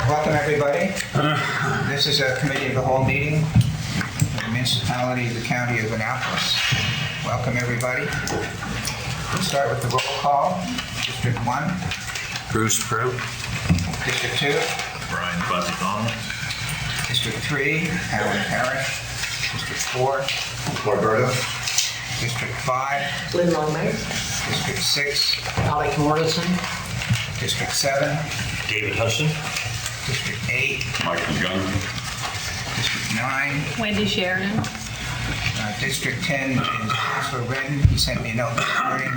Welcome, everybody. This is a committee of the whole meeting for the municipality of the county of Annapolis. Welcome, everybody. We'll start with the roll call. District 1. Bruce Prout. District 2. Brian Buzzicon. District 3. Alan Parrish. District 4. Roberta. District 5. Lynn Longmire. District 6. Alec Morrison. District 7. David Hudson. District 8. Michael Young. District 9. Wendy Sheridan. District 10 is Councilor Redden. He sent me a note this morning.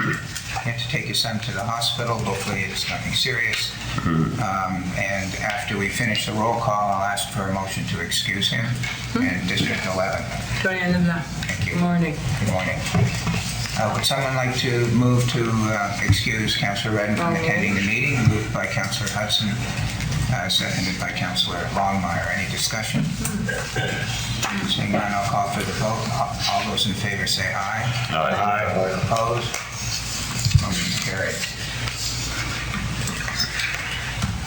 He had to take his son to the hospital. Hopefully it's nothing serious. And after we finish the roll call, I'll ask for a motion to excuse him. And District 11. Joanne, Thank you. good morning. Good morning. Would someone like to move to excuse Councilor Redden from attending the meeting? Moved by Councilor Hudson, seconded by Councilor Longmire. Any discussion? Seeing none, I'll call for the vote. All those in favor say aye. Aye. Opposed? Motion carried.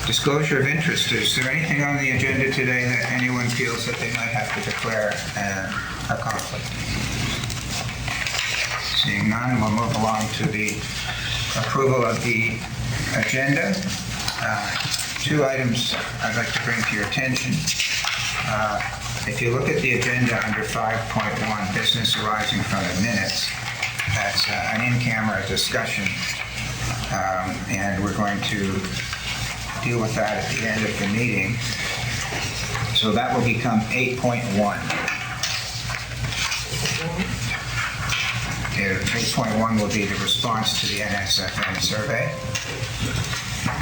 Disclosure of interest. Is there anything on the agenda today that anyone feels that they might have to declare a conflict? Seeing none, we'll move along to the approval of the agenda. Two items I'd like to bring to your attention. If you look at the agenda under 5.1, business arising from the minutes, that's an in-camera discussion, and we're going to deal with that at the end of the meeting. So that will become 8.1. 8.1 will be the response to the NSFN survey,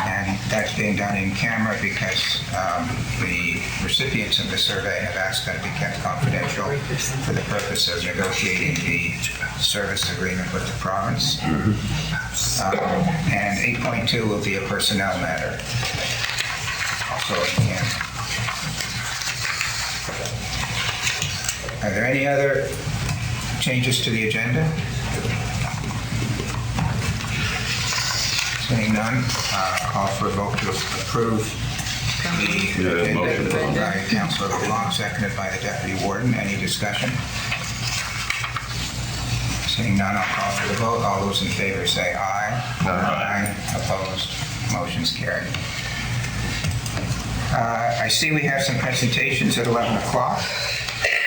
and that's being done in camera because the recipients of the survey have asked that it be kept confidential for the purpose of negotiating the service agreement with the province. And 8.2 will be a personnel matter, also in camera. Are there any other changes to the agenda? Seeing none, call for a vote to approve the agenda. Moved by Councilor LeBlanc, seconded by the Deputy Warden. Any discussion? Seeing none, I'll call for the vote. All those in favor say aye. Aye. Opposed? Motion's carried. I see we have some presentations at 11 o'clock.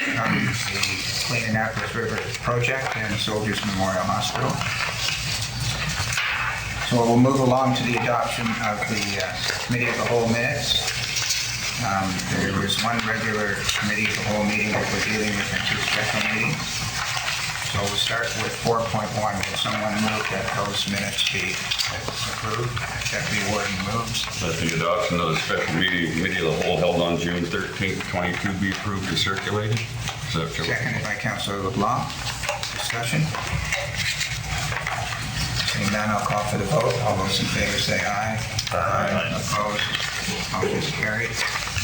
The Clean Annapolis River Project and Soldiers Memorial Hospital. So we'll move along to the adoption of the Committee of the Whole minutes. There was one regular Committee of the Whole meeting that we're dealing with and two special meetings. So we'll start with 4.1. Will someone move that those minutes be approved? Deputy Warden moves. That the adoption of the special meeting Committee of the Whole held on June 13th, 22 be approved and circulated. Seconded by Councilor LeBlanc. Discussion? Seeing none, I'll call for the vote. All those in favor say aye. Aye. Opposed? Motion's carried.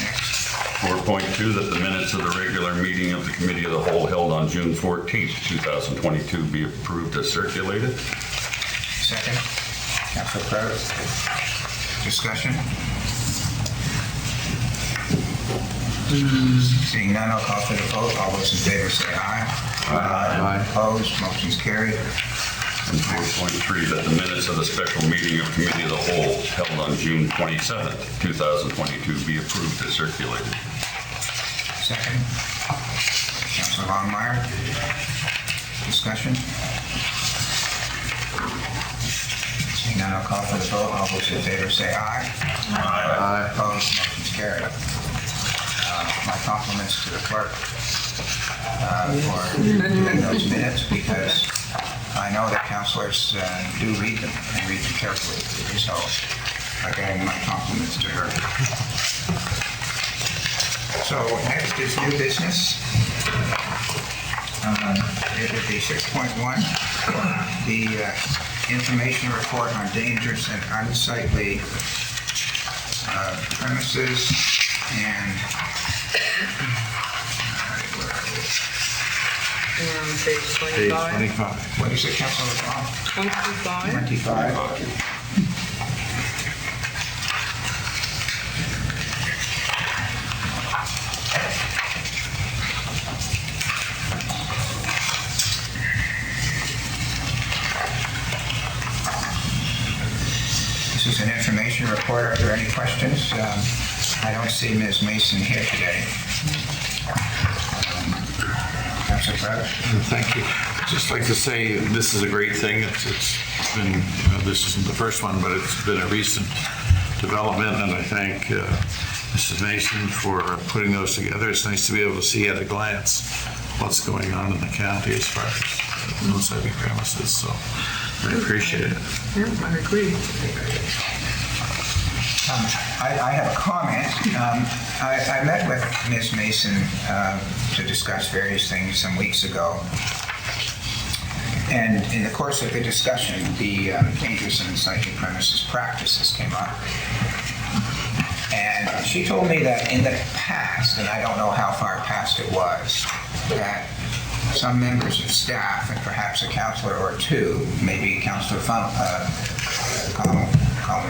Next. 4.2, that the minutes of the regular meeting of the Committee of the Whole held on June 14th, 2022 be approved as circulated. Second. Councilor Prout. Discussion? Seeing none, I'll call for the vote. All those in favor say aye. Aye. Opposed? Motion's carried. And 4.3, that the minutes of the special meeting of Committee of the Whole held on June 27th, 2022 be approved as circulated. Second. Councilor Longmire. Discussion? Seeing none, I'll call for the vote. All those in favor say aye. Aye. Opposed? Motion's carried. My compliments to the clerk for doing those minutes, because I know that councilors do read them and read them carefully. So again, my compliments to her. So next is new business. It would be 6.1, the information report on dangerous and unsightly premises and Page Page 25. 25. what is it, Councilor LeBlanc? 25. 25. is an information report. Are there any questions? I don't see Ms. Mason here today. Councilor Cotw? Thank you. I'd just like to say this is a great thing. It's been, this isn't the first one, but it's been a recent development, and I thank Mrs. Mason for putting those together. It's nice to be able to see at a glance what's going on in the county as far as non-saving premises, so I appreciate it. Yeah, I agree. I have a comment. I met with Ms. Mason to discuss various things some weeks ago. And in the course of the discussion, the dangerous and unsightly premises practices came up. And she told me that in the past, and I don't know how far past it was, that some members of staff, and perhaps a councillor or two, maybe Councillor Cotw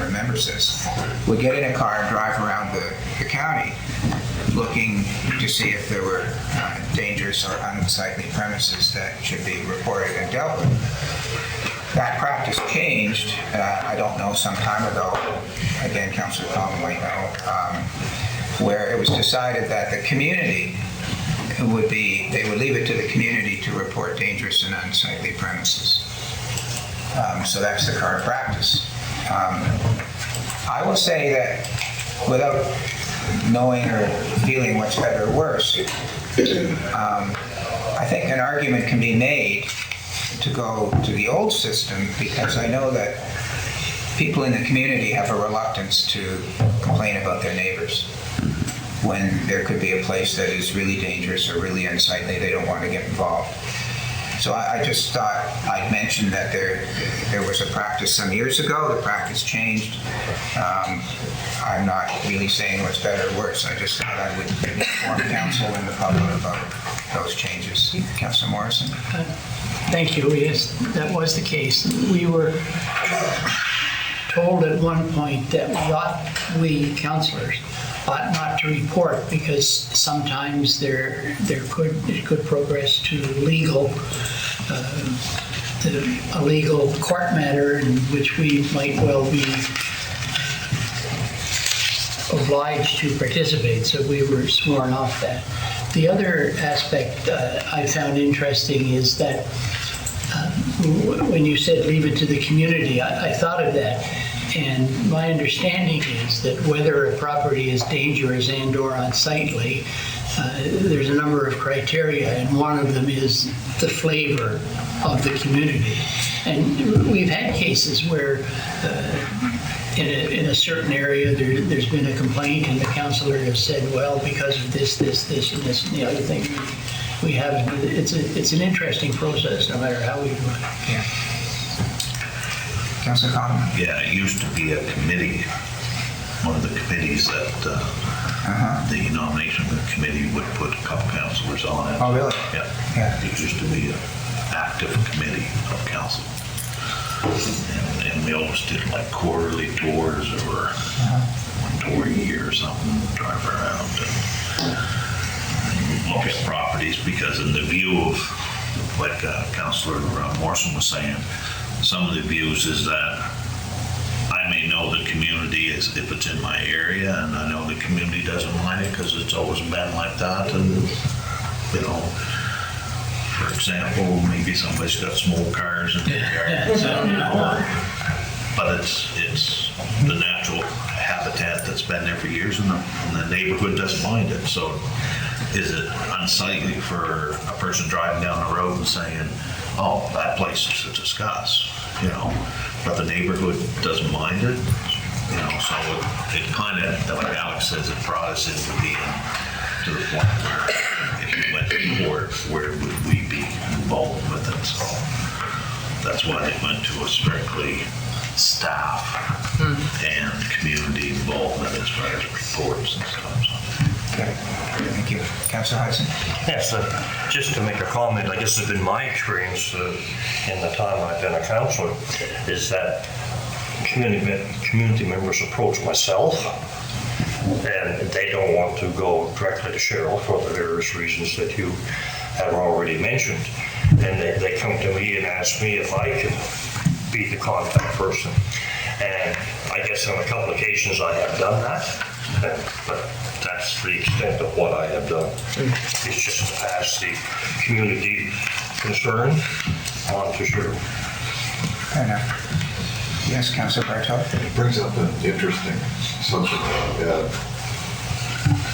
remembers this, would get in a car and drive around the county looking to see if there were dangerous or unsightly premises that should be reported and dealt with. That practice changed, I don't know, some time ago, again, Councillor Cotw might know, where it was decided that the community they would leave it to the community to report dangerous and unsightly premises. So that's the current practice. I will say that without knowing or feeling what's better or worse, I think an argument can be made to go to the old system, because I know that people in the community have a reluctance to complain about their neighbors. When there could be a place that is really dangerous or really unsightly, they don't want to get involved. So I just thought I'd mention that there was a practice some years ago. The practice changed. I'm not really saying what's better or worse. I just thought I would inform council and the public about those changes. Councilor Morrison? Thank you. Yes, that was the case. We were told at one point that we councillors ought not to report, because sometimes it could progress to a legal court matter in which we might well be obliged to participate, so we were sworn off that. The other aspect I found interesting is that when you said leave it to the community, I thought of that. And my understanding is that whether a property is dangerous and or unsightly, there's a number of criteria, and one of them is the flavor of the community. And we've had cases where in a certain area there's been a complaint, and the councillor has said, well, because of this, and this, and the other thing, we haven't. It's an interesting process, no matter how we do it. Yeah. Councilor Cotw? Yeah, it used to be a committee, one of the committees that the nomination committee would put a couple councillors on it. Oh, really? Yeah. It used to be an active committee of council. And we always did like quarterly tours, or one tour a year or something, drive around and look at properties, because in the view of, like Councillor Morrison was saying, some of the views is that I may know the community is if it's in my area, and I know the community doesn't mind it because it's always been like that. And, you know, for example, maybe somebody's got small cars in their yards, you know, but it's the natural habitat that's been there for years, and the neighborhood doesn't mind it. So is it unsightly for a person driving down the road and saying, oh, that place is to discuss, you know, but the neighborhood doesn't mind it, you know, so it kind of, like Alex says, it brought us into being to the point where if we went to court, where would we be involved with it? So that's why they went to a strictly staff and community involvement as far as reports and stuff. So. Okay. Thank you. Councilor Hudson? Yes, just to make a comment, I guess it's been my experience in the time I've been a councillor, is that community members approach myself, and they don't want to go directly to Cheryl for the various reasons that you have already mentioned. And they come to me and ask me if I can be the contact person. And I guess on a couple occasions I have done that, but that's the extent of what I have done. It's just to pass the community concern on to Sherwood. Fair enough. Yes, Councilor Bartow? It brings up an interesting subject.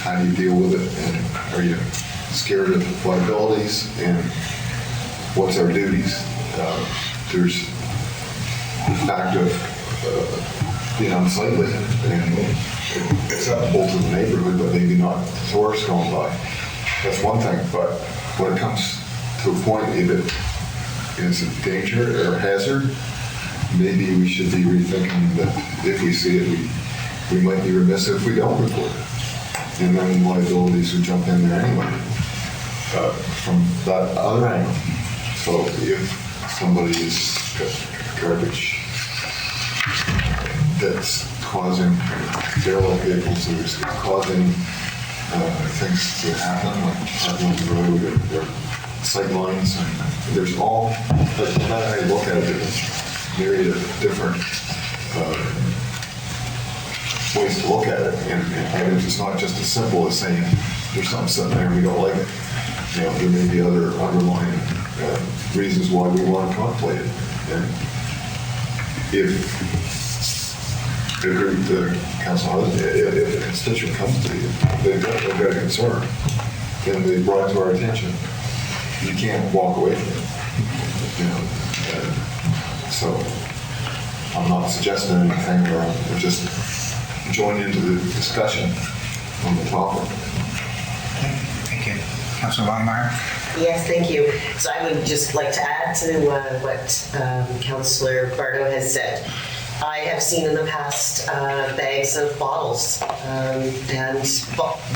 How do you deal with it? And are you scared of liabilities? And what's our duties? There's the fact of being unsightly and acceptable to the neighborhood, but maybe not to tourists going by. That's one thing. But when it comes to a point, if it is a danger or a hazard, maybe we should be rethinking that if we see it, we might be remiss if we don't report it. And then liabilities would jump in there anyway from that other angle. So if somebody is garbage that's causing derelict vehicles, is causing things to happen, like parking on the road or sight lines, and there's all, but no matter how you look at it, there's myriad of different ways to look at it, and it's not just as simple as saying there's something sitting there and we don't like it. You know, there may be other underlying reasons why we want to contemplate it. And if I agree with the council, if a constituent comes to you, they've got a concern, and they brought it to our attention, you can't walk away from it. You know, so I'm not suggesting anything, or I'm just joining into the discussion on the topic. Thank you. Councilor Longmire? Yes, thank you. So I would just like to add to what Councillor Bardo has said. I have seen in the past bags of bottles and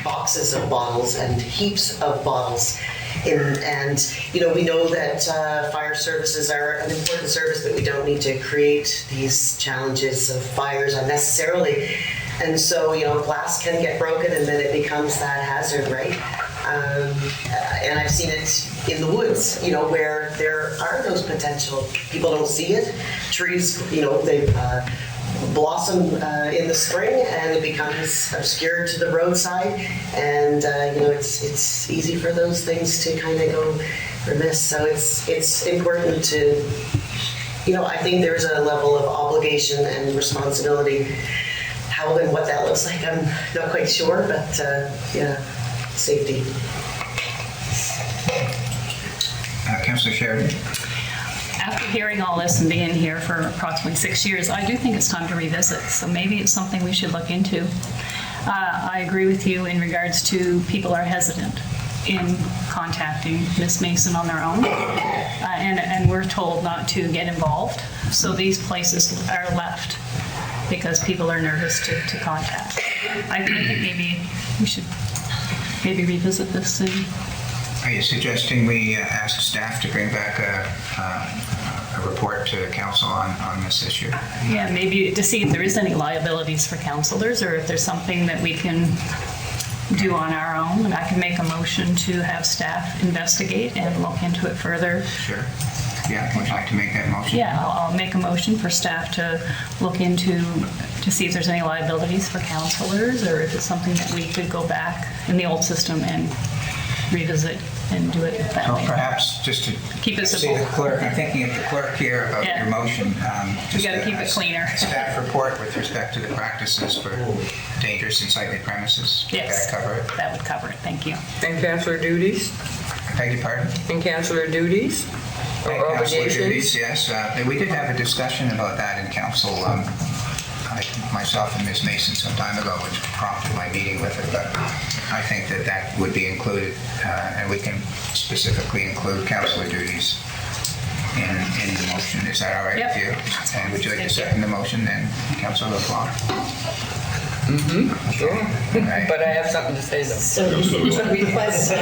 boxes of bottles and heaps of bottles. And you know, we know that fire services are an important service, but we don't need to create these challenges of fires unnecessarily. And so, you know, glass can get broken and then it becomes that hazard, right? And I've seen it in the woods, you know, where there are those potential, people don't see it. Trees, you know, they blossom in the spring and it becomes obscured to the roadside. And, you know, it's easy for those things to kind of go remiss. So it's important to, you know, I think there's a level of obligation and responsibility. How and what that looks like, I'm not quite sure, but yeah, safety. Councilor Sheridan? After hearing all this and being here for approximately 6 years, I do think it's time to revisit. So maybe it's something we should look into. I agree with you in regards to people are hesitant in contacting Ms. Mason on their own. And we're told not to get involved. So these places are left because people are nervous to contact. I think maybe we should maybe revisit this soon. Are you suggesting we ask staff to bring back a report to council on this issue? Yeah, maybe to see if there is any liabilities for councillors or if there's something that we can do on our own. And I can make a motion to have staff investigate and look into it further. Sure. Yeah, would you like to make that motion? Yeah, I'll make a motion for staff to look into, to see if there's any liabilities for councillors or if it's something that we could go back in the old system and revisit and do it that Well, way. perhaps just to Keep it see simple. the clerk, I'm thinking of the clerk here about Yeah. your motion. We gotta keep it cleaner. Staff report with respect to the practices for dangerous and sightly premises. Does Yes. that cover it? That would cover it, thank you. And councillor duties? Beg your pardon? And councillor duties? Or Councilor obligations? duties, yes. We did have a discussion about that in council. Myself and Ms. Mason some time ago, which prompted my meeting with her, but I think that would be included, and we can specifically include councillor duties in the motion. Is that all right with you? And would you like to second the motion then, Councillor LeBlanc? Sure. All right. But I have something to say though. So to request,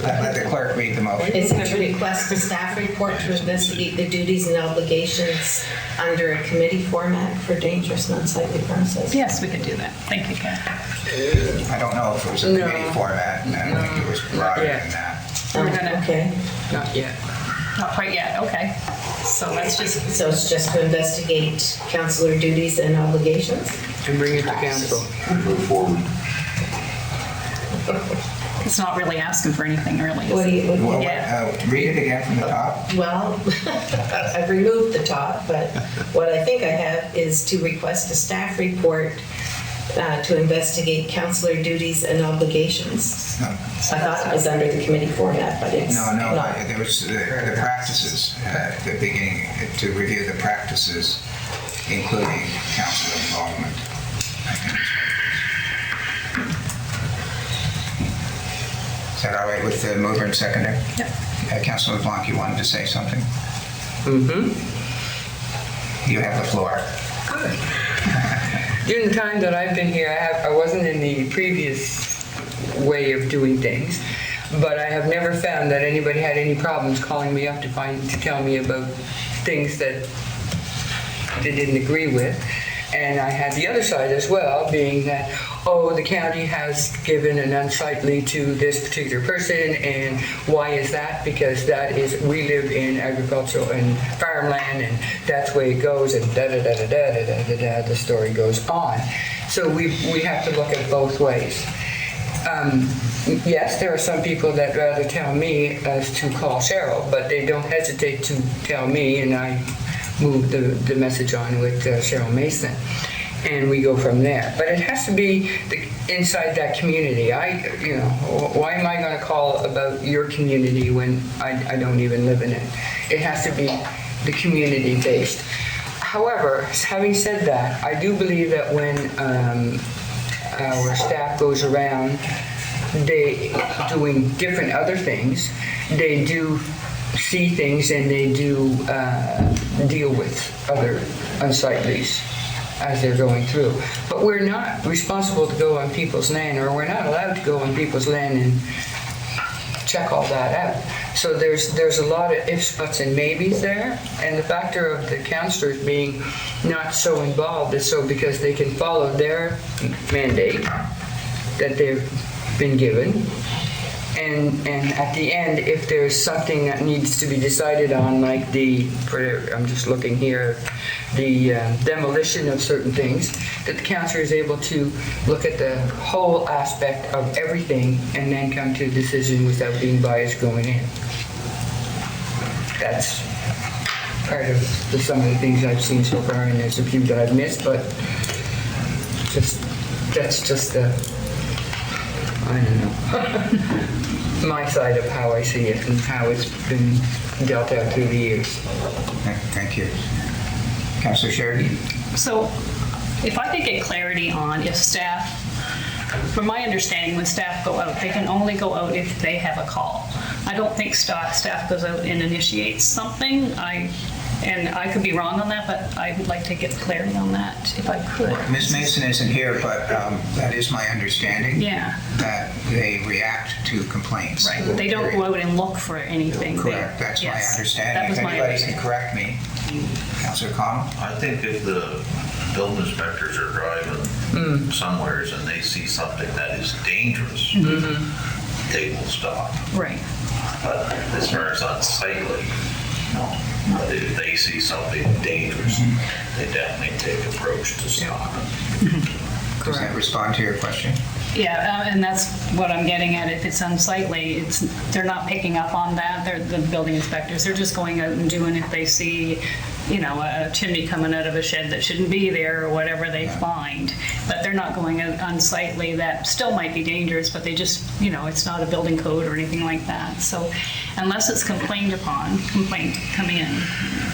Let the clerk read the motion. is it to request a staff report to investigate the duties and obligations under a committee format for dangerous and unsightly premises? Yes, we could do that. Thank you, Kathy. I don't know if it was a committee format, and I think it was broader than that. We're gonna, Okay. Not yet. Not quite yet, okay. So that's just, So it's just to investigate counselor duties and obligations? And bring it to council. Move forward. it's not really asking for anything, really. What do you, Well, Yeah. read it again from the top. well, I've removed the top, but what I think I have is to request a staff report to investigate counselor duties and obligations. No, I thought it was under the committee format, but it's no, not. there was the practices, at the beginning, to review the practices, including council involvement. I think that's what it is. Is that all right with the mover and seconder? Yep. Councilor LeBlanc, you wanted to say something? Mm-hmm. You have the floor. During the time that I've been here, I wasn't in the previous way of doing things, but I have never found that anybody had any problems calling me up to tell me about things that they didn't agree with. And I had the other side as well, being that, oh, the county has given an unsightly to this particular person, and why is that? Because that is, we live in agricultural and farmland, and that's the way it goes, and da-da-da-da-da-da-da-da, the story goes on. So we have to look at both ways. Yes, there are some people that rather tell me as to call Cheryl, but they don't hesitate to tell me, and I move the message on with Cheryl Mason, and we go from there. But it has to be inside that community. Why am I going to call about your community when I don't even live in it? It has to be the community based. However, having said that, I do believe that when our staff goes around, they doing different other things, they do see things and they do deal with other unsightlies as they're going through. But we're not responsible to go on people's land, or we're not allowed to go on people's land and check all that out. So there's a lot of ifs, buts, and maybes there, and the factor of the counselors being not so involved is so because they can follow their mandate that they've been given. And at the end, if there's something that needs to be decided on, like I'm just looking here, the demolition of certain things, that the councillor is able to look at the whole aspect of everything and then come to a decision without being biased going in. That's part of some of the things I've seen so far, and there's a few that I've missed, but that's just I don't know. My side of how I see it and how it's been dealt out through the years. Thank you. Councillor Sheridan? so if I could get clarity on if staff, from my understanding, when staff go out, they can only go out if they have a call. I don't think staff goes out and initiates something. And I could be wrong on that, but I would like to get clarity on that if I could. Ms. Mason isn't here, but that is my understanding. Yeah. That they react to complaints. Right. They don't go out and look for anything. Correct. That's my Yes. understanding. That was If my anybody can understanding. correct me. Councillor Cotw? I think if the building inspectors are driving somewheres and they see something that is dangerous, they will stop. Right. But as far as unsightly, no. But if they see something dangerous, they definitely take approach to stop. Does that respond to your question? Yeah, and that's what I'm getting at. If it's unsightly, they're not picking up on that. They're the building inspectors. They're just going out and doing if they see, a chimney coming out of a shed that shouldn't be there or whatever they find. But they're not going out unsightly. That still might be dangerous, but they just, it's not a building code or anything like that. So unless it's complaint come in,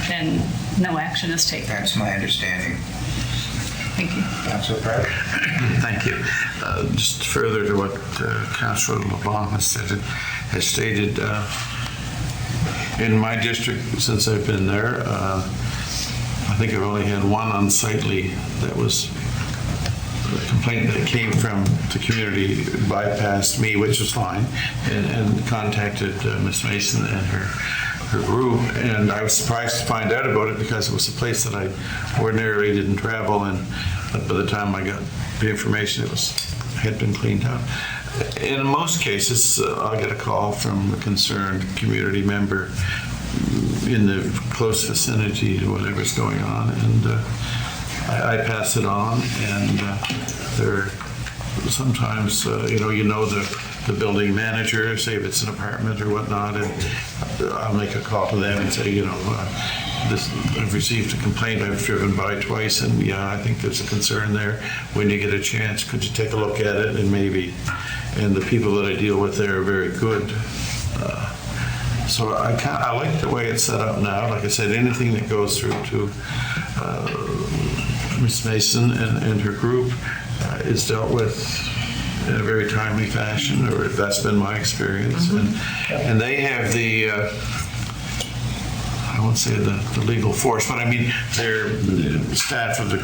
then no action is taken. That's my understanding. Thank you. Councillor Pratt? Thank you. Just further to what Councillor LeBlanc has stated, in my district, since I've been there, I think I've only had one unsightly that was a complaint that came from the community, bypassed me, which was fine, and contacted Ms. Mason and her group, and I was surprised to find out about it because it was a place that I ordinarily didn't travel, and by the time I got the information, it had been cleaned up. In most cases, I'll get a call from a concerned community member in the close vicinity to whatever's going on, and I pass it on, and there sometimes, you know the building manager, say if it's an apartment or whatnot, and I'll make a call to them and say, I've received a complaint, I've driven by twice, and yeah, I think there's a concern there. When you get a chance, could you take a look at it? And the people that I deal with there are very good. So I like the way it's set up now. Like I said, anything that goes through to Ms. Mason and her group is dealt with in a very timely fashion, or that's been my experience. And they have the, I won't say the legal force, but I mean, they're staff of the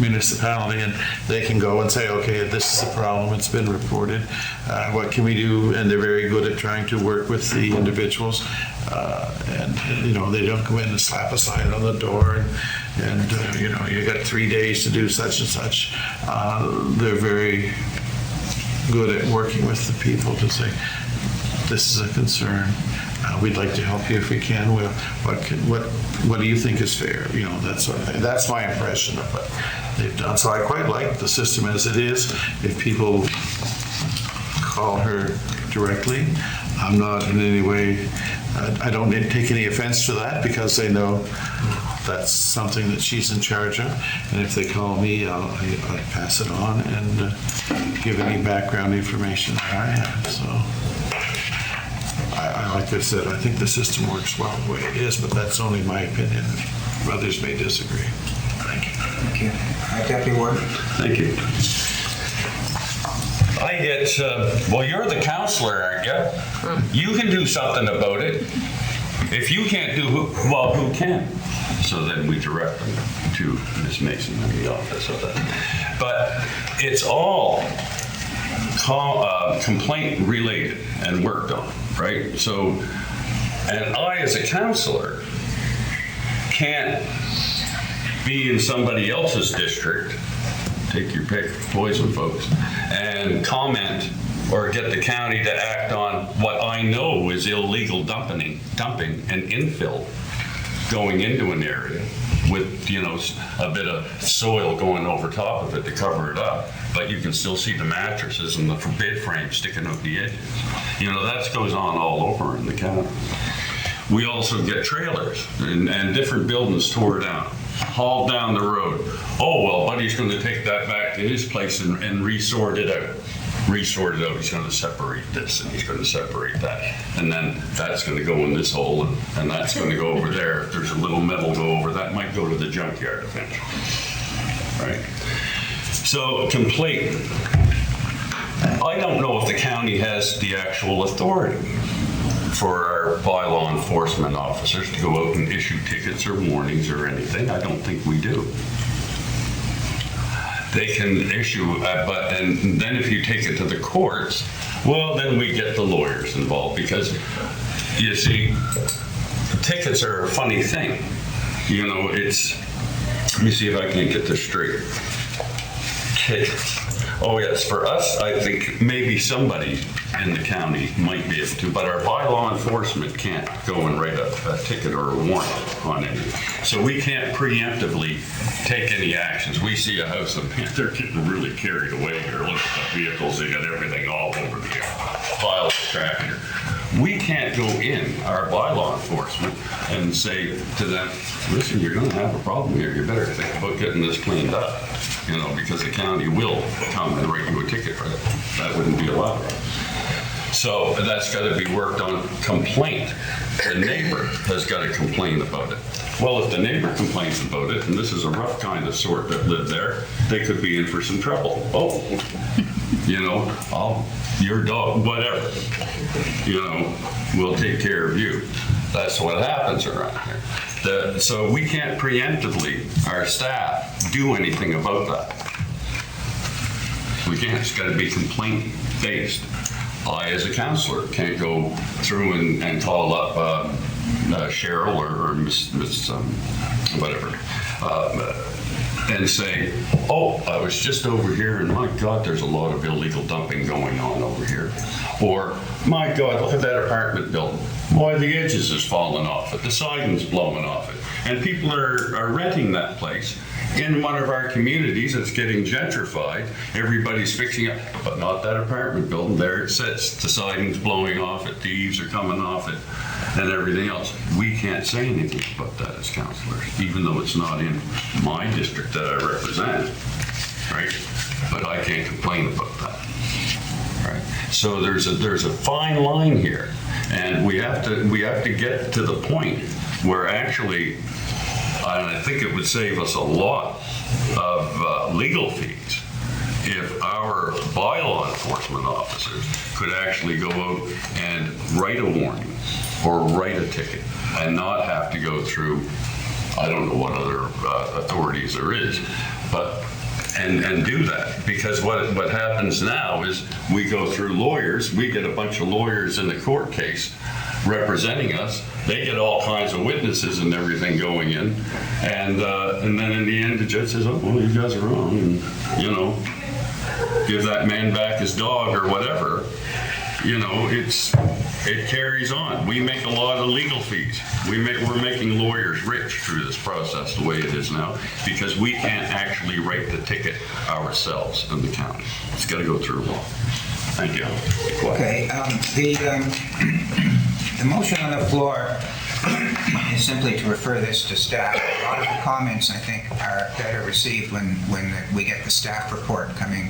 municipality, and they can go and say, okay, this is a problem, it's been reported, what can we do? And they're very good at trying to work with the individuals, and they don't come in and slap a sign on the door and you got 3 days to do such and such. They're very good at working with the people to say, this is a concern. We'd like to help you if we can. What do you think is fair? That's my impression of what they've done. So I quite like the system as it is. If people call her directly, I'm not in any way, I don't take any offense to that, because they know that's something that she's in charge of. And if they call me, I pass it on and give any background information that I have. So like I said, I think the system works well the way it is, but that's only my opinion. Others may disagree. Thank you. Thank you. Deputy Warden. Thank you. I get, well, you're the counselor, aren't you? You can do something about it. If you can't do, who can? So then we direct them to Ms. Mason in the office of that. But it's all complaint related and worked on, right? So, and I as a counselor can't be in somebody else's district, take your pick, poison folks, and comment or get the county to act on what I know is illegal dumping and infill going into an area with, a bit of soil going over top of it to cover it up, but you can still see the mattresses and the bed frame sticking out the edges. That goes on all over in the county. We also get trailers and different buildings tore down, hauled down the road. Oh, well, Buddy's going to take that back to his place and re-sort it out. He's going to separate this and he's going to separate that. And then that's going to go in this hole and that's going to go over there. If there's a little metal go over, that might go to the junkyard eventually. Right? So complaint. I don't know if the county has the actual authority for our bylaw enforcement officers to go out and issue tickets or warnings or anything. I don't think we do. They can issue, but then if you take it to the courts, well, then we get the lawyers involved, because you see, tickets are a funny thing. Let me see if I can get this straight. Tickets. Oh yes, for us, I think maybe somebody in the county might be able to, but our bylaw enforcement can't go and write a ticket or a warrant on any. So we can't preemptively take any actions. We see a house and they're getting really carried away here. Look at the vehicles, they got everything all over the pile of crap here. We can't go in, our bylaw enforcement, and say to them, listen, you're going to have a problem here. You better think about getting this cleaned up, because the county will come and write you a ticket for that. That wouldn't be allowed. So that's got to be worked on. Complaint. The neighbor has got to complain about it. Well, if the neighbor complains about it, and this is a rough kind of sort that live there, they could be in for some trouble. Oh, your dog, whatever, we'll take care of you. That's what happens around here. So we can't preemptively, our staff, do anything about that. We can't. It's got to be complaint based. I, as a counselor, can't go through and call up Cheryl or Miss whatever, and say, oh, I was just over here and my God, there's a lot of illegal dumping going on over here. Or, my God, look at that apartment building. Why, the edges is falling off it, the siding's blowing off it. And people are renting that place. In one of our communities, it's getting gentrified. Everybody's fixing it, but not that apartment building. There it sits. The siding's blowing off it, the eaves are coming off it, and everything else. We can't say anything about that as councillors, even though it's not in my district that I represent, right? But I can't complain about that, right? So there's a fine line here, and we have to get to the point where actually, and I think it would save us a lot of legal fees if our bylaw enforcement officers could actually go out and write a warning or write a ticket and not have to go through, I don't know what other authorities there is, but and do that. Because what happens now is we go through lawyers, we get a bunch of lawyers in the court case representing us. They get all kinds of witnesses and everything going in, and then in the end the judge says, oh, well, you guys are wrong, and give that man back his dog or whatever. It carries on. We make a lot of legal fees. We're making lawyers rich through this process the way it is now, because we can't actually write the ticket ourselves in the county. It's got to go through law. Thank you. Okay, the motion on the floor is simply to refer this to staff. A lot of the comments, I think, are better received when we get the staff report coming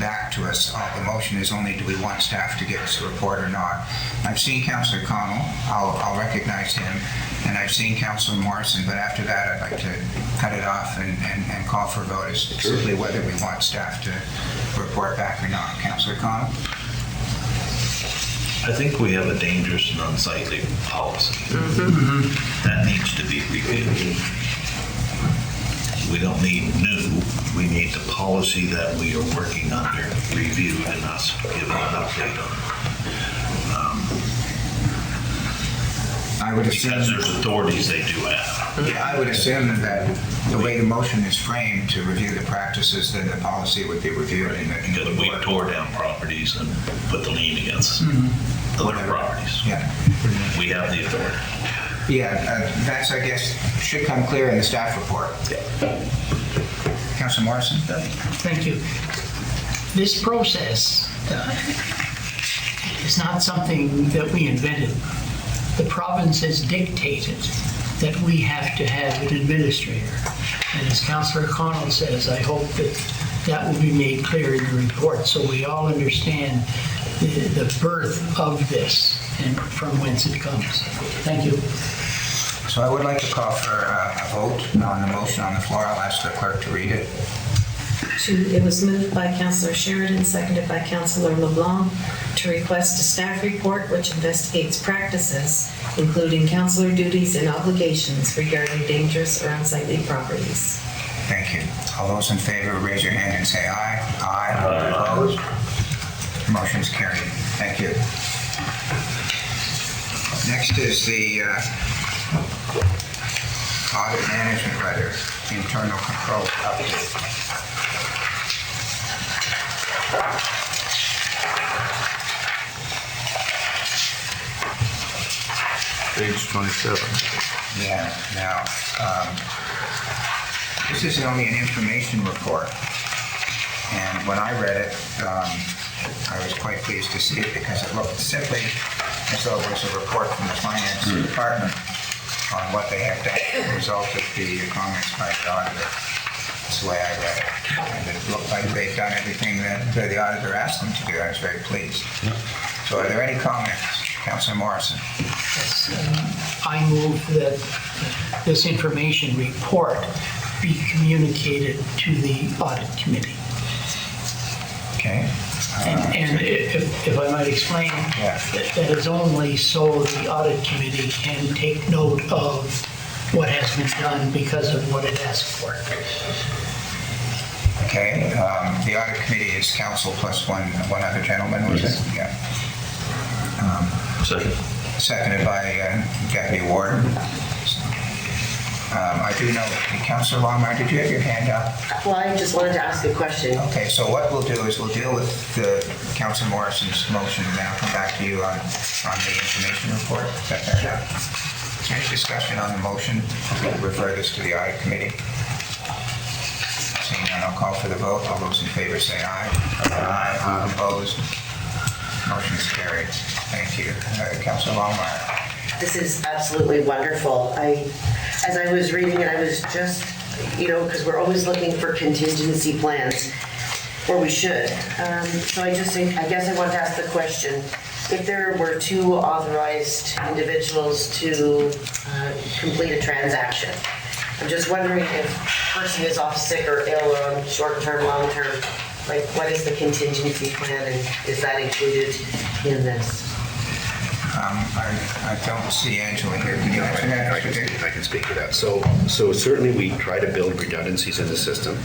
back to us. The motion is only, do we want staff to give us a report or not? I've seen Councillor Cotw, I'll recognize him, and I've seen Councillor Morrison, but after that I'd like to cut it off and call for a vote as simply whether we want staff to report back or not. Councillor Cotw? I think we have a dangerous and unsightly policy. That needs to be reviewed. We don't need new, we need the policy that we are working under reviewed and us given an update on. I would assume, Because there's authorities they do have. yeah, I would assume that the way the motion is framed to review the practices, then the policy would be reviewed in the Because we board. tore down properties and put the lien against other properties. Yeah. We have the authority. Yeah, that's, I guess, should come clear in the staff report. Councillor Morrison? Thank you. This process is not something that we invented. The province has dictated that we have to have an administrator. And as Councillor Cotw says, I hope that will be made clear in the report so we all understand the birth of this and from whence it comes. Thank you. So I would like to call for a vote on the motion on the floor. I'll ask the clerk to read it. It was moved by Councillor Sheridan, seconded by Councillor LeBlanc, to request a staff report which investigates practices, including councillor duties and obligations regarding dangerous or unsightly properties. Thank you. All those in favor, raise your hand and say aye. Aye. Opposed? Motion's carried. Thank you. Next is the audit management letter, internal control update. Page 27. Yeah, now, this is only an information report. And when I read it, I was quite pleased to see it because it looked simply as though it was a report from the finance department on what they have done as a result of the comments by the auditor. That's the way I read it. And it looked like they've done everything that the auditor asked them to do. I was very pleased. So are there any comments? Councillor Morrison. I move that this information report be communicated to the audit committee. Okay. And if I might explain, Yeah. that is only so the audit committee can take note of what has been done because of what it asked for. Okay, the audit committee is council plus one other gentleman, was it? Yeah. Second. Seconded by Deputy Warden. I do know, Councilor Longmire, did you have your hand up? Well, I just wanted to ask a question. Okay, so what we'll do is we'll deal with Councilor Morrison's motion, and then I'll come back to you on the information report. Is that fair enough? Any discussion on the motion? We'll refer this to the audit committee. Seeing none, I'll call for the vote. All those in favor say aye. Aye. Opposed? Motion is carried. Thank you. Councilor Longmire. This is absolutely wonderful. As I was reading it, I was just, because we're always looking for contingency plans, or we should. So I guess I want to ask the question, if there were two authorized individuals to complete a transaction, I'm just wondering if a person is off sick or ill or on short-term, long-term, like what is the contingency plan, and is that included in this? I don't see Angela here. Can you answer that? I can speak to that. So certainly we try to build redundancies in the system,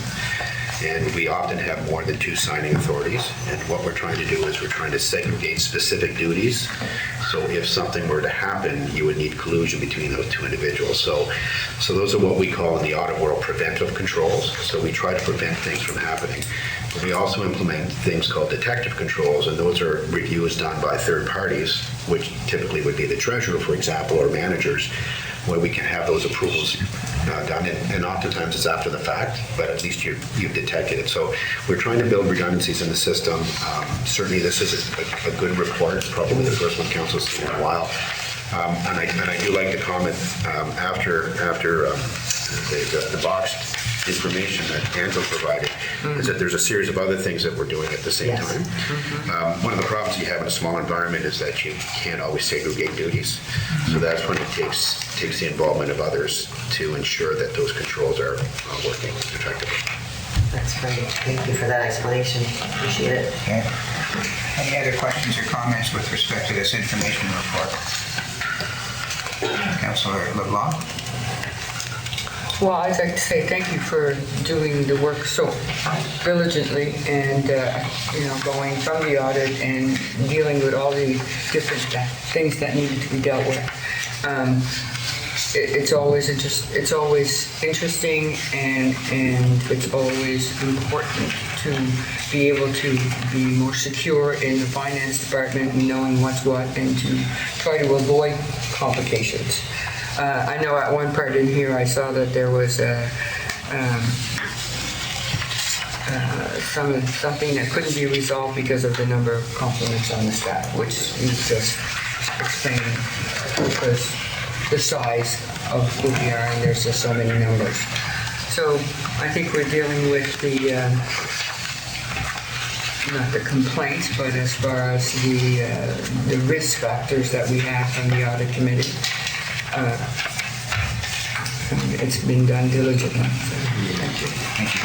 and we often have more than two signing authorities. And what we're trying to do is we're trying to segregate specific duties. So if something were to happen, you would need collusion between those two individuals. So those are what we call in the audit world preventive controls. So we try to prevent things from happening. But we also implement things called detective controls, and those are reviews done by third parties, which typically would be the treasurer, for example, or managers, where we can have those approvals done. And oftentimes it's after the fact, but at least you've detected it. So we're trying to build redundancies in the system. Certainly this is a good report, probably the first one council's seen in a while. And I do like the comment after the boxed information that Angela provided, is that there's a series of other things that we're doing at the same time. One of the problems you have in a small environment is that you can't always segregate duties. So that's when it takes the involvement of others to ensure that those controls are working effectively. That's great. Thank you for that explanation. Appreciate it. Okay. Any other questions or comments with respect to this information report? Councilor LeBlanc? Well, I'd like to say thank you for doing the work so diligently and, going from the audit and dealing with all the different things that needed to be dealt with. It's always interesting and it's always important to be able to be more secure in the finance department and knowing what's what and to try to avoid complications. I know at one part in here I saw that there was something that couldn't be resolved because of the number of compliments on the staff, which you just explained, because the size of who we are and there's just so many numbers. So I think we're dealing with not the complaints, but as far as the risk factors that we have from the audit committee. It's been done diligently. So thank you. Thank you.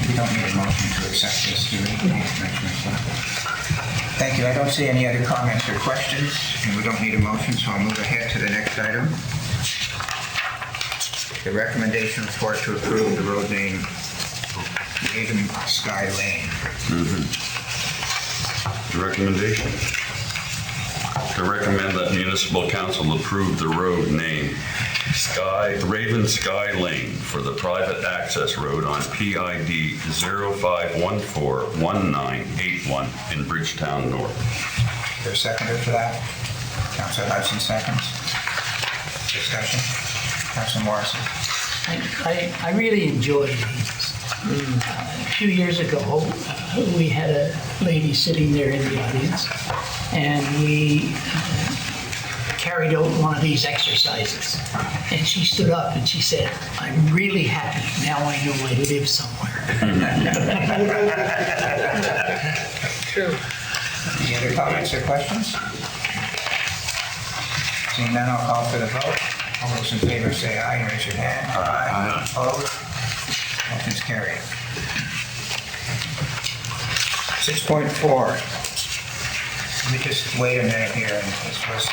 We don't need a motion to accept this, do we? Thank you. I don't see any other comments or questions, and we don't need a motion, so I'll move ahead to the next item. The recommendation report to approve the road name Raven Sky Lane. The recommendation. To recommend that municipal council approve the road name Raven Sky Lane for the private access road on PID 05141981 in Bridgetown North. Is there a seconder for that? Councilor Hudson seconds. Discussion. Councilor Morrison. I really enjoyed these. A few years ago, we had a lady sitting there in the audience, and we carried out one of these exercises. And she stood up and she said, "I'm really happy. Now I know I live somewhere." True. Any other comments or questions? Seeing none, I'll call for the vote. All those in favor say aye and raise your hand. Aye. Opposed? Motion's carried. 6.4. Let me just wait a minute here. And this was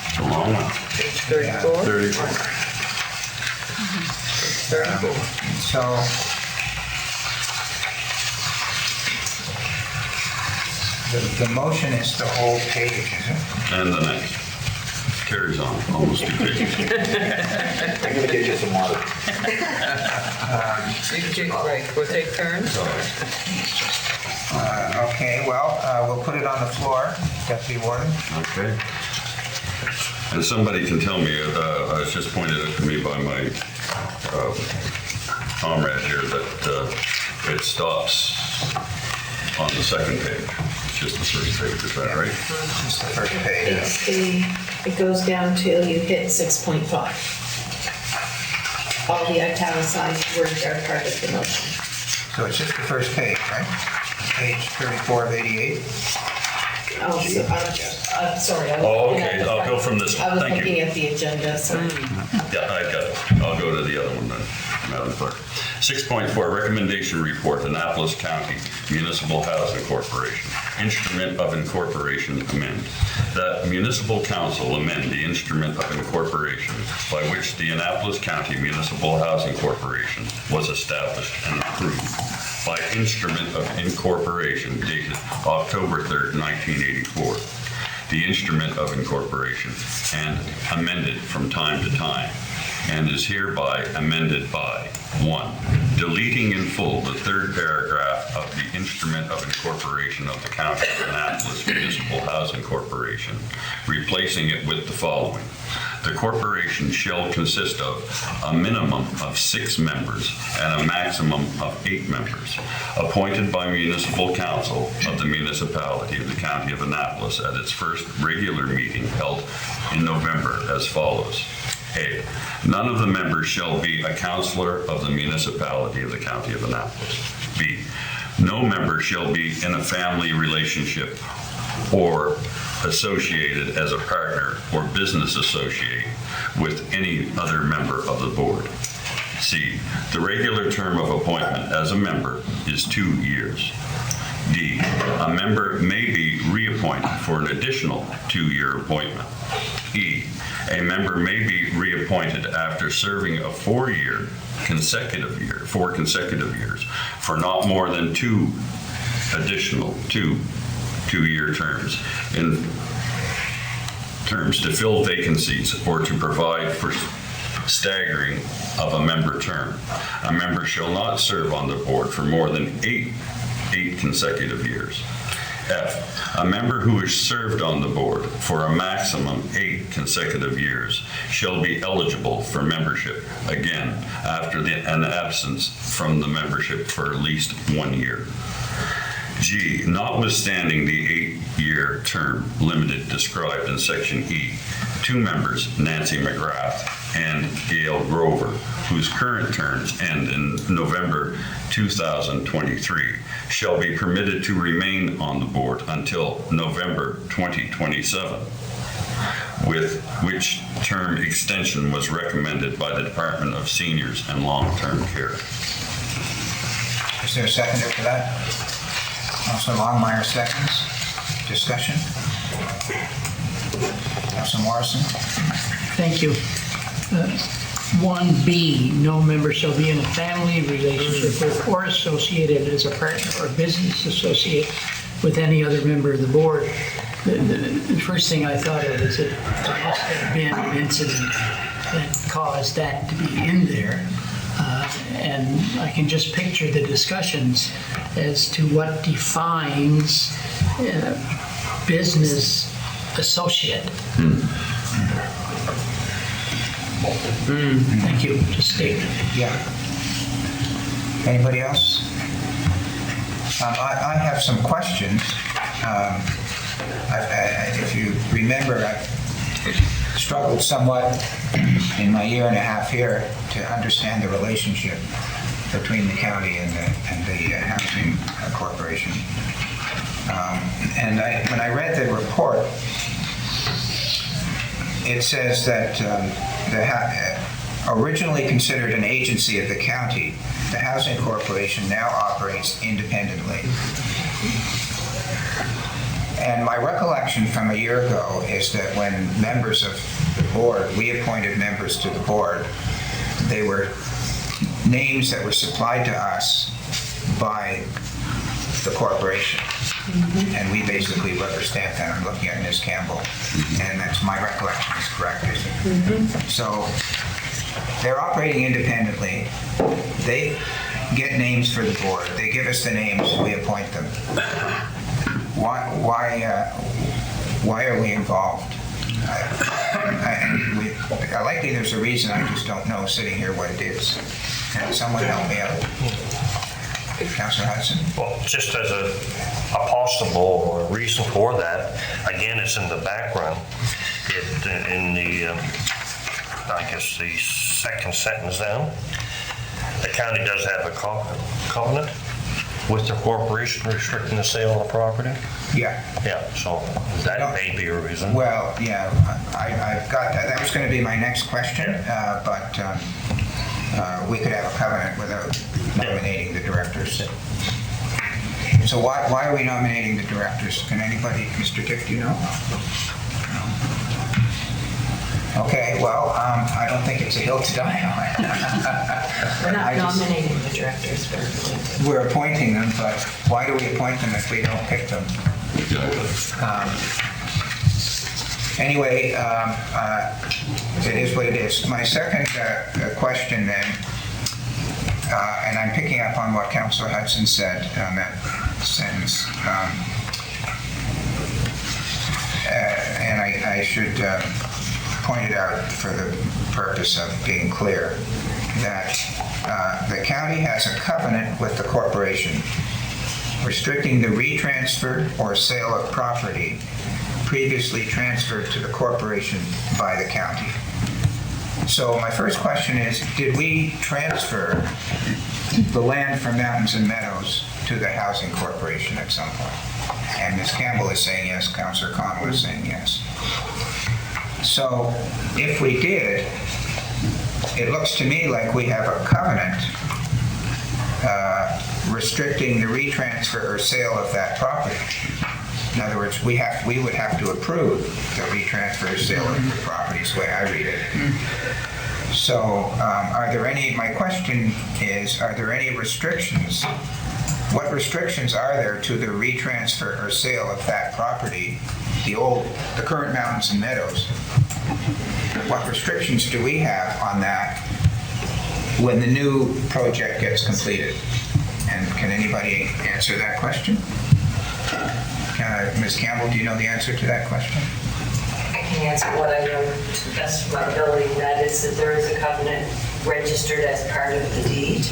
It's a long one. Page 34. 34. so The motion is the whole page, is it? And the next. Carries on, almost 2 pages. I'm gonna get you some water. Right, we'll take turns. Okay, well, we'll put it on the floor, Deputy Warden. Okay. And somebody can tell me, it's just pointed out to me by my comrade here that it stops on the second page. It's just the first page, is that right? Just the first page. It goes down till you hit 6.5. All the italicized words are part of the motion. So it's just the first page, right? Page 34 of 88. Oh, so, sorry. I was Oh, looking okay, at the I'll front. go from this one. I was Thank you. looking at the agenda, so. Yeah, I got it. I'll go to the other one then, Madam Clerk. 6.4, Recommendation Report, Annapolis County Municipal Housing Corporation. Instrument of Incorporation amend. That Municipal Council amend the instrument of incorporation by which the Annapolis County Municipal Housing Corporation was established and approved by instrument of incorporation dated October 3rd, 1984. The instrument of incorporation and amended from time to time, and is hereby amended by 1. Deleting in full the third paragraph of the instrument of incorporation of the County of Annapolis Municipal Housing Corporation, replacing it with the following. The corporation shall consist of a minimum of 6 members and a maximum of 8 members, appointed by municipal council of the municipality of the County of Annapolis at its first regular meeting held in November as follows. A, none of the members shall be a councillor of the municipality of the County of Annapolis. B, no member shall be in a family relationship or associated as a partner or business associate with any other member of the board. C, the regular term of appointment as a member is 2 years. D, a member may be reappointed for an additional 2-year appointment. E, a member may be reappointed after serving a 4 consecutive years for not more than 2 additional 2-year terms to fill vacancies or to provide for staggering of a member term. A member shall not serve on the board for more than 8 consecutive years. F, a member who is served on the board for a maximum 8 consecutive years shall be eligible for membership again after an absence from the membership for at least 1 year. G, notwithstanding the 8-year term limited described in Section E, 2 members, Nancy McGrath and Gail Grover, whose current terms end in November 2023, shall be permitted to remain on the board until November 2027, with which term extension was recommended by the Department of Seniors and Long-Term Care. Is there a seconder for that? Councilor Longmire seconds. Discussion? Councilor Morrison? Thank you. 1B, no member shall be in a family relationship with or associated as a partner or business associate with any other member of the board. The first thing I thought of is that there must have been an incident that caused that to be in there. And I can just picture the discussions as to what defines business associate. Thank you, just stated. Yeah. Anybody else? I have some questions. If you remember, I struggled somewhat in my year and a half here to understand the relationship between the county and the housing corporation. And when I read the report, it says that originally considered an agency of the county, the housing corporation now operates independently. And my recollection from a year ago is that when members of the board, we appointed members to the board, they were names that were supplied to us by the corporation. And we basically rubber stamp that. I'm looking at Ms. Campbell, and that's my recollection is correct, isn't it? So they're operating independently. They get names for the board. They give us the names, we appoint them. Why are we involved? Likely there's a reason, I just don't know sitting here what it is. Can someone help me out? Councillor Hudson? Well, just as a possible reason for that, again, it's in the background. In the, I guess the second sentence down, the county does have a covenant with the corporation restricting the sale of the property. Yeah. Yeah, so that may be a reason. Well, yeah, I've got that. That was going to be my next question, but we could have a covenant without nominating the directors. So why are we nominating the directors? Can anybody, Mr. Dick, do you know? Okay, well, I don't think it's a hill to die on. We're not nominating the directors, we're appointing them, but why do we appoint them if we don't pick them? Anyway, it is what it is. My second question then, and I'm picking up on what Councillor Hudson said on that sentence, and I should point it out for the purpose of being clear, that the county has a covenant with the corporation restricting the retransfer or sale of property previously transferred to the corporation by the county. So my first question is, did we transfer the land from Mountains and Meadows to the Housing Corporation at some point? And Ms. Campbell is saying yes, Councillor Cotw is saying yes. So if we did, it looks to me like we have a covenant restricting the retransfer or sale of that property. In other words, we would have to approve the retransfer or sale of the property, is the way I read it. So my question is, are there any restrictions? What restrictions are there to the retransfer or sale of that property, the current Mountains and Meadows? What restrictions do we have on that when the new project gets completed? And can anybody answer that question? Ms. Campbell, do you know the answer to that question? I can answer what I know to the best of my ability. That is that there is a covenant registered as part of the deed.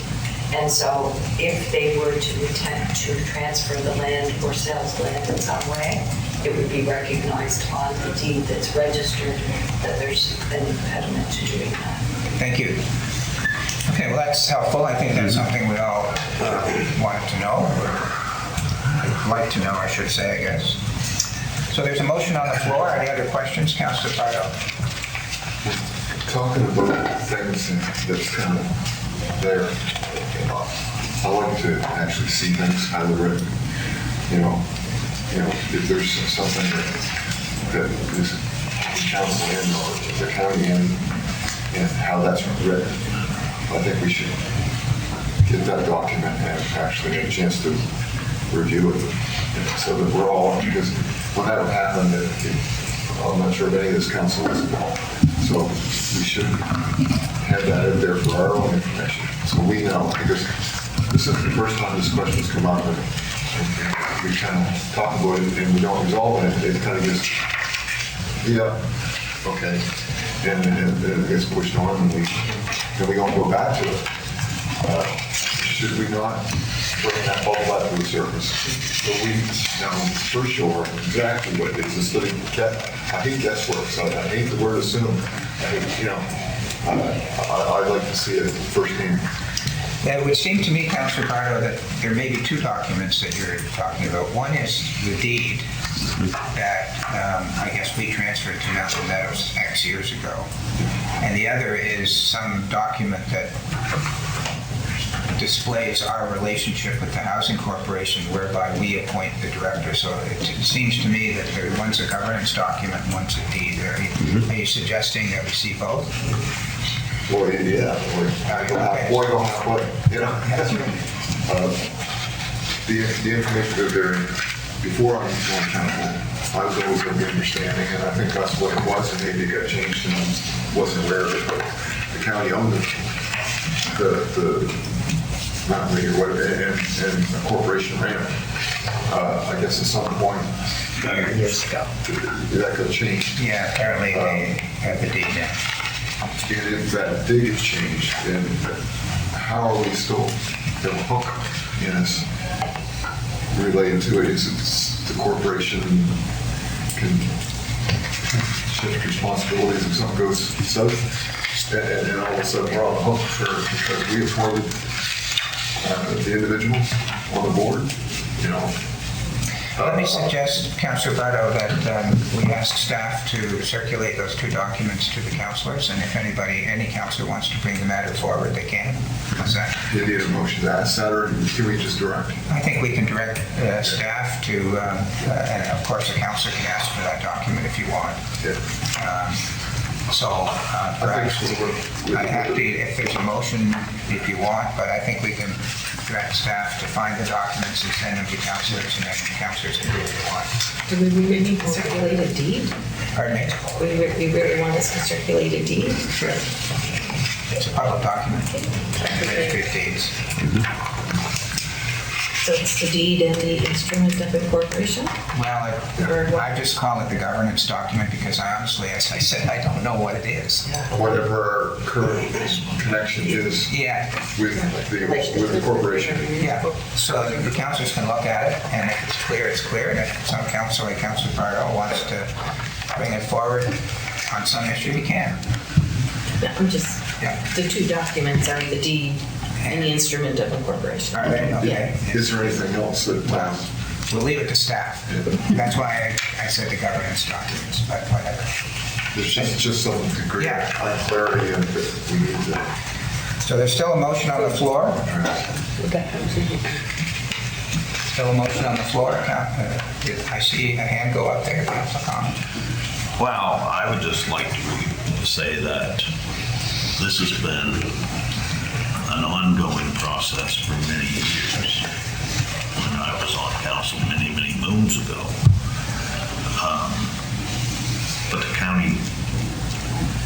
And so if they were to attempt to transfer the land or sales land in some way, it would be recognized on the deed that's registered that there's an impediment to doing that. Thank you. Okay, well, that's helpful. I think that's something we all wanted to know, or like to know, I should say, I guess. So there's a motion on the floor. Any other questions? Councillor Pardo. Talking about things that's kind of there, I like to actually see things highly written. If there's something that is council in or the county in, and how that's written, I think we should get that document and actually get a chance to review it, so that we're all, because when that happened, I'm not sure if any of this council is involved. So we should have that out there for our own information, so we know, because this is the first time this question's come up, and we kind of talk about it and we don't resolve it. It kind of gets, okay, and it gets pushed on, and we don't go back to it. Should we not bring that bubble up to the surface so we know for sure exactly what it is? Instead of, I hate guesswork, so I hate the word assume. I'd like to see it firsthand. Yeah, it would seem to me, Councillor Pardo, that there may be two documents that you're talking about. One is the deed that I guess we transferred to Mountain Meadows X years ago. And the other is some document that displays our relationship with the Housing Corporation, whereby we appoint the director. So it seems to me that one's a governance document, one's a deed. Are you suggesting that we see both? Well, yeah, or go halfway, The information that they're before I was on council, I was always of the understanding, and I think that's what it was, and maybe it got changed and I wasn't aware of it, but the county owned the mountain or whatever, and a corporation ran it. I guess at some point, Years ago. that could change. Yeah, apparently they have the deed now. And if that did get changed, then how are we still have a hook in us related to it? Is it the corporation can shift responsibilities if something goes south, and all of a sudden we're on the hook because we appointed the individual on the board, you know? Let me suggest, Councillor Bardo, that we ask staff to circulate those two documents to the councillors, and if any councillor wants to bring the matter forward, they can. How's that? Do you need a motion to ask that, or can we just direct? I think we can direct staff to, and of course, the councillor can ask for that document if you want. Perhaps I'm happy if there's a motion if you want, but I think we can direct staff to find the documents and send them to councillors, and then the councillors can do what they want. Do we really need to circulate a deed? Pardon me? We really want us to circulate a deed? Sure. It's a public document. Registry of deeds. So it's the deed and the instrument of incorporation? Well, I just call it the governance document because I honestly, as I said, I don't know what it is. Whatever our current connection is Yeah. with the corporation. Yeah, so the councillors can look at it, and if it's clear, it's clear, and if some council, like Councillor Bardo, wants to bring it forward on some issue, he can. I'm just, Yeah. the two documents are the deed and the instrument of incorporation. Are they? Okay. Yeah. Is there anything else that, We'll leave it to staff. That's why I said the governance documents, but whatever. there's just some degree of clarity and if we need to. So there's still a motion on the floor? Still a motion on the floor? I see a hand go up there, Councilor Connell. Well, I would just like to say that this has been an ongoing process for many years. When I was on council many, many moons ago. But the county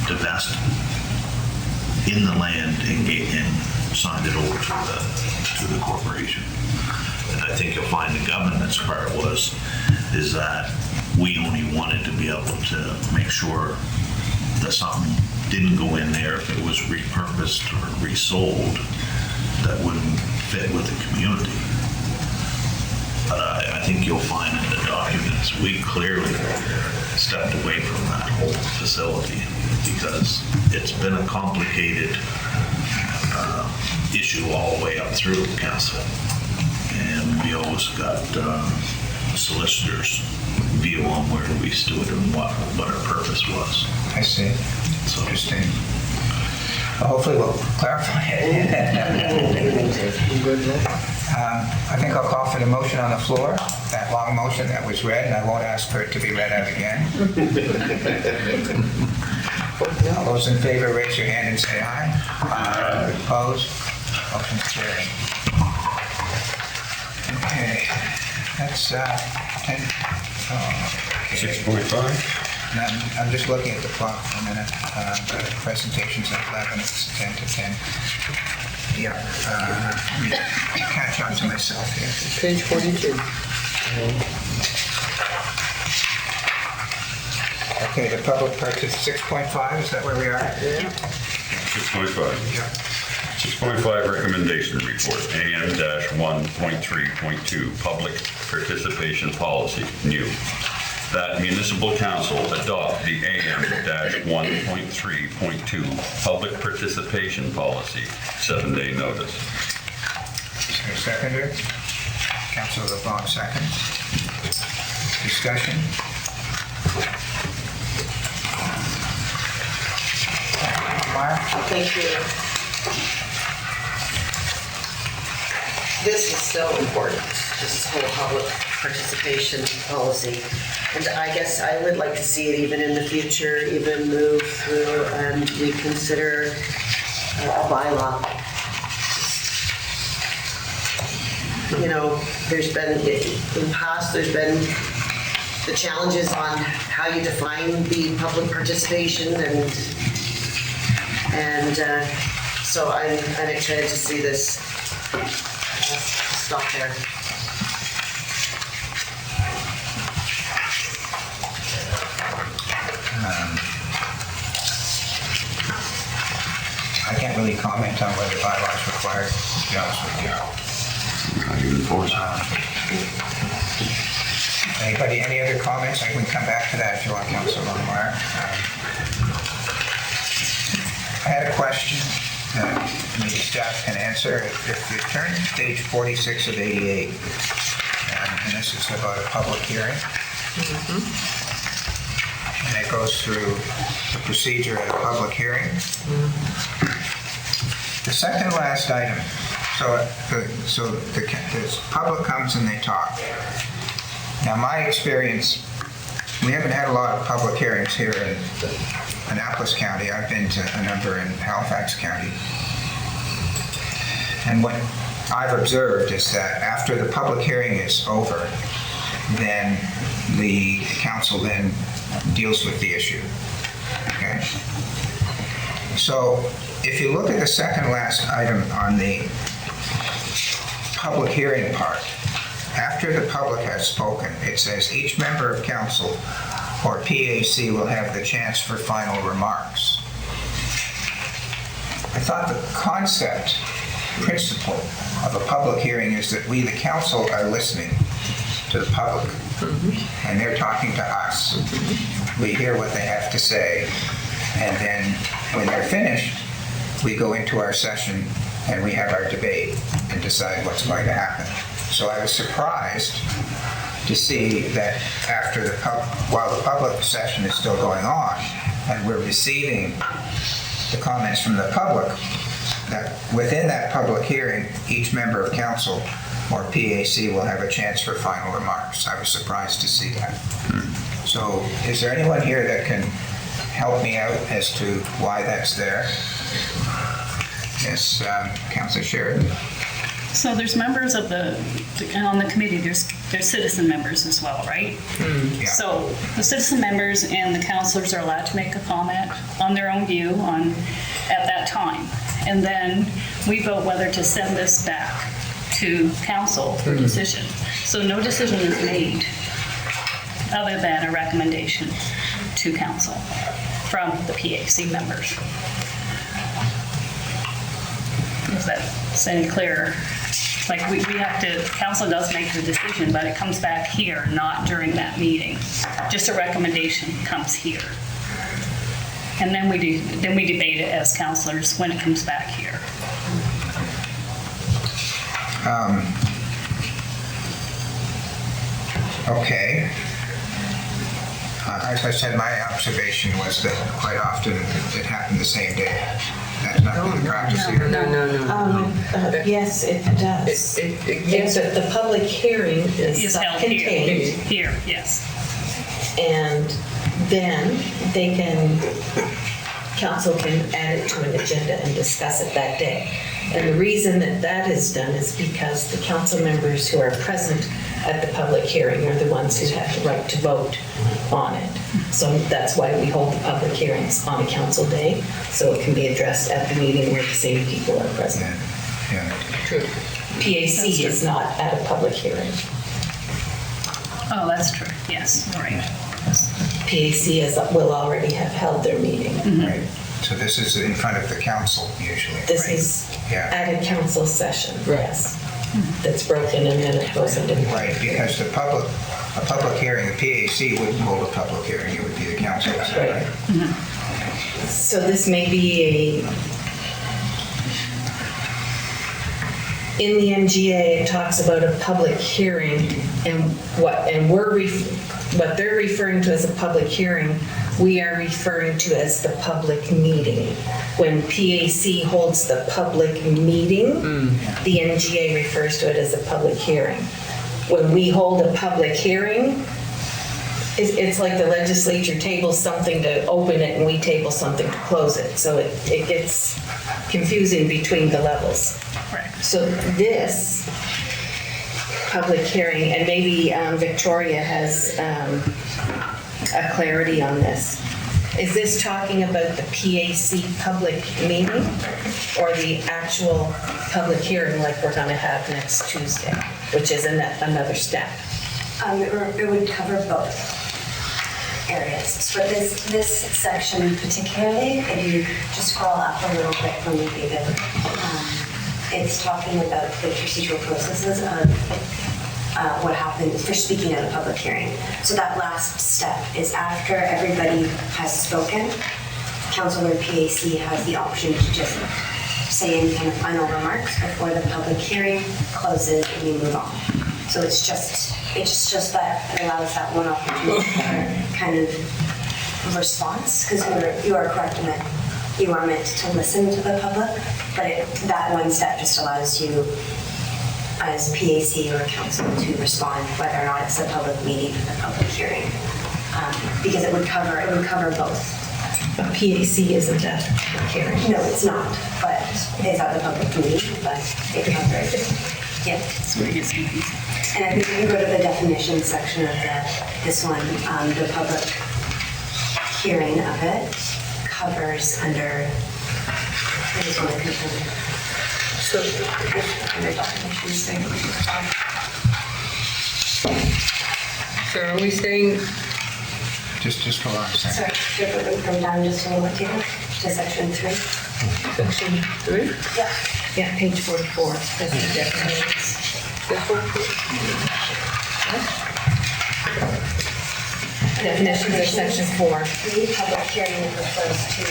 divested in the land and signed it over to the corporation. And I think you'll find the governance part is that we only wanted to be able to make sure that something didn't go in there if it was repurposed or resold that wouldn't fit with the community. But I think you'll find in the documents, we clearly stepped away from that whole facility because it's been a complicated issue all the way up through council. And we always got solicitors' view on where we stood and what our purpose was. I see. It's interesting. Well, hopefully we'll clarify it. I think I'll call for the motion on the floor, that long motion that was read, and I won't ask for it to be read out again. All those in favor, raise your hand and say aye. Aye. Opposed? Motion carried. Okay, that's 10. 6:45? I'm just looking at the clock for a minute. The presentation's at 11, it's 10 to 10. Yeah, let me catch on to myself here. Page 42. Okay, the public participation, 6.5, is that where we are? Yeah. 6.5. Yeah. 6.5 recommendation report, AM-1.3.2, public participation policy, new. That municipal council adopt the AM-1.3.2 public participation policy, 7-day notice. Is there a seconder? Councilor LeBlanc seconds. Discussion? Meyer? Thank you. This is so important, this whole public participation policy. And I guess I would like to see it even in the future, even move through and reconsider a bylaw. you know, there's been, in the past, there's been the challenges on how you define the public participation and so I'm excited to see this stop there. I can't really comment on whether bylaws required, to be honest with you. How do you enforce it? Anybody, any other comments? I can come back to that if you want, Councilor Longmire. I had a question that maybe staff can answer. If you turn to page 46 of 88, and this is about a public hearing, and it goes through the procedure at a public hearing. The second last item, so the public comes and they talk. Now, my experience, we haven't had a lot of public hearings here in Annapolis County. I've been to a number in Halifax County. And what I've observed is that after the public hearing is over, then the council then deals with the issue. Okay? So if you look at the second last item on the public hearing part, after the public has spoken, it says each member of council or PAC will have the chance for final remarks. I thought the concept, principle of a public hearing is that we, the council, are listening to the public, and they're talking to us. We hear what they have to say, and then when they're finished, we go into our session and we have our debate and decide what's going to happen. So I was surprised to see that after while the public session is still going on and we're receiving the comments from the public, that within that public hearing, each member of council or PAC will have a chance for final remarks. I was surprised to see that. So is there anyone here that can help me out as to why that's there? Yes, Councilor Sheridan. So there's members of on the committee, there's citizen members as well, right? Yeah. So the citizen members and the councilors are allowed to make a comment on their own view at that time. And then we vote whether to send this back to council for decision. So no decision is made other than a recommendation to council from the PAC members. Is that any clearer? Like we have to, council does make the decision, but it comes back here, not during that meeting. Just a recommendation comes here. And then we debate it as councilors when it comes back here. Okay. As I said, my observation was that quite often it happened the same day. That's not been the practice here. No. Yes, it does. Yes, The public hearing is Is held self-contained, here, yes. and then council can add it to an agenda and discuss it that day. And the reason that is done is because the council members who are present at the public hearing are the ones who have the right to vote on it. So that's why we hold the public hearings on a council day, so it can be addressed at the meeting where the same people are present. Yeah. true. PAC is not at a public hearing. Oh, that's true, yes, all right. PAC will already have held their meeting. Right. So this is in front of the council usually. This is Yeah. at a council session, Right. yes. That's broken and then it goes into. Right, because a public hearing, the PAC wouldn't hold a public hearing, it would be the council, is that right? So this may be in the MGA, it talks about a public hearing, and what they're referring to as a public hearing, we are referring to as the public meeting. When PAC holds the public meeting, the MGA refers to it as a public hearing. When we hold a public hearing, it's like the legislature tables something to open it and we table something to close it. So it gets confusing between the levels. Right. So this public hearing, and maybe Victoria has a clarity on this. Is this talking about the PAC public meeting or the actual public hearing like we're going to have next Tuesday, which is another step? It would cover both areas. So this section particularly, if you just scroll up a little bit from the David, it's talking about the procedural processes of what happens for speaking at a public hearing. So that last step is after everybody has spoken, Councilor PAC has the option to just say any kind of final remarks before the public hearing closes and we move on. So it's just that it allows that one opportunity for kind of response, because you are correct in that you are meant to listen to the public, but that one step just allows you as PAC or council to respond whether or not it's a public meeting or the public hearing, because it would cover both. But PAC isn't a public hearing. No, it's not, but it's at the public meeting, but it covers. Yeah. And I think if you go to the definition section of this one, the public hearing of it covers under, I just want to confirm. So under definitions, So are we saying, Just hold on a second. sorry, from down just a little bit here to section 3? section 3? Yeah. Yeah, page 44. That's the definitions. Definitions of section 4. The public hearing refers to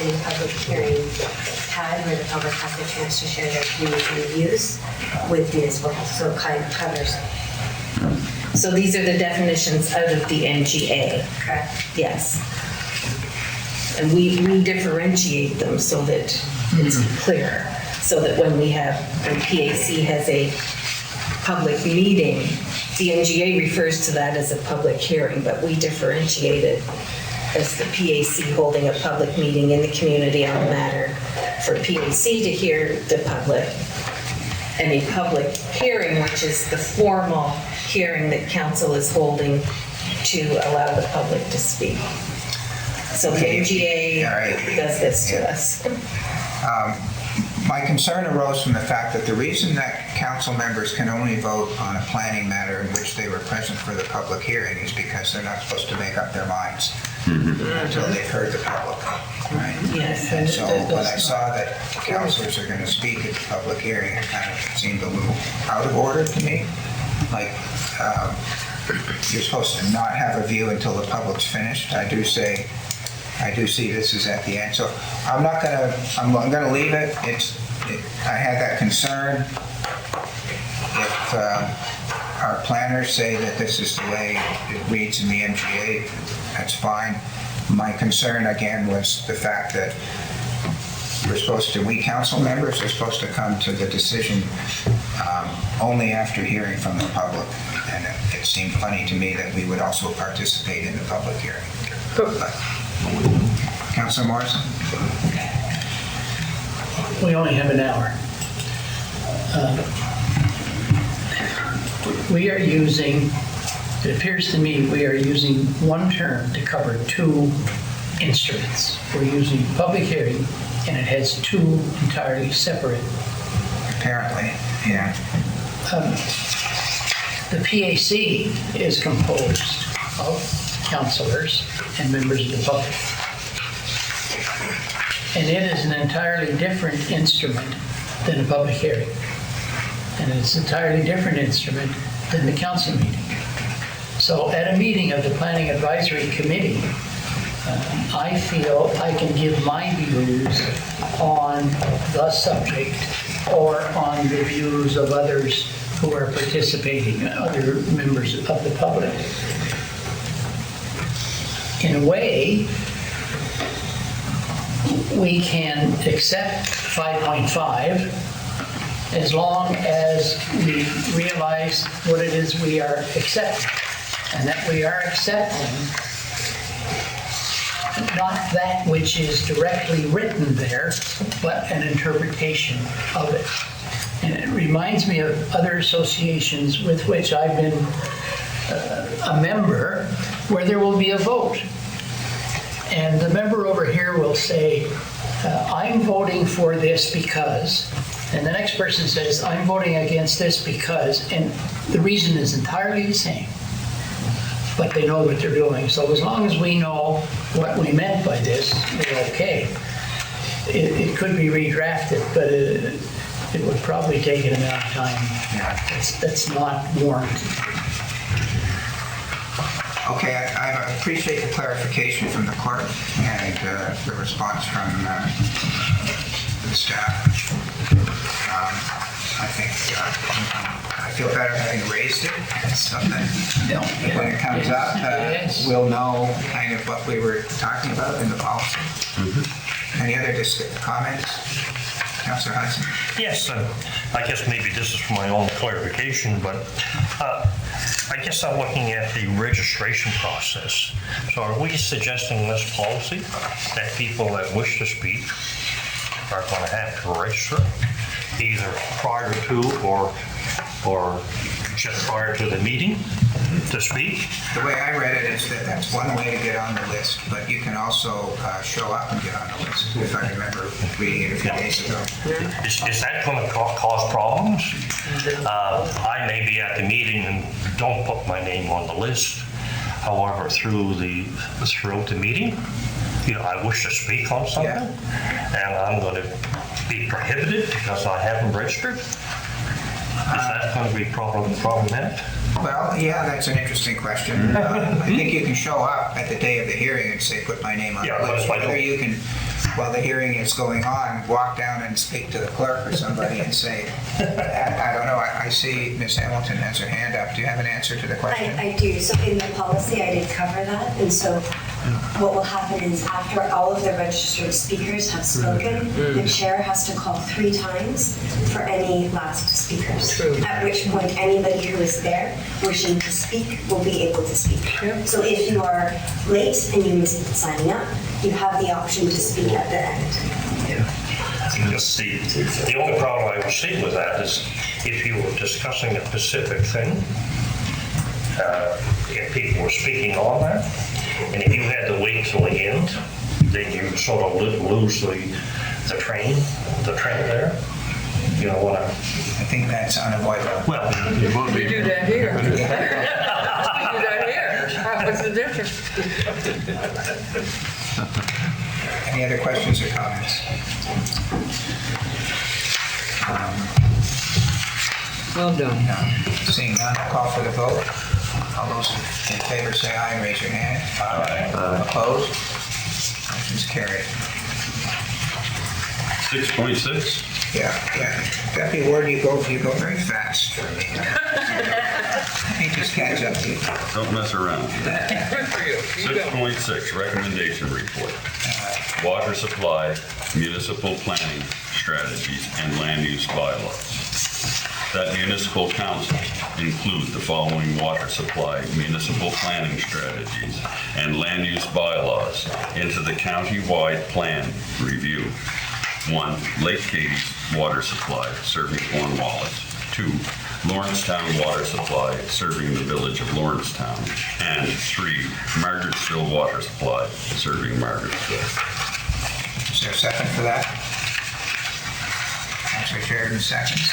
any public hearing had where the public has the chance to share their opinions and views with municipal council. So it kind of covers. So these are the definitions out of the MGA. Correct. Yes. And we differentiate them so that it's clear, so that when PAC has a public meeting, the MGA refers to that as a public hearing, but we differentiate it as the PAC holding a public meeting in the community on a matter for PAC to hear the public, and a public hearing, which is the formal hearing that council is holding to allow the public to speak. So the MGA All right. does this to us. My concern arose from the fact that the reason that council members can only vote on a planning matter in which they were present for the public hearing is because they're not supposed to make up their minds until they've heard the public, right? Yes. And so when I saw that councilors are going to speak at the public hearing, it kind of seemed a little out of order to me. Like, you're supposed to not have a view until the public's finished. I do see this is at the end. So I'm gonna leave it. I had that concern. If our planners say that this is the way it reads in the MGA, that's fine. My concern again was the fact that we council members are supposed to come to the decision only after hearing from the public. And it seemed funny to me that we would also participate in the public hearing. Councilor Morrison? We only have an hour. It appears to me we are using one term to cover two instruments. We're using public hearing, and it has two entirely separate. Apparently, yeah. The PAC is composed of councilors and members of the public. And it is an entirely different instrument than a public hearing. And it's an entirely different instrument than the council meeting. So at a meeting of the Planning Advisory Committee, I feel I can give my views on the subject or on the views of others who are participating, other members of the public. In a way, we can accept 5.5 as long as we realize what it is we are accepting, and that we are accepting not that which is directly written there, but an interpretation of it. And it reminds me of other associations with which I've been a member, where there will be a vote. And the member over here will say, I'm voting for this because, and the next person says, I'm voting against this because, and the reason is entirely the same, but they know what they're doing. So as long as we know what we meant by this, we're okay. It could be redrafted, but it would probably take an amount of time that's not warranted. Okay, I appreciate the clarification from the clerk and the response from the staff. I think I feel better having raised it. It's something when it comes up, we'll know kind of what we were talking about in the policy. Any other comments? Councillor Hudson? Yes, I guess maybe this is for my own clarification, but I guess I'm looking at the registration process. So are we suggesting in this policy that people that wish to speak are going to have to register either prior to or just prior to the meeting to speak? The way I read it is that that's one way to get on the list, but you can also show up and get on the list, if I remember reading it a few days ago. Is that going to cause problems? I may be at the meeting and don't put my name on the list. However, throughout the meeting, I wish to speak on something, and I'm going to be prohibited because I haven't registered. Is that going to be problematic? Well, yeah, that's an interesting question. I think you can show up at the day of the hearing and say, put my name on the list. Whether you can, while the hearing is going on, walk down and speak to the clerk or somebody and say, I don't know, I see Ms. Hamilton has her hand up. Do you have an answer to the question? I do. So in the policy, I did cover that. And so what will happen is after all of the registered speakers have spoken, the chair has to call 3 times for any last speakers. At which point anybody who is there wishing to speak will be able to speak. So if you are late and you miss signing up, you have the option to speak at the end. The only problem I would see with that is if you were discussing a specific thing, if people were speaking on that, and if you had to wait till the end, then you sort of lose the train there. You know what I think that's unavoidable. Well, We do that here. We do that here. What's the difference? Any other questions or comments? Well done. Seeing none, I'll call for the vote. All those in favor say aye and raise your hand. Aye. Opposed? Motion's carried. 6.6? Yeah. Deputy Warden, you go very fast for me. I just catch up to you. Don't mess around. Good for you. 6.6, recommendation report. Water supply, municipal planning strategies, and land use bylaws. That municipal council include the following water supply, municipal planning strategies, and land use bylaws into the county-wide plan review. 1. Lake Katie's water supply, serving Cornwallis. 2. Lawrencetown water supply, serving the village of Lawrencetown. And 3. Margarettsville water supply, serving Margarettsville. Is there a second for that? Councilor Sheridan seconds.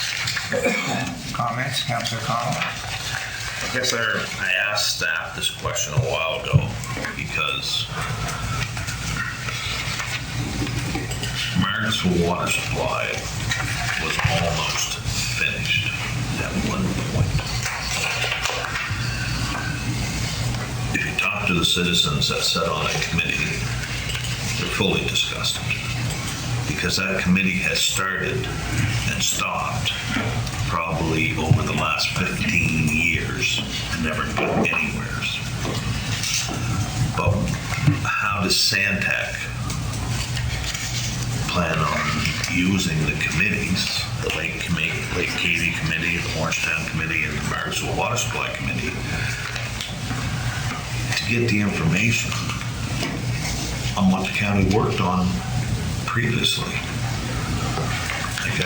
Comments? Councilor Connell? I guess I asked staff this question a while ago because Margarettsville water supply was almost finished at one point. If you talk to the citizens that sat on a committee, they're fully disgusted because that committee has started and stopped probably over the last 15 years and never got anywhere. But how does Santec plan on using the committees, the Lake Katie Committee, the Lawrencetown Committee, and the Margarettsville Water Supply Committee, to get the information on what the county worked on previously? Like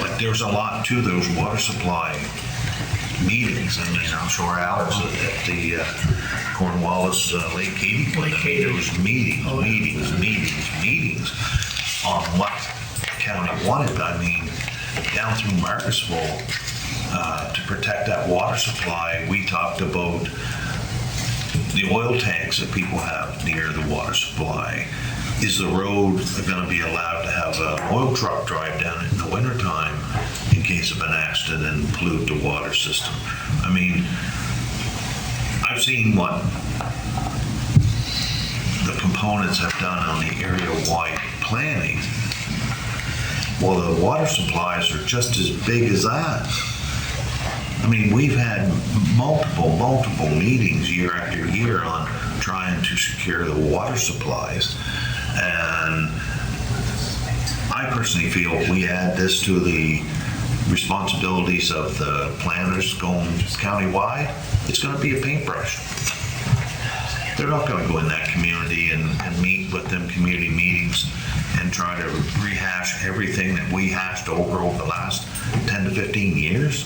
like there's a lot to those water supply meetings, and I'm sure Alex at the Cornwallis Lake Katy. There was meetings on what the county wanted. I mean, down through Marcusville, to protect that water supply, we talked about the oil tanks that people have near the water supply. Is the road going to be allowed to have an oil truck drive down it in the wintertime in case of an accident and pollute the water system? I mean, I've seen what the components have done on the area-wide planning. Well, the water supplies are just as big as that. I mean, we've had multiple meetings year after year on trying to secure the water supplies. And I personally feel if we add this to the responsibilities of the planners going countywide, it's going to be a paintbrush. They're not going to go in that community and meet with them community meetings and try to rehash everything that we hashed over the last 10 to 15 years.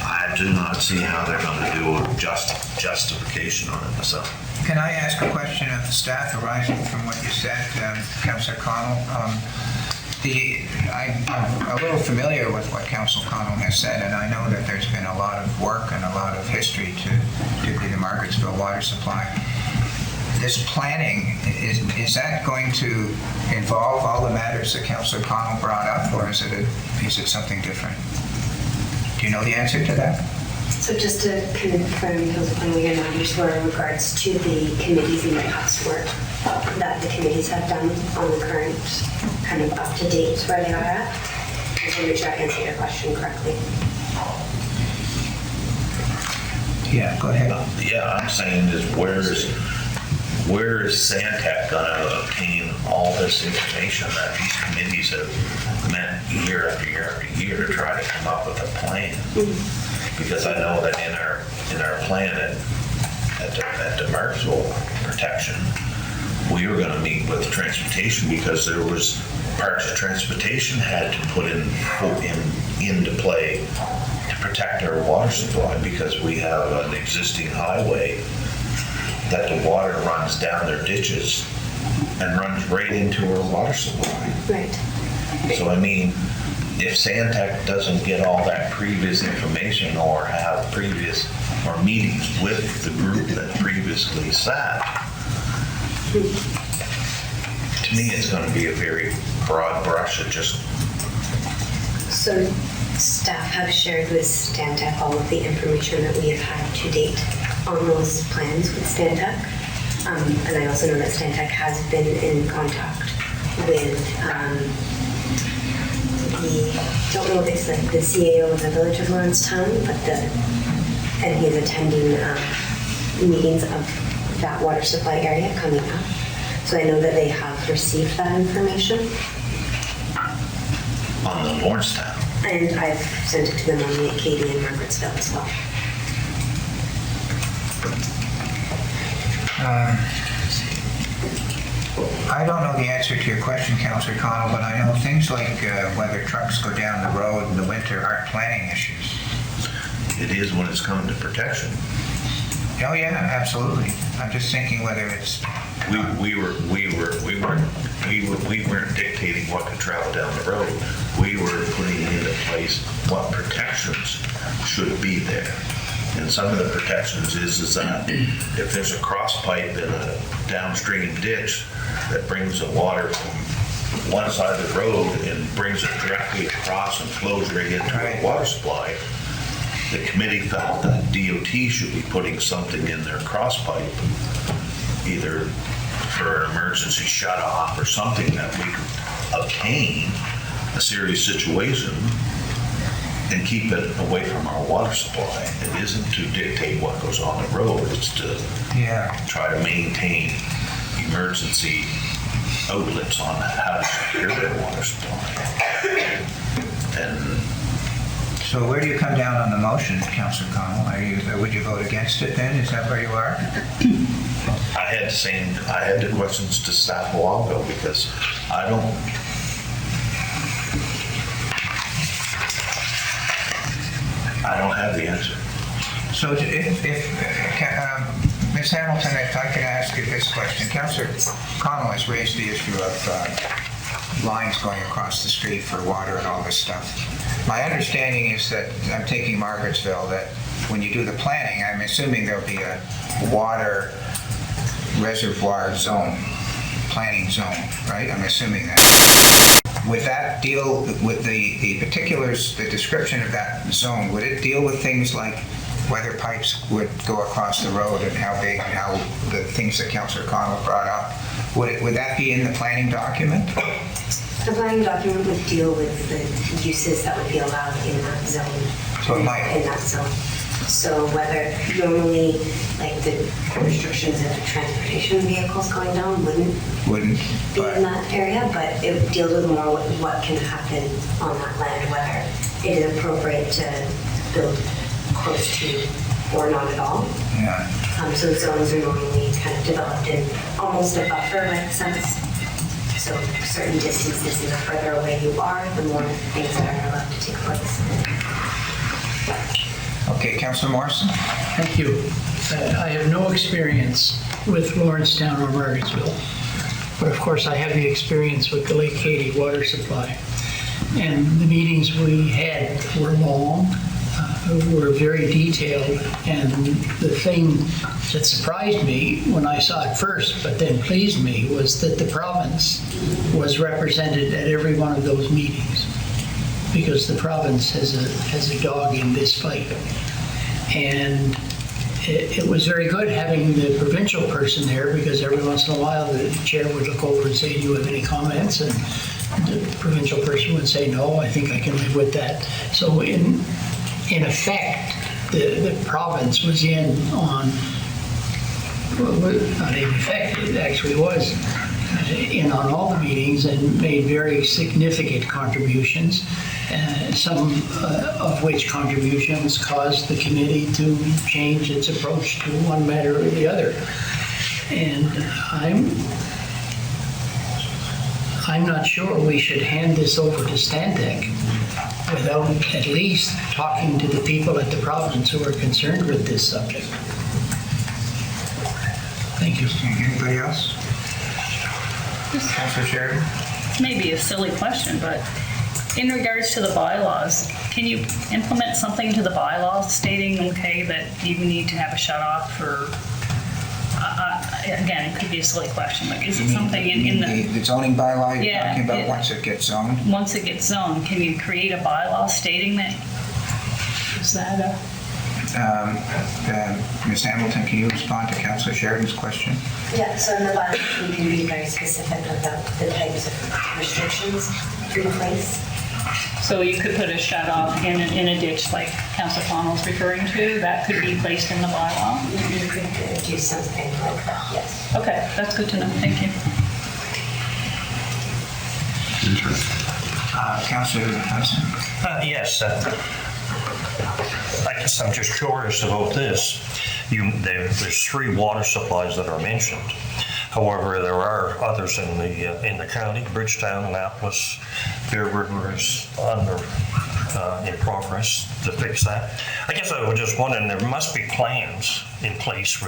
I do not see how they're going to do a justification on it myself. Can I ask a question of the staff arising from what you said, Councillor Connell? I'm a little familiar with what Councillor Connell has said, and I know that there's been a lot of work and a lot of history to particularly the Margarettsville water supply. This planning, is that going to involve all the matters that Councillor Connell brought up, or is it something different? Do you know the answer to that? So just to confirm, Councilor your knowledge were in regards to the committees and the past work that the committees have done on the current kind of up to date where they are at. Just to make sure I answer your question correctly. Yeah, go ahead. Yeah, I'm saying is where is Santec going to obtain all this information that these committees have met year after year after year to try to come up with a plan? Because I know that in our plan at the Marksville protection, we were going to meet with transportation because there was parts of transportation had to put into play to protect our water supply because we have an existing highway that the water runs down their ditches and runs right into our water supply. Right. So I mean, if Santec doesn't get all that previous information or have previous or meetings with the group that previously sat, to me it's going to be a very broad brush of just. So staff have shared with Stantec all of the information that we have had to date on those plans with Stantec. And I also know that Stantec has been in contact with don't know if it's like the CAO of the Village of Lawrencetown, but and he's attending meetings of that water supply area coming up. So I know that they have received that information. On the Lawrencetown. And I've sent it to them on the Katy and Margarettsville as well. I don't know the answer to your question, Councillor Connell, but I know things like whether trucks go down the road in the winter aren't planning issues. It is when it's coming to protection. Oh yeah, absolutely. I'm just thinking whether it's. We weren't dictating what could travel down the road. We were putting into place what protections should be there. And some of the protections is that if there's a cross pipe in a downstream ditch that brings the water from one side of the road and brings it directly across and flows right into the water supply, the committee felt that DOT should be putting something in their cross pipe, either for an emergency shut-off or something that we could obtain a serious situation and keep it away from our water supply. It isn't to dictate what goes on the road, it's to try to maintain emergency outlets on how to secure their water supply. And so where do you come down on the motion, Councillor Connell? Would you vote against it then? Is that where you are? I had the questions to staff a while ago because I don't, I don't have the answer. So if Ms. Hamilton, if I could ask you this question. Councillor Cotw has raised the issue of lines going across the street for water and all this stuff. My understanding is that, I'm taking Margarettsville, that when you do the planning, I'm assuming there'll be a water reservoir zone, planning zone, right? I'm assuming that. Would that deal with the particulars, the description of that zone, would it deal with things like whether pipes would go across the road and how big and how the things that Councillor Cotw brought up? Would that be in the planning document? The planning document would deal with the uses that would be allowed in that zone. So it might. In that zone. So whether normally, like the restrictions of the transportation vehicles going down wouldn't be in that area, but it deals with more what can happen on that land, whether it is appropriate to build close to or not at all. Yeah. So zones are normally kind of developed in almost a buffer-like sense. So certain distances, the further away you are, the more things that are allowed to take place. Okay, Councillor Morrison? Thank you. I have no experience with Lawrencetown or Margarettsville, but of course I have the experience with the Lake Katy water supply. And the meetings we had were long, were very detailed, and the thing that surprised me when I saw it first, but then pleased me, was that the province was represented at every one of those meetings, because the province has a dog in this fight. And it was very good having the provincial person there, because every once in a while the chair would look over and say, do you have any comments? And the provincial person would say, no, I think I can live with that. So in effect, the province was in on, well, not in effect, it actually was in on all the meetings and made very significant contributions, some of which contributions caused the committee to change its approach to one matter or the other. And I'm not sure we should hand this over to Stantec without at least talking to the people at the province who are concerned with this subject. Thank you. Anybody else? Councillor Sheridan? Maybe a silly question, but in regards to the bylaws, can you implement something to the bylaws stating, okay, that you need to have a shut off for, again, it could be a silly question, but is it something in the zoning bylaw you're Yeah, talking about once it gets zoned? once it gets zoned, can you create a bylaw stating that? Is that a? Ms. Hamilton, can you respond to Councillor Sheridan's question? Yeah, so in the bylaws, we can be very specific about the types of restrictions in place. So you could put a shut off in a ditch like Councillor Connell's referring to, that could be placed in the bylaw? You could do something like that, yes. Okay, that's good to know, thank you. Councillor Hudson? Yes. I guess I'm just curious about this. There's 3 water supplies that are mentioned. However, there are others in the county. Bridgetown, Annapolis, Bear River is in progress to fix that. I guess I was just wondering, there must be plans in place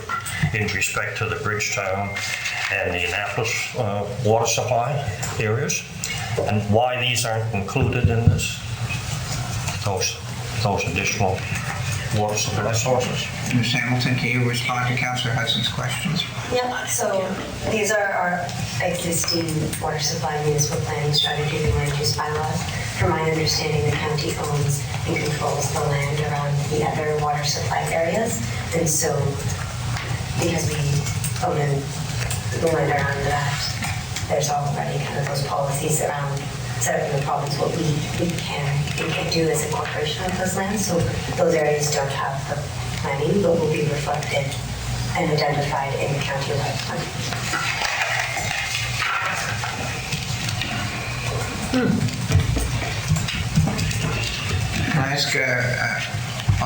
in respect to the Bridgetown and the Annapolis water supply areas, and why these aren't included in this. Those additional water supply sources. Ms. Hamilton, can you respond to Councillor Hudson's questions? Yeah, so these are our existing water supply municipal planning strategy and land use bylaws. From my understanding, the county owns and controls the land around the other water supply areas. And so because we own the land around that, there's already kind of those policies around set up in the province what we can do as a corporation of those lands. So those areas don't have the planning, but will be reflected and identified in the county-wide plan. Can I ask,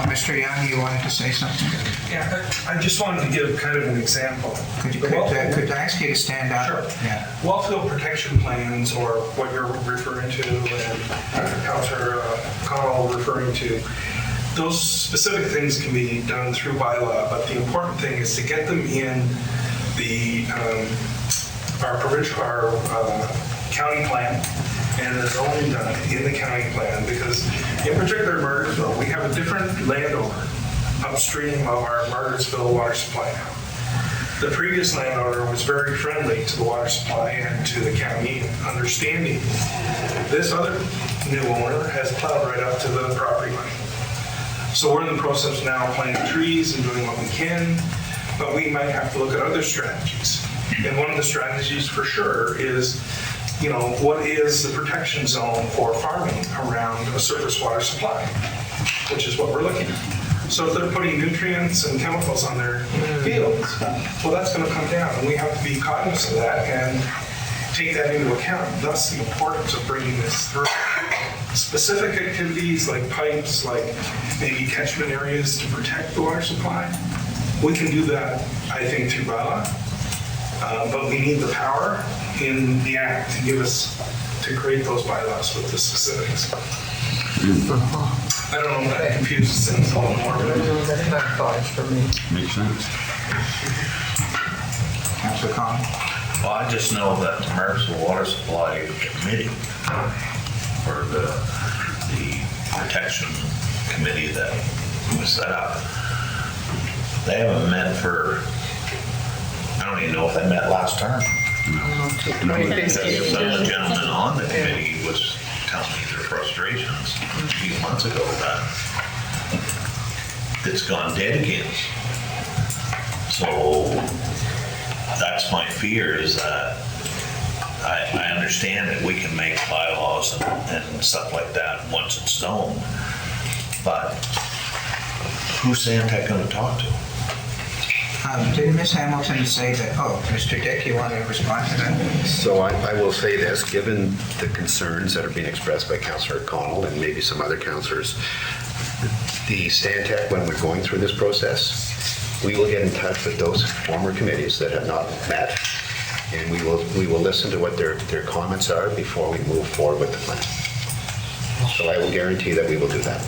Mr. Young, you wanted to say something? Yeah, I just wanted to give kind of an example. Could I ask you to stand up? Sure. Yeah. Wellfield protection plans, or what you're referring to, and Councillor Cotw referring to, those specific things can be done through bylaw, but the important thing is to get them in the, our county plan, and it's only done in the county plan, because in particular Margarettsville, we have a different landowner upstream of our Margarettsville water supply now. The previous landowner was very friendly to the water supply and to the county, understanding. This other new owner has plowed right up to the property line. So we're in the process now of planting trees and doing what we can, but we might have to look at other strategies. And one of the strategies for sure is, you know, what is the protection zone for farming around a surface water supply, which is what we're looking at. So if they're putting nutrients and chemicals on their fields, well, that's going to come down, and we have to be cognizant of that and take that into account. Thus, the importance of bringing this through. Specific activities like pipes, like maybe catchment areas to protect the water supply, we can do that, I think, through bylaw. But we need the power in the act to give us, to create those bylaws with the specifics. I don't know if that confuses things a little more, but That clarifies for me. Makes sense. Councilor Cotw? Well, I just know that the Margarettsville Water Supply Committee, or the protection committee that was set up, they haven't met for, I don't even know if they met last term. Because some of the gentlemen on the committee was telling me their frustrations a few months ago that it's gone dead again. So that's my fear, is that I understand that we can make bylaws and stuff like that once it's zoned, but who's Sandtech going to talk to? Didn't Ms. Hamilton say that, oh, Mr. Dick, you want to respond to that? So I will say this, given the concerns that are being expressed by Councillor Connell and maybe some other councillors, the Stantec, when we're going through this process, we will get in touch with those former committees that have not met, and we will listen to what their comments are before we move forward with the plan. So I will guarantee that we will do that.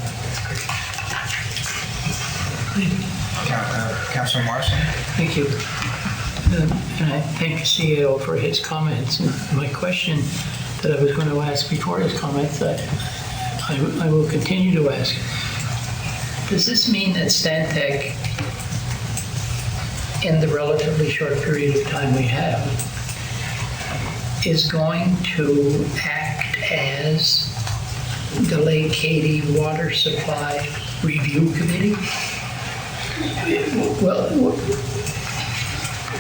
Councilor Morrison? Thank you. And I thank the CEO for his comments. And my question that I was going to ask before his comments, that I will continue to ask. Does this mean that Stantec, in the relatively short period of time we have, is going to act as the Lake Cady Water Supply Review Committee? Well,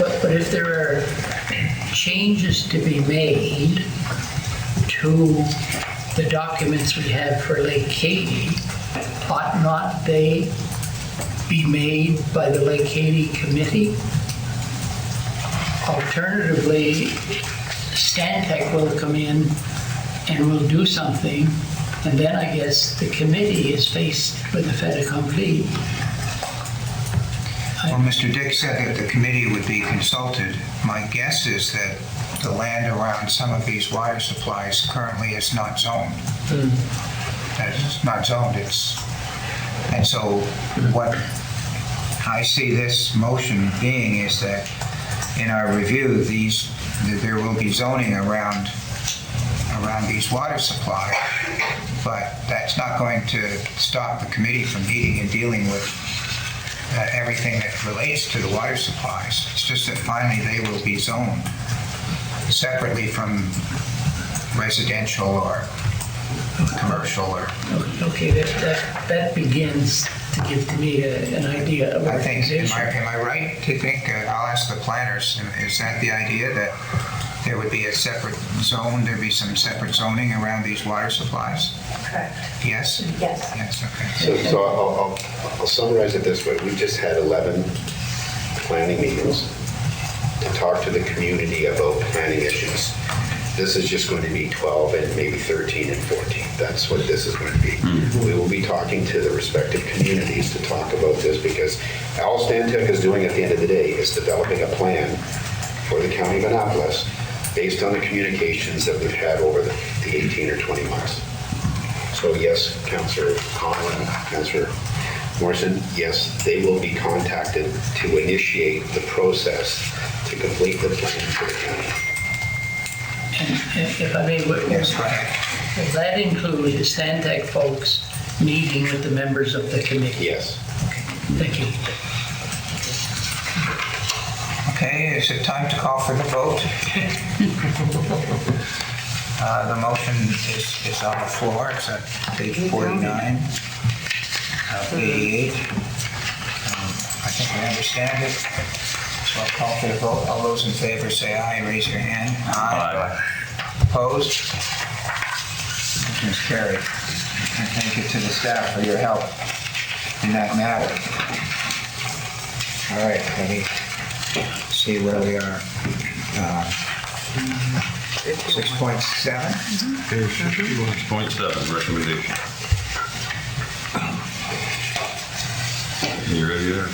but if there are changes to be made to the documents we have for Lake Cady, ought not they be made by the Lake Cady Committee? Alternatively, Stantec will come in and will do something, and then I guess the committee is faced with a fait accompli. Well, Mr. Dick said that the committee would be consulted. My guess is that the land around some of these water supplies currently is not zoned. It's not zoned, and so what I see this motion being is that in our review, there will be zoning around these water supplies, but that's not going to stop the committee from meeting and dealing with everything that relates to the water supplies. It's just that finally they will be zoned separately from residential or commercial or... Okay, that begins to give to me an idea of I think, organization. am I right to think, I'll ask the planners, is that the idea, that there would be a separate zone, there'd be some separate zoning around these water supplies? Correct. Yes? Yes. Yes, okay. So I'll summarize it this way. We've just had 11 planning meetings to talk to the community about planning issues. This is just going to be 12 and maybe 13 and 14. That's what this is going to be. We will be talking to the respective communities to talk about this, because all Stantec is doing at the end of the day is developing a plan for the county of Annapolis based on the communications that we've had over the 18 or 20 months. So yes, Councillor Connell and Councillor Morrison, yes, they will be contacted to initiate the process to complete the plan for the county. And if I may, Yes, go ahead. will that include the Stantec folks meeting with the members of the committee? Yes. Thank you. Okay, is it time to call for the vote? The motion is on the floor. It's at page 49 of 88. I think we understand it. So I'll call for the vote. All those in favor say aye. Raise your hand. Aye. Opposed? Motion is carried. And thank you to the staff for your help in that matter. All right, let me see where we are. 6.7? 6.7, recommendation. You ready there?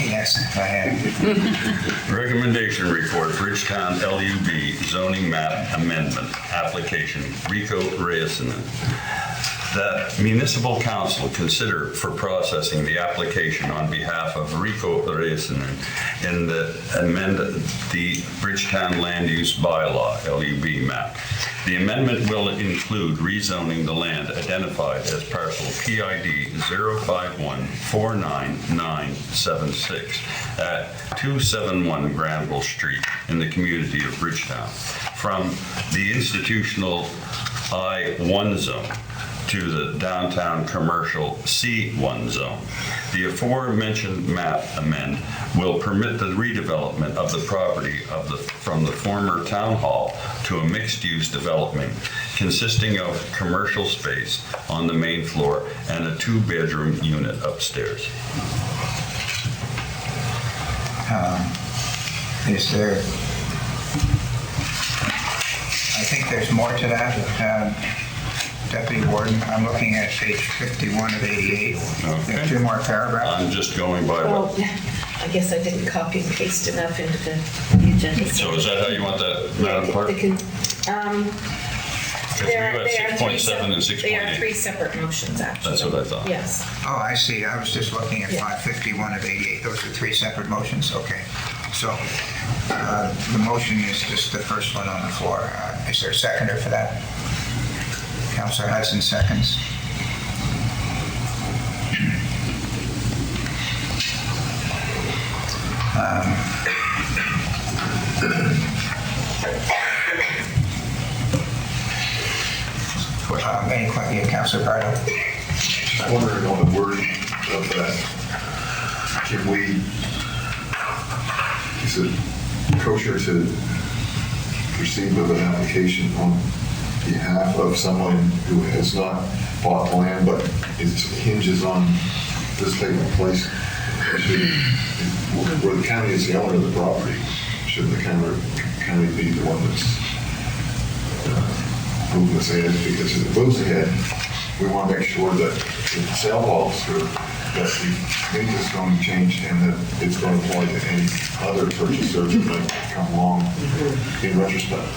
Yes, I have. Recommendation report, Bridgetown LUB zoning map amendment, application, Rico Reisinen. That municipal council consider for processing the application on behalf of Rico Reisinen in the amend the Bridgetown land use bylaw, LUB map. The amendment will include rezoning the land identified as parcel PID 051499976 at 271 Granville Street in the community of Bridgetown from the institutional I-1 zone to the downtown commercial C1 zone. The aforementioned map amend will permit the redevelopment of the property from the former town hall to a mixed-use development consisting of commercial space on the main floor and a 2-bedroom unit upstairs. Is there, I think there's more to that. Deputy Warden, I'm looking at page 51 of 88. Okay. There are 2 more paragraphs. I'm just going by Well, what. I guess I didn't copy and paste enough into the agenda. So is that how you want that, Madam Clerk? They can, Because we They have are 6.7 and 6.8. They are 3 separate motions, actually. That's what I thought. Yes. Oh, I see. I was just looking at Yeah. 551 of 88. Those are 3 separate motions? Okay. So the motion is just the first one on the floor. Is there a seconder for that? Councillor Hudson seconds. Any questions, Councillor Pardo? Just wondering on the wording of that, can we, is it kosher to proceed with an application on behalf of someone who has not bought the land, but it hinges on this type of place? Where the county is the owner of the property, should the county be the one that's moving this ahead? Because if it moves ahead, we want to make sure that if the sale falls through, that the rate is going to change and that it's going to apply to any other purchaser that might come along in retrospect.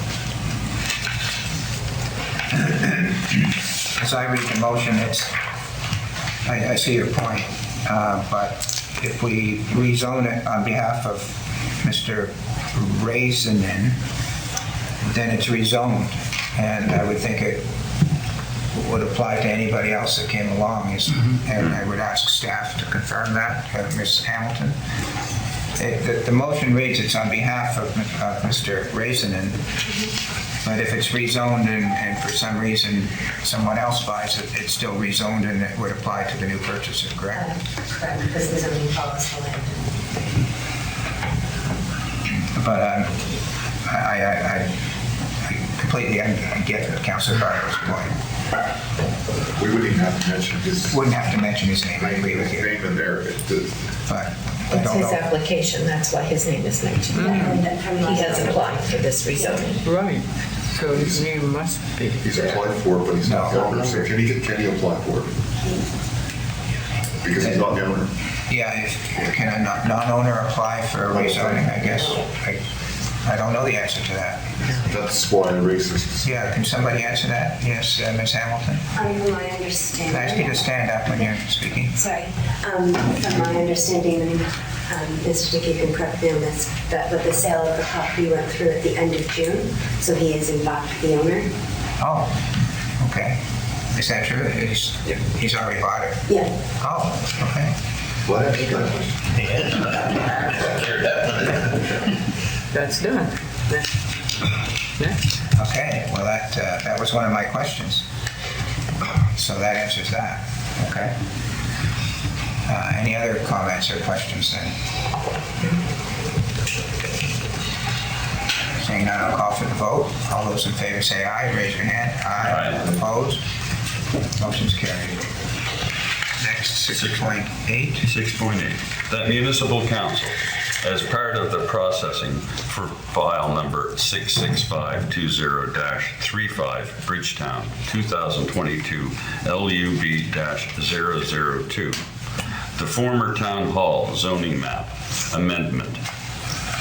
As I read the motion, I see your point, but if we rezone it on behalf of Mr. Reisinen, then it's rezoned, and I would think it would apply to anybody else that came along, and I would ask staff to confirm that, Ms. Hamilton. The motion reads it's on behalf of Mr. Reisinen, but if it's rezoned and for some reason someone else buys it, it's still rezoned and it would apply to the new purchaser, correct? Correct, because the zoning follows the land. But I completely get Councilor Bartle's point. We wouldn't even have to mention his. Wouldn't have to mention his name, I agree with you. Name in there. But I It's don't his know. application, that's why his name is mentioned. He has applied for this rezoning. Right, so his name must be. He's applied for it, but he's not the owner. So can he apply for it? Because he's not the owner. Yeah, can a non-owner apply for rezoning, I guess? I don't know the answer to that. That's why racists. Yeah, can somebody answer that? Yes, Ms. Hamilton? From my Can understanding. I ask you to stand up when you're speaking? Sorry. From my understanding, Mr. Dickey can correct me on this, that the sale of the property went through at the end of June, so he is in fact the owner. Oh, okay. Is that true? He's already bought it? Yeah. Oh, okay. What? That's done. Yeah. Okay, well, that was one of my questions. So that answers that. Okay. Any other comments or questions then? Seeing none, I'll call for the vote. All those in favor say aye. Raise your hand. Aye. Opposed? Motion's carried. Next, 6.8. 6.8, that municipal council, as part of the processing for file number 66520-35, Bridgetown, 2022 LUB-002, the former town hall zoning map amendment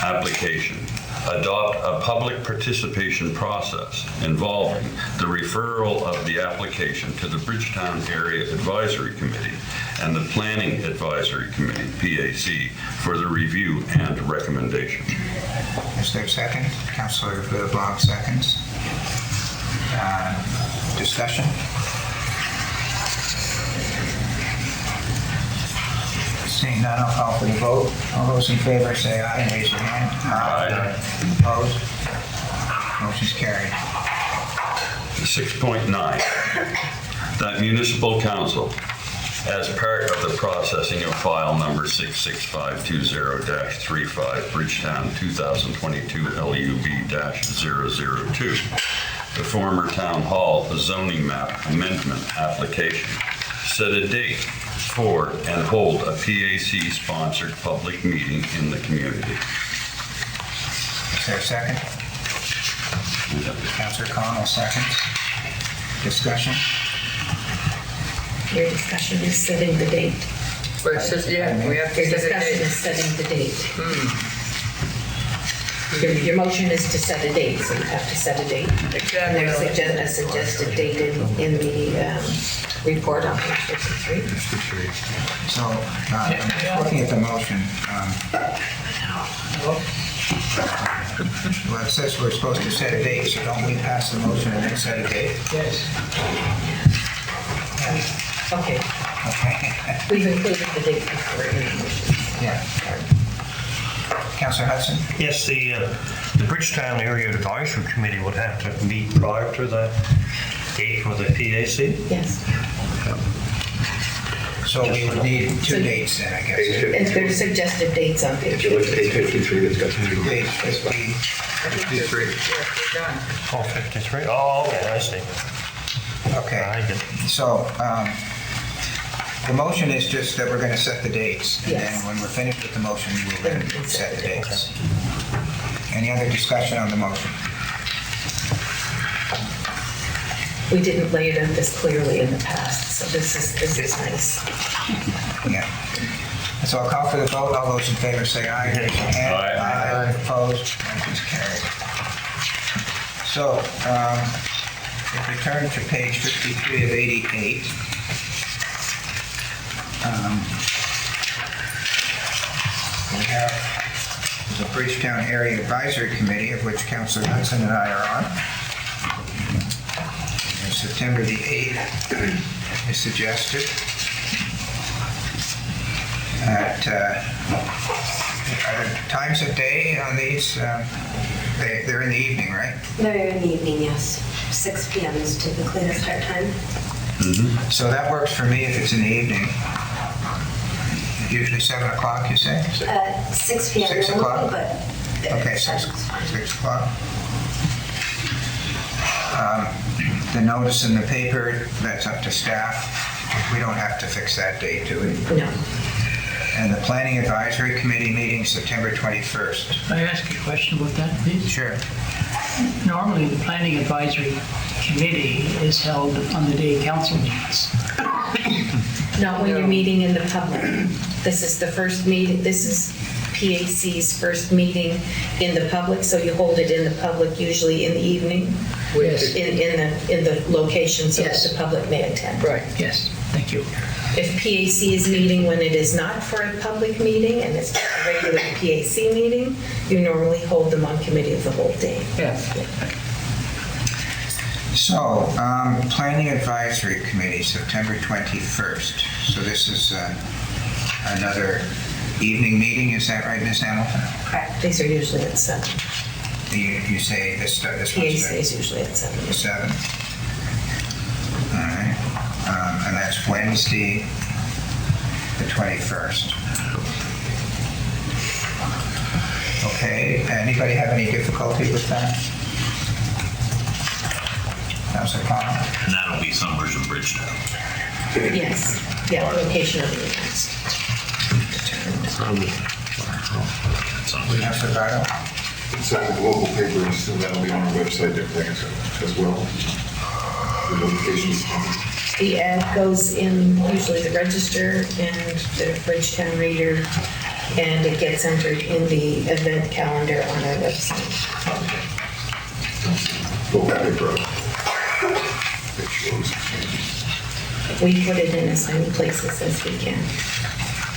application, adopt a public participation process involving the referral of the application to the Bridgetown Area Advisory Committee and the Planning Advisory Committee, PAC, for the review and recommendation. Is there a second? Councillor LeBlanc seconds. Discussion? Seeing none, I'll call for the vote. All those in favor say aye and raise your hand. Aye. Opposed? Motion's carried. 6.9, that municipal council, as part of the processing of file number 66520-35, Bridgetown, 2022 LUB-002, the former town hall zoning map amendment application, set a date for and hold a PAC-sponsored public meeting in the community. Is there a second? Councillor Connell seconds. Discussion? Your discussion is setting the date. Well, it's just, yeah, we have to Your set a discussion date. is setting the date. Your motion is to set a date, so you have to set a date. Exactly. And there's a suggested date in the report on page 53. So, looking at the motion, well, it says we're supposed to set a date, so don't we pass the motion and then set a date? Yes. Okay, Okay. we've included the date before in the motion. Yeah. Councillor Hudson? Yes, the Bridgetown Area Advisory Committee would have to meet prior to the date for the PAC? Yes. So we would need two dates then, I guess. And there's suggested dates on page If you look at page 53, it's got two Page 53. Oh, 53? Oh, okay, I see. Okay. I get it. So, the motion is just that we're going to set the dates. And Yes. then when we're finished with the motion, we'll then set the dates. Any other discussion on the motion? We didn't lay it out this clearly in the past, so this is nice. Yeah. So I'll call for the vote. All those in favor say aye. Raise your hand. Aye. Opposed? Motion's carried. So, if we turn to page 53 of 88, we have the Bridgetown Area Advisory Committee, of which Councillor Hudson and I are on. And September the 8th is suggested. Are there times of day on these? They're in the evening, right? They're in the evening, yes. 6 p.m. is typically the start time. So that works for me if it's in the evening. Usually 7 o'clock, you say? 6 p.m. 6 o'clock? normally, but Okay, 6 o'clock. The notice in the paper, that's up to staff. We don't have to fix that date, do we? No. And the Planning Advisory Committee meeting, September 21st. Can I ask a question about that, please? Sure. Normally, the Planning Advisory Committee is held on the day council meets. Not when you're meeting in the public. This is the first meeting, this is PAC's first meeting in the public, so you hold it in the public, usually in the evening, Yes. in the location so that Yes. the public may attend. Right, yes, thank you. If PAC is meeting when it is not for a public meeting and it's a regular PAC meeting, you normally hold them on committee of the whole day. Yes. So, Planning Advisory Committee, September 21st. So this is another evening meeting, is that right, Ms. Hamilton? Correct. These are usually at 7. You say this one's PAC is usually at 7. 7. All right. And that's Wednesday, the 21st. Okay, anybody have any difficulty with that? Councilor Cotw? And that'll be somewhere in Bridgetown. Yes. Yeah, location of the events. Councilor Bardo? It's at the local papers, so that'll be on our website as well. The notifications. The ad goes in usually the Register and the Bridgetown Reader, and it gets entered in the event calendar on our website. Local paper. We put it in as many places as we can.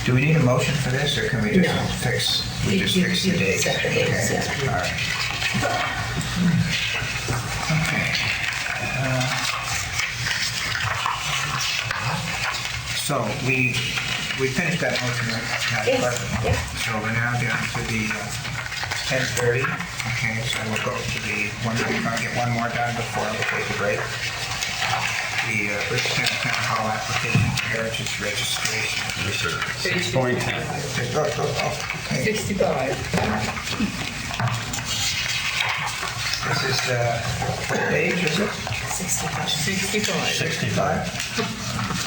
Do we need a motion for this, or can we just No. fix the You date? set the dates, Okay, yeah. all right. Okay. So we finished that motion, right? Madam Yes, Clerk? yeah. So we're now down to the 10:30. Okay, so we'll go to the one, we're going to get one more done before we take a break. The Bridgetown Town Hall application for heritage registration. Yes, sir. 6.10. Okay. 65. This is, what page is it? 65. 65. 65?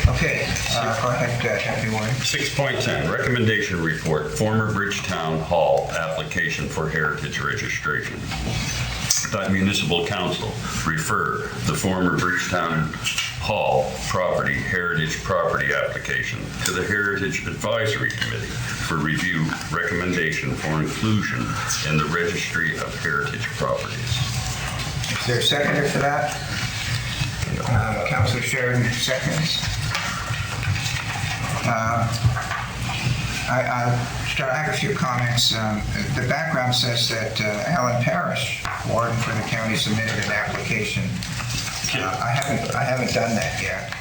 Okay, go ahead, Deputy Warden. 6.10, recommendation report, former Bridgetown Hall application for heritage registration. That municipal council refer the former Bridgetown Hall property, heritage property application to the Heritage Advisory Committee for review, recommendation for inclusion in the Registry of Heritage Properties. Is there a seconder for that? Councilor Sheridan seconds. I have a few comments. The background says that Alan Parrish, warden for the county, submitted an application. I haven't done that yet,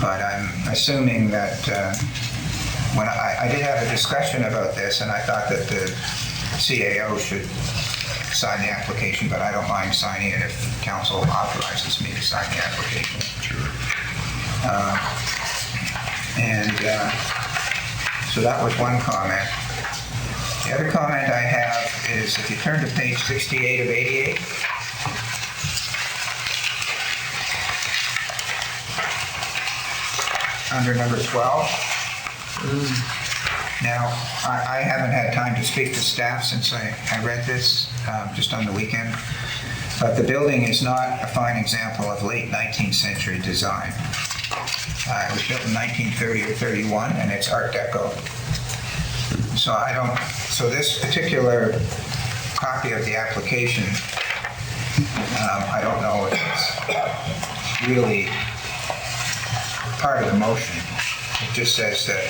but I'm assuming that when I did have a discussion about this, and I thought that the CAO should sign the application, but I don't mind signing it if council authorizes me to sign the application. Sure. So that was one comment. The other comment I have is if you turn to page 68 of 88, under number 12. Now, I haven't had time to speak to staff since I read this just on the weekend, but the building is not a fine example of late 19th century design. It was built in 1930 or 31, and it's Art Deco. So this particular copy of the application, I don't know if it's really part of the motion. It just says that,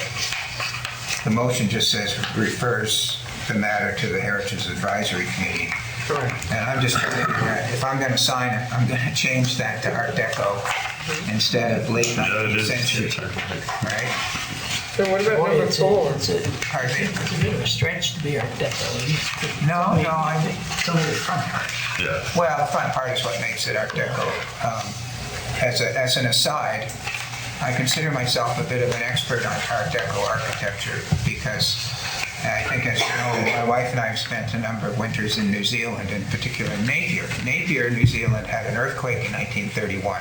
the motion just says refers the matter to the Heritage Advisory Committee. Correct. And I'm just thinking that if I'm going to sign it, I'm going to change that to Art Deco instead of late 19th century, right? So what about Boy, number it's 4? a Pardon me? it's a bit of a stretch to be Art Deco. No, I think, It's only the front part. Yeah. well, the front part is what makes it Art Deco. As an aside, I consider myself a bit of an expert on Art Deco architecture because I think, as you know, my wife and I have spent a number of winters in New Zealand, in particular Napier. Napier, New Zealand had an earthquake in 1931.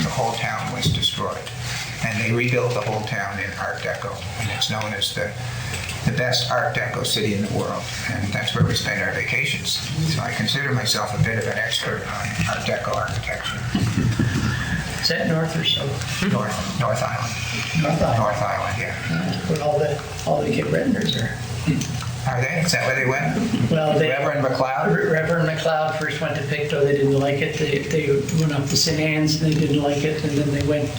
The whole town was destroyed. And they rebuilt the whole town in Art Deco. And it's known as the best Art Deco city in the world, and that's where we spend our vacations. So I consider myself a bit of an expert on Art Deco architecture. Is that north or south? North Island. North Island. North Island, yeah. Where all the kid renters are. Are they? Is that where they went? Well, Reverend McLeod? Reverend McLeod first went to Pictou. They didn't like it. They went up to St. Anne's and they didn't like it. And then they went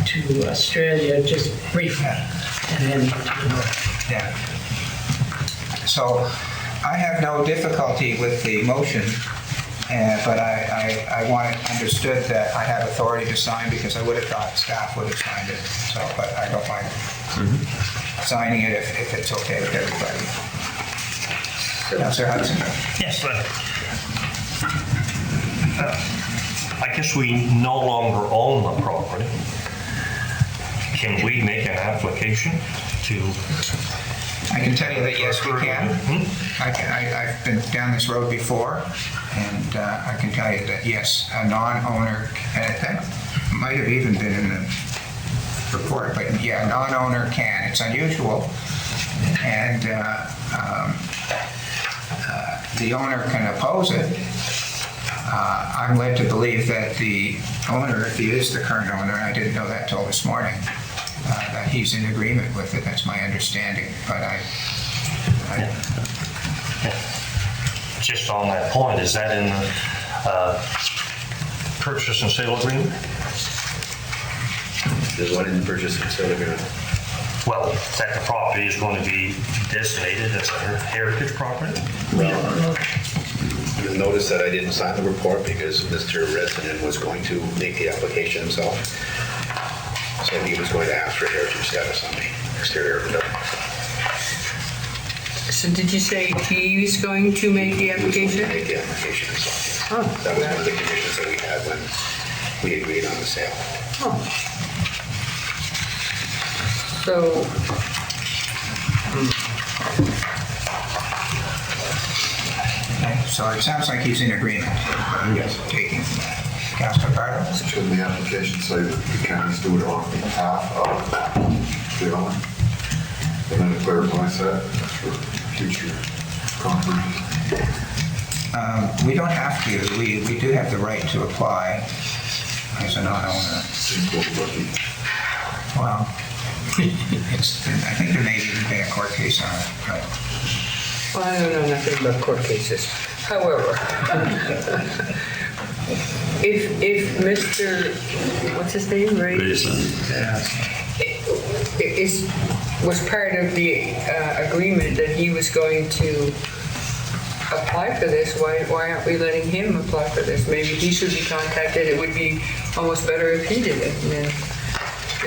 to Australia just briefly. And then to the north. Yeah. So I have no difficulty with the motion, but I want it understood that I have authority to sign because I would have thought staff would have signed it. So, but I don't mind signing it if it's okay with everybody. Councillor Hudson? Yes, but I guess we no longer own the property. Can we make an application to? I can tell you that yes, we can. I've been down this road before, and I can tell you that yes, a non-owner, and that might have even been in the report, but yeah, a non-owner can. It's unusual, and the owner can oppose it. I'm led to believe that the owner, if he is the current owner, and I didn't know that till this morning, that he's in agreement with it. That's my understanding. But Just on that point, is that in the purchase and sale agreement? There's one in the purchase and sale agreement. Well, that the property is going to be designated as a heritage property? You'll notice that I didn't sign the report because Mr. Redson was going to make the application himself. So he was going to ask for heritage status on the exterior of the building. So did you say he's going to make the application? Make the application himself. Oh. That was one of the conditions that we had when we agreed on the sale. Oh. So, so it sounds like he's in agreement. Yes. Taking Councilor Bardo. Should the application say that the county's doing it on behalf of the owner? And then it clarifies that for future conferences. We don't have to. We do have the right to apply as a non-owner. Seems a little lucky. Well, I think there may even be a court case on it, but well, I don't know nothing about court cases. However, if Mr. what's his name, Ray? Was part of the agreement that he was going to apply for this, why aren't we letting him apply for this? Maybe he should be contacted. It would be almost better if he did it. And then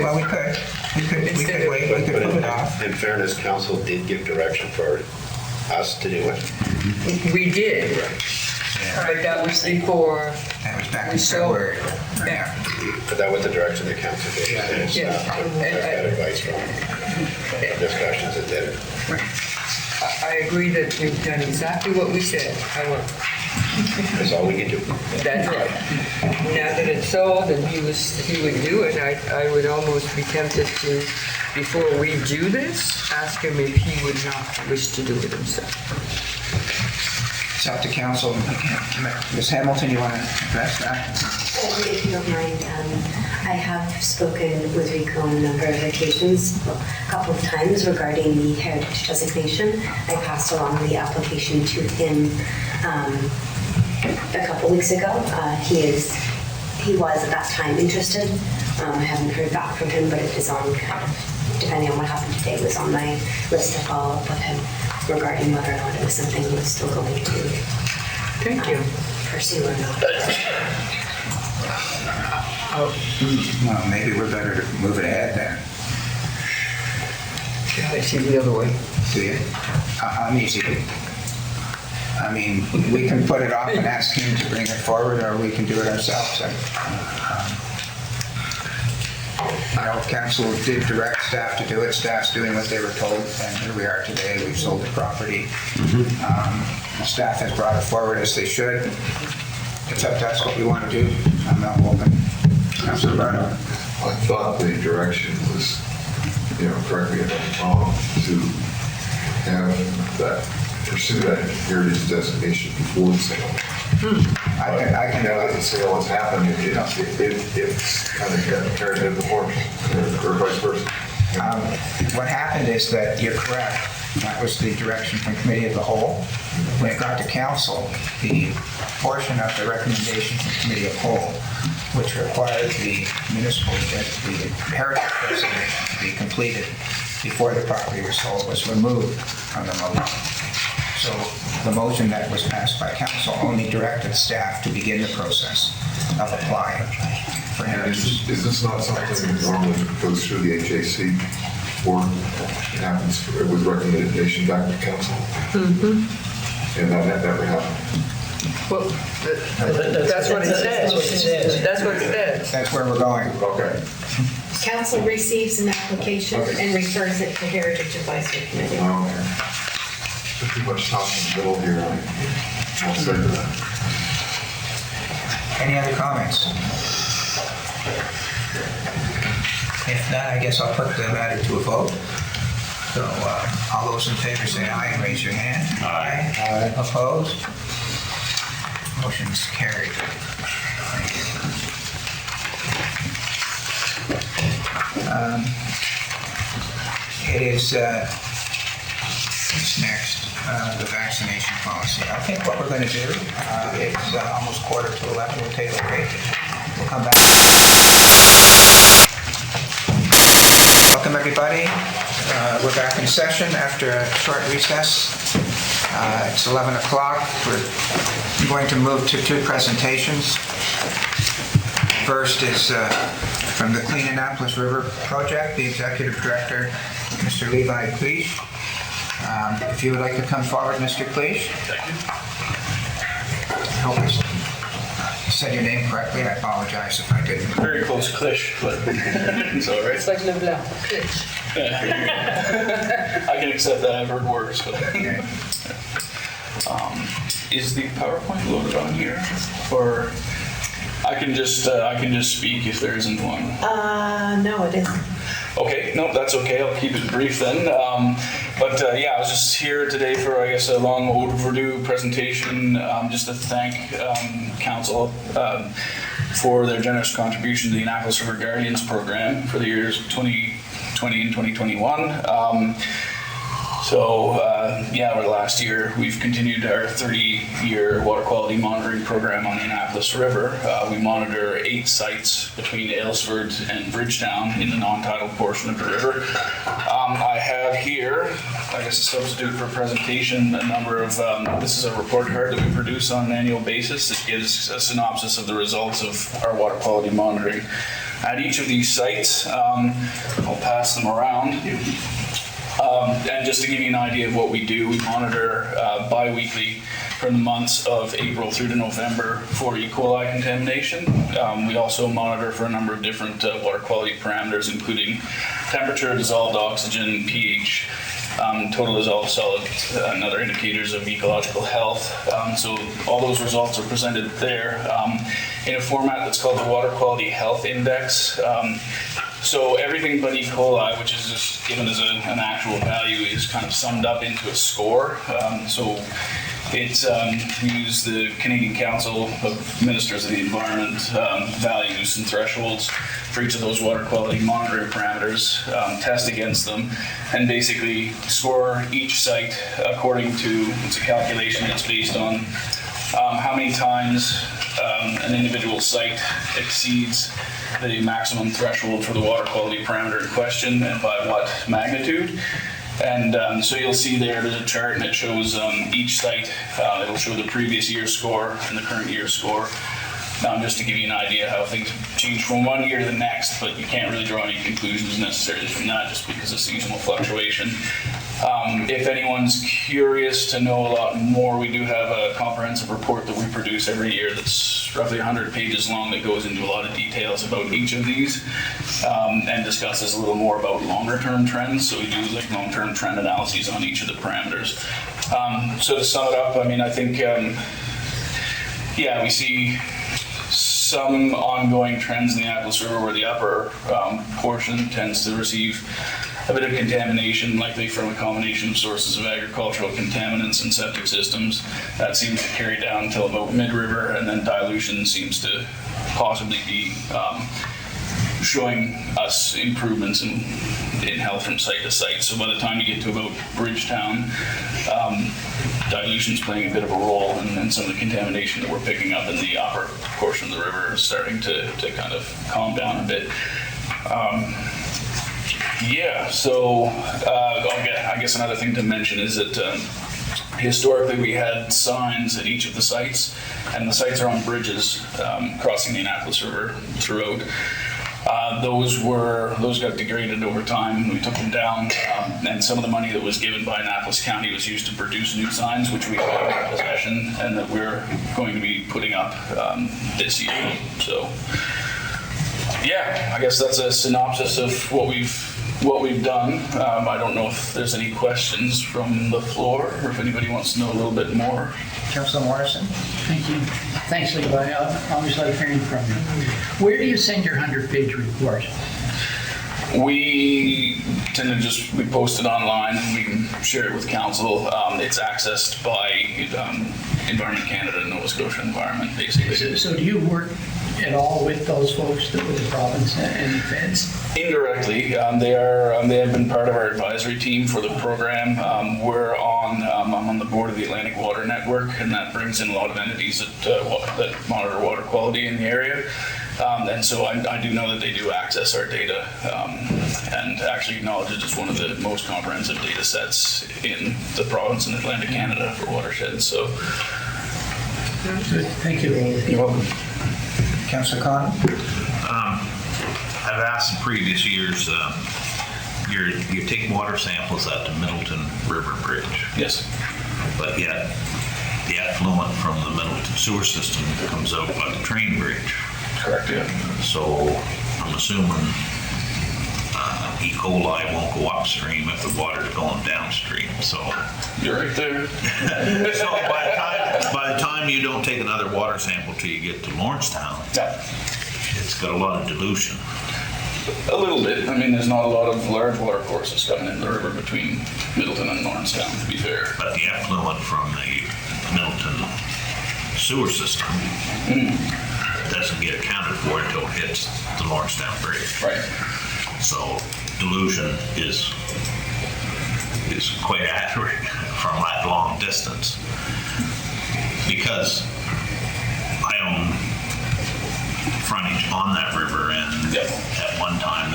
well, we could wait. We could put it off. In fairness, council did give direction for us to do it. We did, but that was before. That was back in February. Yeah. But that was the direction the council gave. Yeah. That advice from discussions that did it. I agree that we've done exactly what we said. However, that's all we can do. That's right. Now that it's sold and he would do it, I would almost be tempted to, before we do this, ask him if he would not wish to do it himself. It's up to council. Ms. Hamilton, you want to address that? If you don't mind, I have spoken with Rico on a number of occasions, a couple of times regarding the heritage designation. I passed along the application to him a couple weeks ago. He was at that time interested. I haven't heard back from him, but it is on, depending on what happened today, was on my list to follow up with him regarding whether or not it was something he was still going to Thank you. pursue or not. Well, maybe we're better to move it ahead then. Yeah, I see the other way. Do you? I'm easy. I mean, we can put it off and ask him to bring it forward, or we can do it ourselves. I know council did direct staff to do it. Staff's doing what they were told, and here we are today. We've sold the property. Staff has brought it forward as they should. It's up to us what we want to do. I'm not open. Councilor Barno. I thought the direction was, correct me if I'm wrong, to have that, pursue that heritage designation before the sale. I can, Now that the sale has happened, it's kind of carried in the horse, or vice versa. What happened is that you're correct. That was the direction from committee of the whole. When it got to council, the portion of the recommendation from committee of the whole, which required the municipal, the heritage designation to be completed before the property was sold, was removed from the motion. So the motion that was passed by council only directed staff to begin the process of applying for heritage. Is this not something that normally goes through the HAC, or it happens with recommendation back to council? And that never happened. Well, that's what it says. That's what it says. That's where we're going. Okay. Council receives an application and refers it to Heritage Advisory Committee. Okay. There's too much talk in the middle here. I'll say that. Any other comments? If not, I guess I'll put the matter to a vote. So all those in favor say aye and raise your hand. Aye. Opposed? Motion's carried. Thank you. It is, what's next? The vaccination policy. I think what we're going to do, it's almost 11:15. We'll take a break. We'll come back. Welcome, everybody. We're back in session after a short recess. It's 11 o'clock. We're going to move to two presentations. First is from the Clean Annapolis River Project, the Executive Director, Mr. Levi Cleach. If you would like to come forward, Mr. Cleach. Thank you. I hope I said your name correctly. I apologize if I didn't. Very close, Cleach, but it's all right. It's like LeBlanc. I can accept that. I've heard worse. But. Is the PowerPoint loaded on here, or I can just speak if there isn't one? No, it isn't. Okay, no, that's okay. I'll keep it brief then. Yeah, I was just here today for, I guess, a long overdue presentation, just to thank council for their generous contribution to the Annapolis River Guardians program for the years 2020 and 2021. Over the last year, we've continued our 30-year water quality monitoring program on the Annapolis River. We monitor 8 sites between Aylesford and Bridgetown in the non-tidal portion of the river. I have here, I guess, a substitute for presentation, a number of, this is a report card that we produce on an annual basis that gives a synopsis of the results of our water quality monitoring at each of these sites. I'll pass them around. And just to give you an idea of what we do, we monitor bi-weekly from the months of April through to November for E. coli contamination. We also monitor for a number of different water quality parameters, including temperature, dissolved oxygen, pH, total dissolved solid, and other indicators of ecological health. So all those results are presented there in a format that's called the Water Quality Health Index. So everything but E. coli, which is just given as an actual value, is kind of summed up into a score. It's we use the Canadian Council of Ministers of the Environment values and thresholds for each of those water quality monitoring parameters, test against them, and basically score each site according to, it's a calculation that's based on how many times an individual site exceeds the maximum threshold for the water quality parameter in question, and by what magnitude. And so you'll see there's a chart, and it shows each site. It'll show the previous year's score and the current year's score. Just to give you an idea how things change from one year to the next, but you can't really draw any conclusions necessarily from that just because of seasonal fluctuation. If anyone's curious to know a lot more, we do have a comprehensive report that we produce every year that's roughly 100 pages long that goes into a lot of details about each of these and discusses a little more about longer term trends. So we do like long-term trend analyses on each of the parameters. So to sum it up, I mean, I think, we see some ongoing trends in the Annapolis River where the upper portion tends to receive a bit of contamination, likely from a combination of sources of agricultural contaminants and septic systems. That seems to carry down until about mid-river, and then dilution seems to possibly be showing us improvements in health from site to site. So by the time you get to about Bridgetown, dilution's playing a bit of a role, and then some of the contamination that we're picking up in the upper portion of the river is starting to kind of calm down a bit. So I guess another thing to mention is that historically we had signs at each of the sites, and the sites are on bridges crossing the Annapolis River throughout. Those got degraded over time, and we took them down, and some of the money that was given by Annapolis County was used to produce new signs, which we have in possession and that we're going to be putting up this year. So I guess that's a synopsis of what we've done. I don't know if there's any questions from the floor, or if anybody wants to know a little bit more. Councilor Morrison? Thank you. Thanks, Levi. I always like hearing from you. Where do you send your 100-page report? We tend to we post it online, and we can share it with council. It's accessed by Environment Canada and Nova Scotia Environment, basically. So do you work at all with those folks with the province and feds? Indirectly, they have been part of our advisory team for the program. I'm on the board of the Atlantic Water Network, and that brings in a lot of entities that monitor water quality in the area. And so I do know that they do access our data, and actually acknowledge it as one of the most comprehensive data sets in the province and Atlantic Canada for watersheds. So, good. Thank you. You're welcome. Councilor Cotw? I've asked in previous years, you take water samples at the Middleton River Bridge. Yes. But yet, the effluent from the Middleton sewer system comes out by the train bridge. Correct, yeah. So I'm assuming E. coli won't go upstream if the water's going downstream. So you're right there. So by the time you don't take another water sample till you get to Lawrencetown, it's got a lot of dilution. A little bit. I mean, there's not a lot of large water courses coming in the river between Middleton and Lawrencetown, to be fair. But the effluent from the Middleton sewer system doesn't get accounted for until it hits the Lawrencetown Bridge. Right. So dilution is quite accurate from that long distance. Because I own frontage on that river, and at one time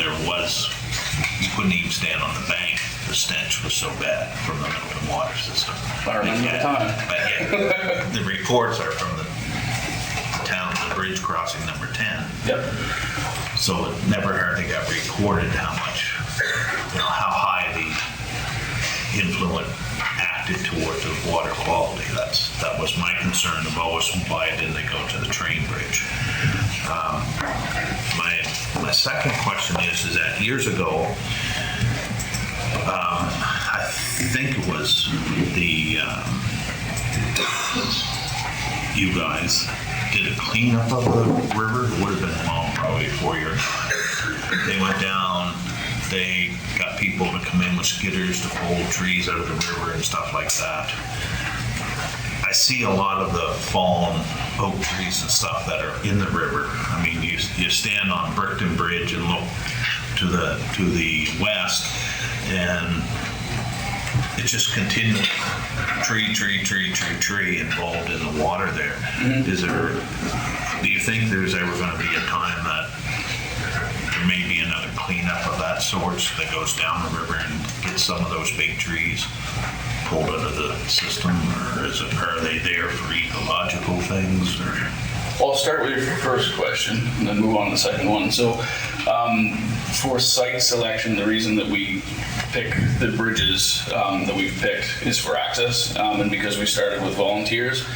you couldn't even stand on the bank. The stench was so bad from the Middleton water system. I remember the time. But yet, the reports are from the town, the bridge crossing number 10. Yep. So it never hardly got recorded how much, how high the influence acted toward the water quality. That was my concern of always why didn't they go to the train bridge. My second question is that years ago, I think it was you guys did a cleanup of the river. It would have been long, probably 4 years. They went down, they got people to come in with skidders to pull trees out of the river and stuff like that. I see a lot of the fallen oak trees and stuff that are in the river. I mean, you stand on Brickton Bridge and look to the west, and it's just continuous tree involved in the water there. Do you think there's ever going to be a time that there may be another cleanup of that sort that goes down the river and gets some of those big trees pulled out of the system, or are they there for ecological things? Or? Well, I'll start with your first question and then move on to the second one. So for site selection, the reason that we pick the bridges that we've picked is for access, and because we started with volunteers,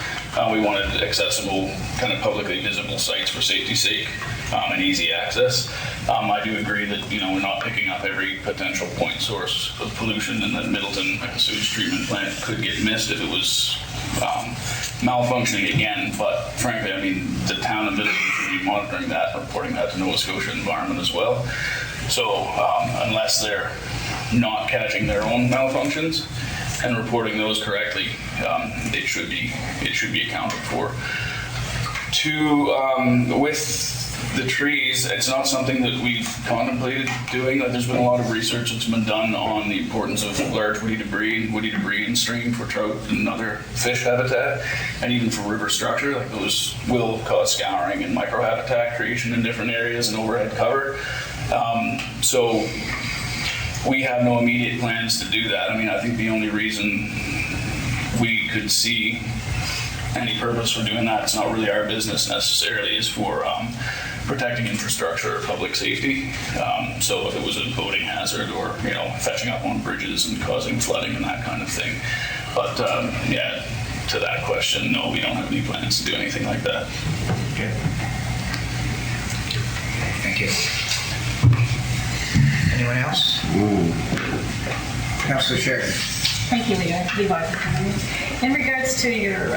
we wanted accessible, kind of publicly visible sites for safety's sake and easy access. I do agree that we're not picking up every potential point source of pollution, and that Middleton, like a sewage treatment plant, could get missed if it was malfunctioning again. But frankly, I mean, the town of Middleton should be monitoring that, reporting that to Nova Scotia Environment as well. So unless they're not catching their own malfunctions and reporting those correctly, it should be accounted for. With the trees, it's not something that we've contemplated doing. There's been a lot of research that's been done on the importance of large woody debris in stream for trout and other fish habitat, and even for river structure. Like those will cause scouring and microhabitat creation in different areas and overhead cover. So we have no immediate plans to do that. I mean, I think the only reason we could see any purpose for doing that, it's not really our business necessarily, is for protecting infrastructure or public safety. So if it was a boating hazard or, fetching up on bridges and causing flooding and that kind of thing. But yeah, to that question, no, we don't have any plans to do anything like that. Okay. Thank you. Anyone else? Councillor Sheridan. Thank you, Levi, for coming in. In regards to your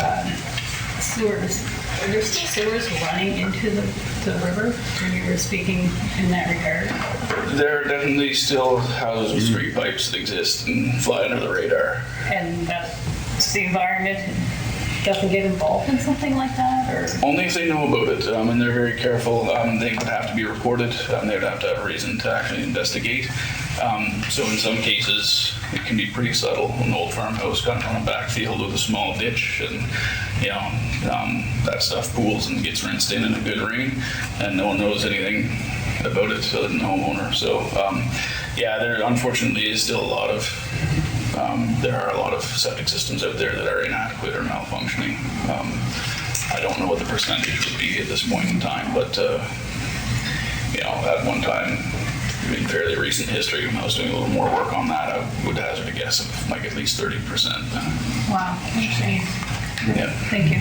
sewers, are there still sewers running into the river when you were speaking in that regard? There are definitely still houses with street pipes that exist and fly under the radar. And that's the environment doesn't get involved in something like that, or? Only if they know about it, and they're very careful. They would have to be reported. They would have to have a reason to actually investigate. So in some cases, it can be pretty subtle. An old farmhouse kind of on a backfield with a small ditch, and that stuff pools and gets rinsed in a good rain, and no one knows anything about it other than the homeowner. So yeah, there unfortunately is still a lot of. There are a lot of septic systems out there that are inadequate or malfunctioning. I don't know what the percentage would be at this point in time, but at one time, in fairly recent history, when I was doing a little more work on that, I would hazard a guess of like at least 30%. Wow, interesting. Yeah. Thank you.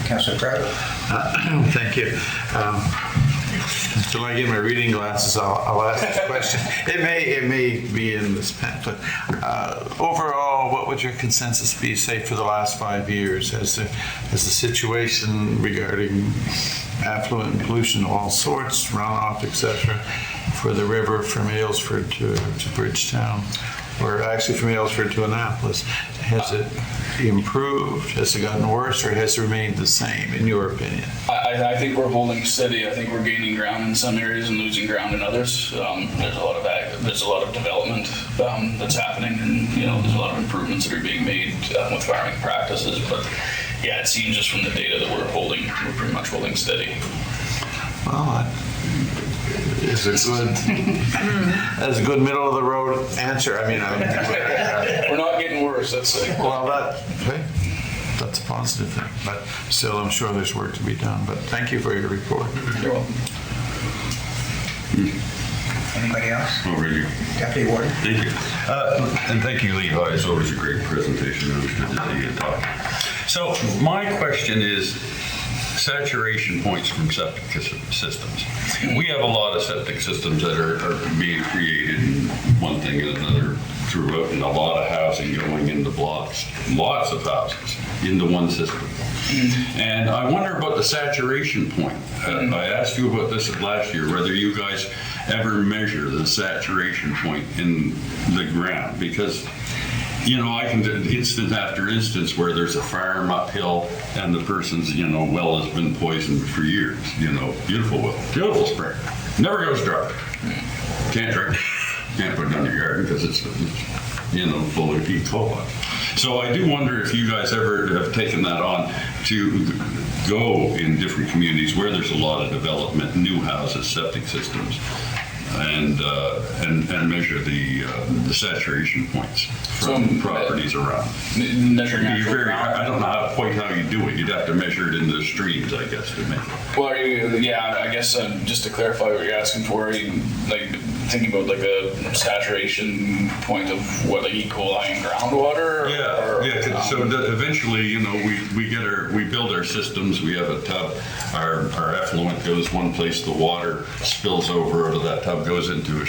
Councillor Cotw. Thank you. Until I get my reading glasses, I'll ask this question. It may be in this pamphlet. Overall, what would your consensus be, say, for the last 5 years? Has the situation regarding affluent pollution of all sorts, runoff, etc., for the river from Aylesford to Bridgetown, or actually from Aylesford to Annapolis, has it improved? Has it gotten worse, or has it remained the same, in your opinion? I think we're holding steady. I think we're gaining ground in some areas and losing ground in others. There's a lot of development that's happening, and there's a lot of improvements that are being made with farming practices. But yeah, it seems just from the data that we're pretty much holding steady. Well, that's a good middle of the road answer. I mean, we're not getting worse. That's well, that's a positive thing. But still, I'm sure there's work to be done. But thank you for your report. You're welcome. Anybody else? Oh, really? Deputy Warden. Thank you. And thank you, Levi. It's always a great presentation. It was good to see you talk. So my question is saturation points from septic systems. We have a lot of septic systems that are being created, and one thing and another throughout, and a lot of housing going into blocks, lots of houses into one system. And I wonder about the saturation point. I asked you about this last year, whether you guys ever measure the saturation point in the ground, because I can do instance after instance where there's a farm uphill and the person's, well has been poisoned for years. Beautiful well, beautiful spring, never goes dry. Can't drink, can't put it in your garden because it's full of E. coli. So I do wonder if you guys ever have taken that on to go in different communities where there's a lot of development, new houses, septic systems, and measure the saturation points from properties around. Measuring I don't know quite how you do it. You'd have to measure it in the streams, I guess, to make it. Well, I guess just to clarify what you're asking for, are you thinking about a saturation point of what, like E. coli in groundwater? Yeah. So eventually, we build our systems. We have a tub. Our effluent goes one place. The water spills over out of that tub, goes into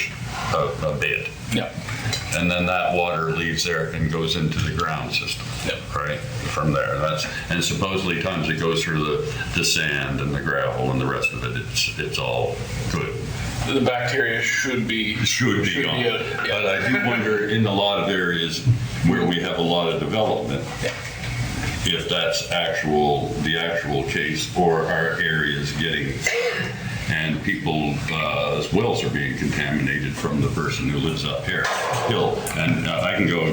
a bed. Yep. And then that water leaves there and goes into the ground system. Yep. Right, from there. And supposedly times it goes through the sand and the gravel and the rest of it. It's all good. The bacteria should be Gone. yeah. But I do wonder in a lot of areas where we have a lot of development, if that's the actual case, or our areas getting, and people's wells are being contaminated from the person who lives up here hill. And I can go,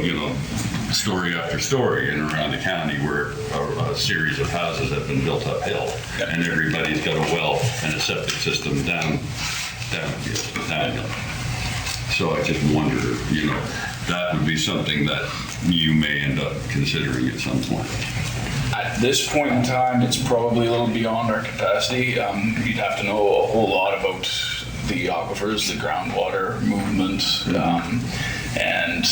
story after story in around the county where a series of houses have been built uphill, and everybody's got a well and a septic system downhill. So I just wonder, that would be something that you may end up considering at some point. At this point in time, it's probably a little beyond our capacity. You'd have to know a whole lot about the aquifers, the groundwater movement, and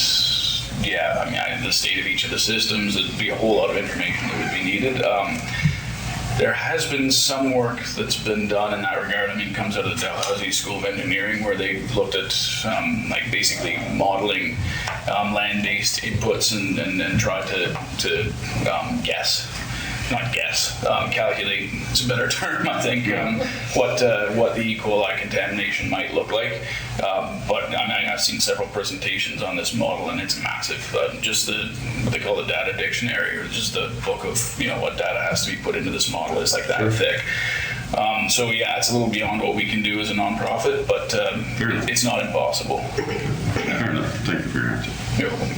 the state of each of the systems. It'd be a whole lot of information that would be needed. There has been some work that's been done in that regard. It comes out of the Dalhousie School of Engineering, where they've looked at basically modeling land-based inputs and tried to calculate, it's a better term, I think, what the E. coli contamination might look like. But I've seen several presentations on this model, and it's massive. Just what they call the data dictionary, or just the book of what data has to be put into this model is like that thick. So it's a little beyond what we can do as a nonprofit, but it's not impossible. Fair enough. Thank you for your answer. You're welcome.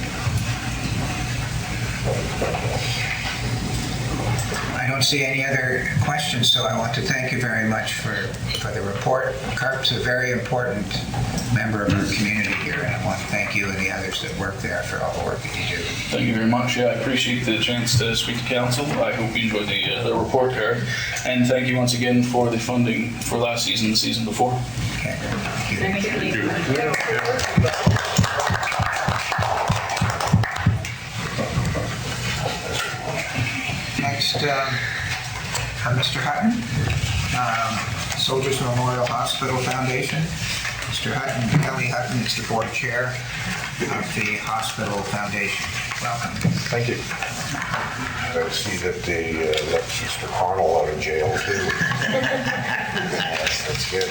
I don't see any other questions, so I want to thank you very much for the report. CARP's a very important member of our community here, and I want to thank you and the others that work there for all the work that you do. Thank you very much. I appreciate the chance to speak to council. I hope you enjoyed the report card. And thank you once again for the funding for last season, the season before. Okay. Thank you. Thank you. Next, Mr. Hutton, Soldiers Memorial Hospital Foundation. Mr. Hutton, Kelly Hutton is the board chair of the Hospital Foundation. Welcome. Thank you. I see that they let Mr. Connell out of jail too. That's good.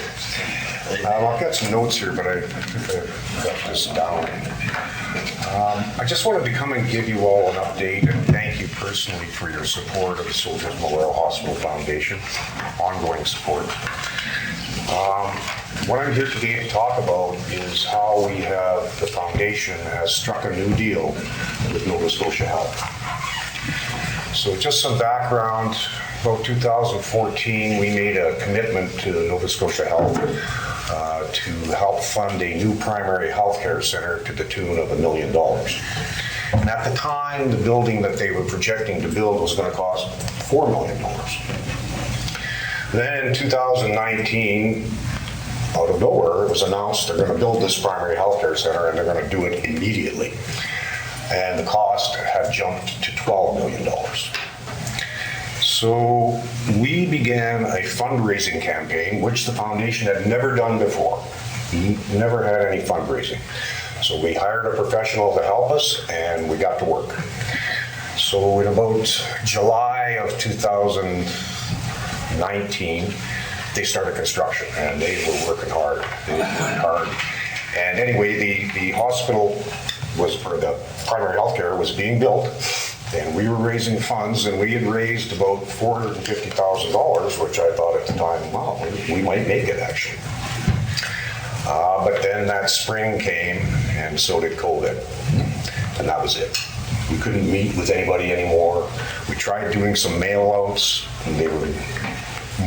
I've got some notes here, but I think I've got this down. I just wanted to come and give you all an update and thank you personally for your support of the Soldiers Memorial Hospital Foundation, ongoing support. What I'm here today to talk about is how the foundation has struck a new deal with Nova Scotia Health. So just some background, about 2014, we made a commitment to Nova Scotia Health to help fund a new primary health care center to the tune of $1 million. And at the time, the building that they were projecting to build was going to cost $4 million. Then in 2019, out of nowhere, it was announced they're going to build this primary health care center and they're going to do it immediately. And the cost had jumped to $12 million. So we began a fundraising campaign, which the foundation had never done before. Never had any fundraising. So we hired a professional to help us and we got to work. So in about July of 2019, they started construction and they were working hard. And anyway, the hospital the primary health care was being built, and we were raising funds, and we had raised about $450,000, which I thought at the time, wow, we might make it actually. But then that spring came, and so did COVID, and that was it. We couldn't meet with anybody anymore. We tried doing some mail outs, and they were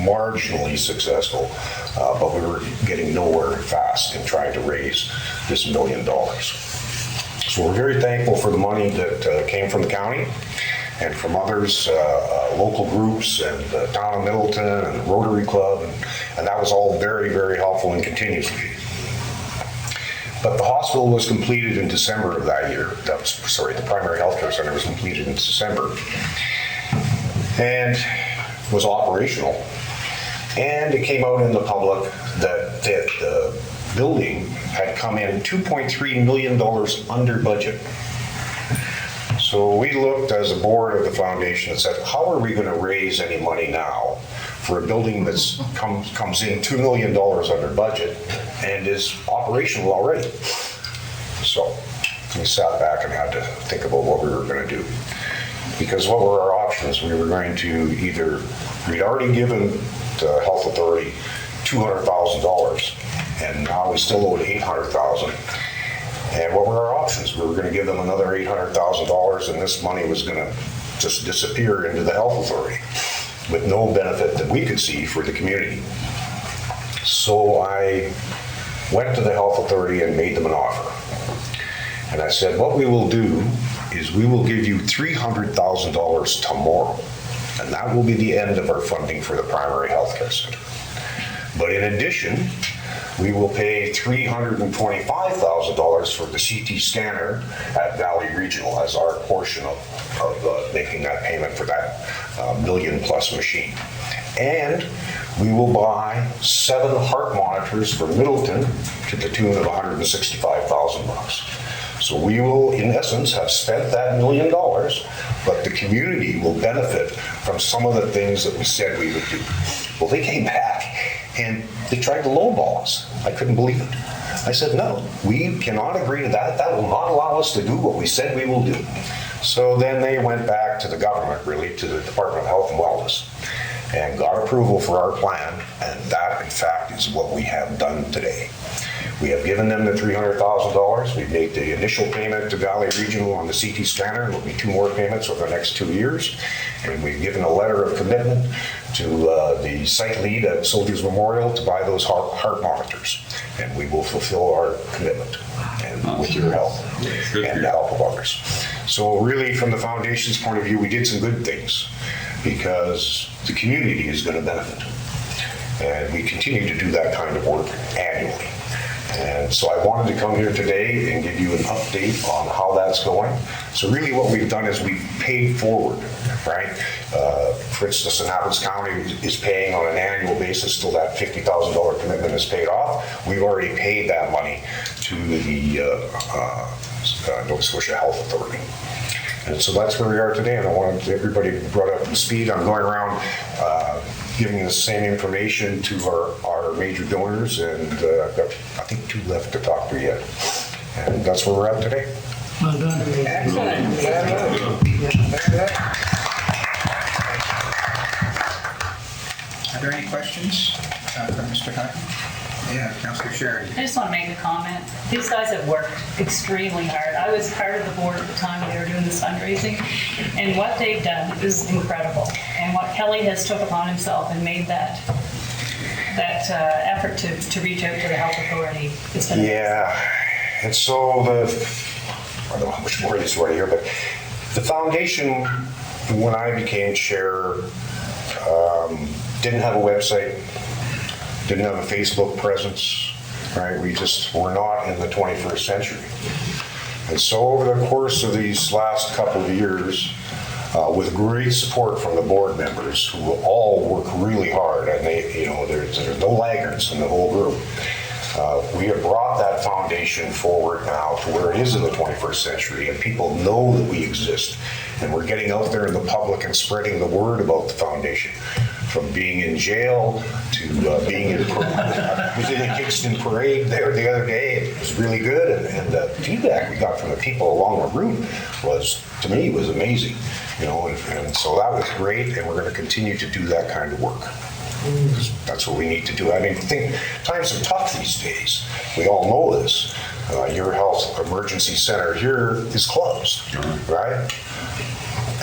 marginally successful, but we were getting nowhere fast in trying to raise this $1 million. So we're very thankful for the money that came from the county and from others, local groups and the town of Middleton and the Rotary Club, and that was all very, very helpful and continues to be. But the hospital was completed in December of that year. The primary health care center was completed in December and was operational. And it came out in the public that the building had come in $2.3 million under budget. So we looked as a board of the foundation and said, how are we going to raise any money now for a building that's comes in $2 million under budget and is operational already? So we sat back and had to think about what we were going to do. Because what were our options? We were going to either, we'd already given the health authority $200,000, and now we still owed $800,000. And what were our options? We were going to give them another $800,000, and this money was going to just disappear into the health authority with no benefit that we could see for the community. So I went to the health authority and made them an offer. And I said, what we will do is we will give you $300,000 tomorrow, and that will be the end of our funding for the primary health care center. But in addition, we will pay $325,000 for the CT scanner at Valley Regional as our portion of making that payment for that $1 million+ machine. And we will buy 7 heart monitors for Middleton to the tune of $165,000. So we will, in essence, have spent that $1 million, but the community will benefit from some of the things that we said we would do. Well, they came back and they tried to lowball us. I couldn't believe it. I said, no, we cannot agree to that. That will not allow us to do what we said we will do. So then they went back to the government, really, to the Department of Health and Wellness, and got approval for our plan, and that, in fact, is what we have done today. We have given them the $300,000. We've made the initial payment to Valley Regional on the CT scanner. There will be 2 more payments over the next 2 years. And we've given a letter of commitment to the site lead at Soldiers Memorial to buy those heart monitors. And we will fulfill our commitment, and with your help and the help of others. So really, from the foundation's point of view, we did some good things because the community is going to benefit. And we continue to do that kind of work annually. And so I wanted to come here today and give you an update on how that's going. So really what we've done is we've paid forward, right? For instance, Annapolis County is paying on an annual basis till that $50,000 commitment is paid off. We've already paid that money to the Nova Scotia Health Authority. And so that's where we are today, and I wanted everybody to be brought up to speed. I'm going around giving the same information to our major donors, and I've got, I think, 2 left to talk to yet. And that's where we're at today. Well done. Excellent. Are there any questions from Mr. Cotw? Yeah, Councillor Sheridan. I just want to make a comment. These guys have worked extremely hard. I was part of the board at the time they were doing this fundraising, and what they've done is incredible. And what Kelly has took upon himself and made that effort to reach out to the health authority. It's been yeah, and so I don't know how much more of this right here, but the foundation, when I became chair, didn't have a website. Didn't have a Facebook presence, right? We just were not in the 21st century. And so over the course of these last couple of years, with great support from the board members who all work really hard, and there's no laggards in the whole group, we have brought that foundation forward now to where it is in the 21st century, and people know that we exist. And we're getting out there in the public and spreading the word about the foundation. From being in jail to being in the Kingston Parade there the other day. It was really good, and the feedback we got from the people along the route was, to me, was amazing. And so that was great, and we're going to continue to do that kind of work. That's what we need to do. I mean, times are tough these days. We all know this. Your health emergency center here is closed, right?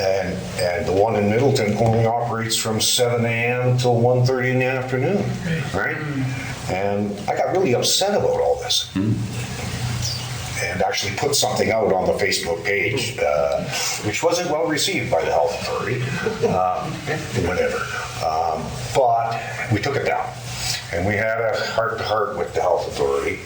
And the one in Middleton only operates from 7 a.m. till 1:30 in the afternoon, right? And I got really upset about all this. And actually put something out on the Facebook page, which wasn't well received by the health authority, whatever. But we took it down. And we had a heart-to-heart with the health authority,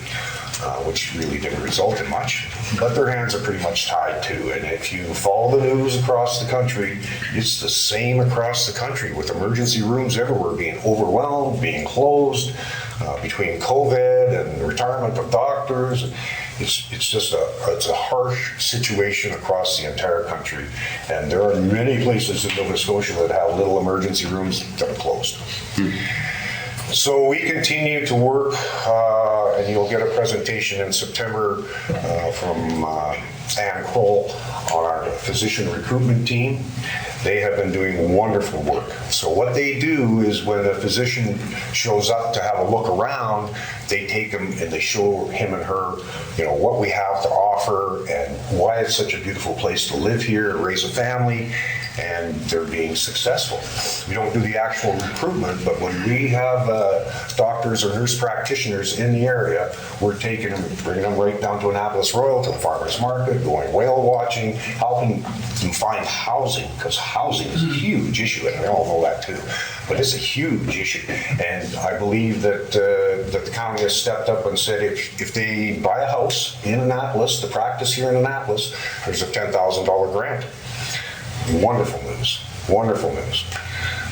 which really didn't result in much, but their hands are pretty much tied too. And if you follow the news across the country, it's the same across the country with emergency rooms everywhere being overwhelmed, being closed. between COVID and the retirement of doctors. It's just it's a harsh situation across the entire country. And there are many places in Nova Scotia that have little emergency rooms that are closed. So we continue to work, and you'll get a presentation in September from Ann Kroll on our physician recruitment team. They have been doing wonderful work. So what they do is when a physician shows up to have a look around, they take him and they show him and her, what we have to offer and why it's such a beautiful place to live here, raise a family, and they're being successful. We don't do the actual recruitment, but when we have doctors or nurse practitioners in the area, we're taking them, bringing them right down to Annapolis Royal, to the farmers market, going whale watching, helping them find housing, because housing is a huge issue, and we all know that too. But it's a huge issue, and I believe that the county has stepped up and said if they buy a house in Annapolis, the practice here in Annapolis, there's a $10,000 grant. Wonderful news, wonderful news.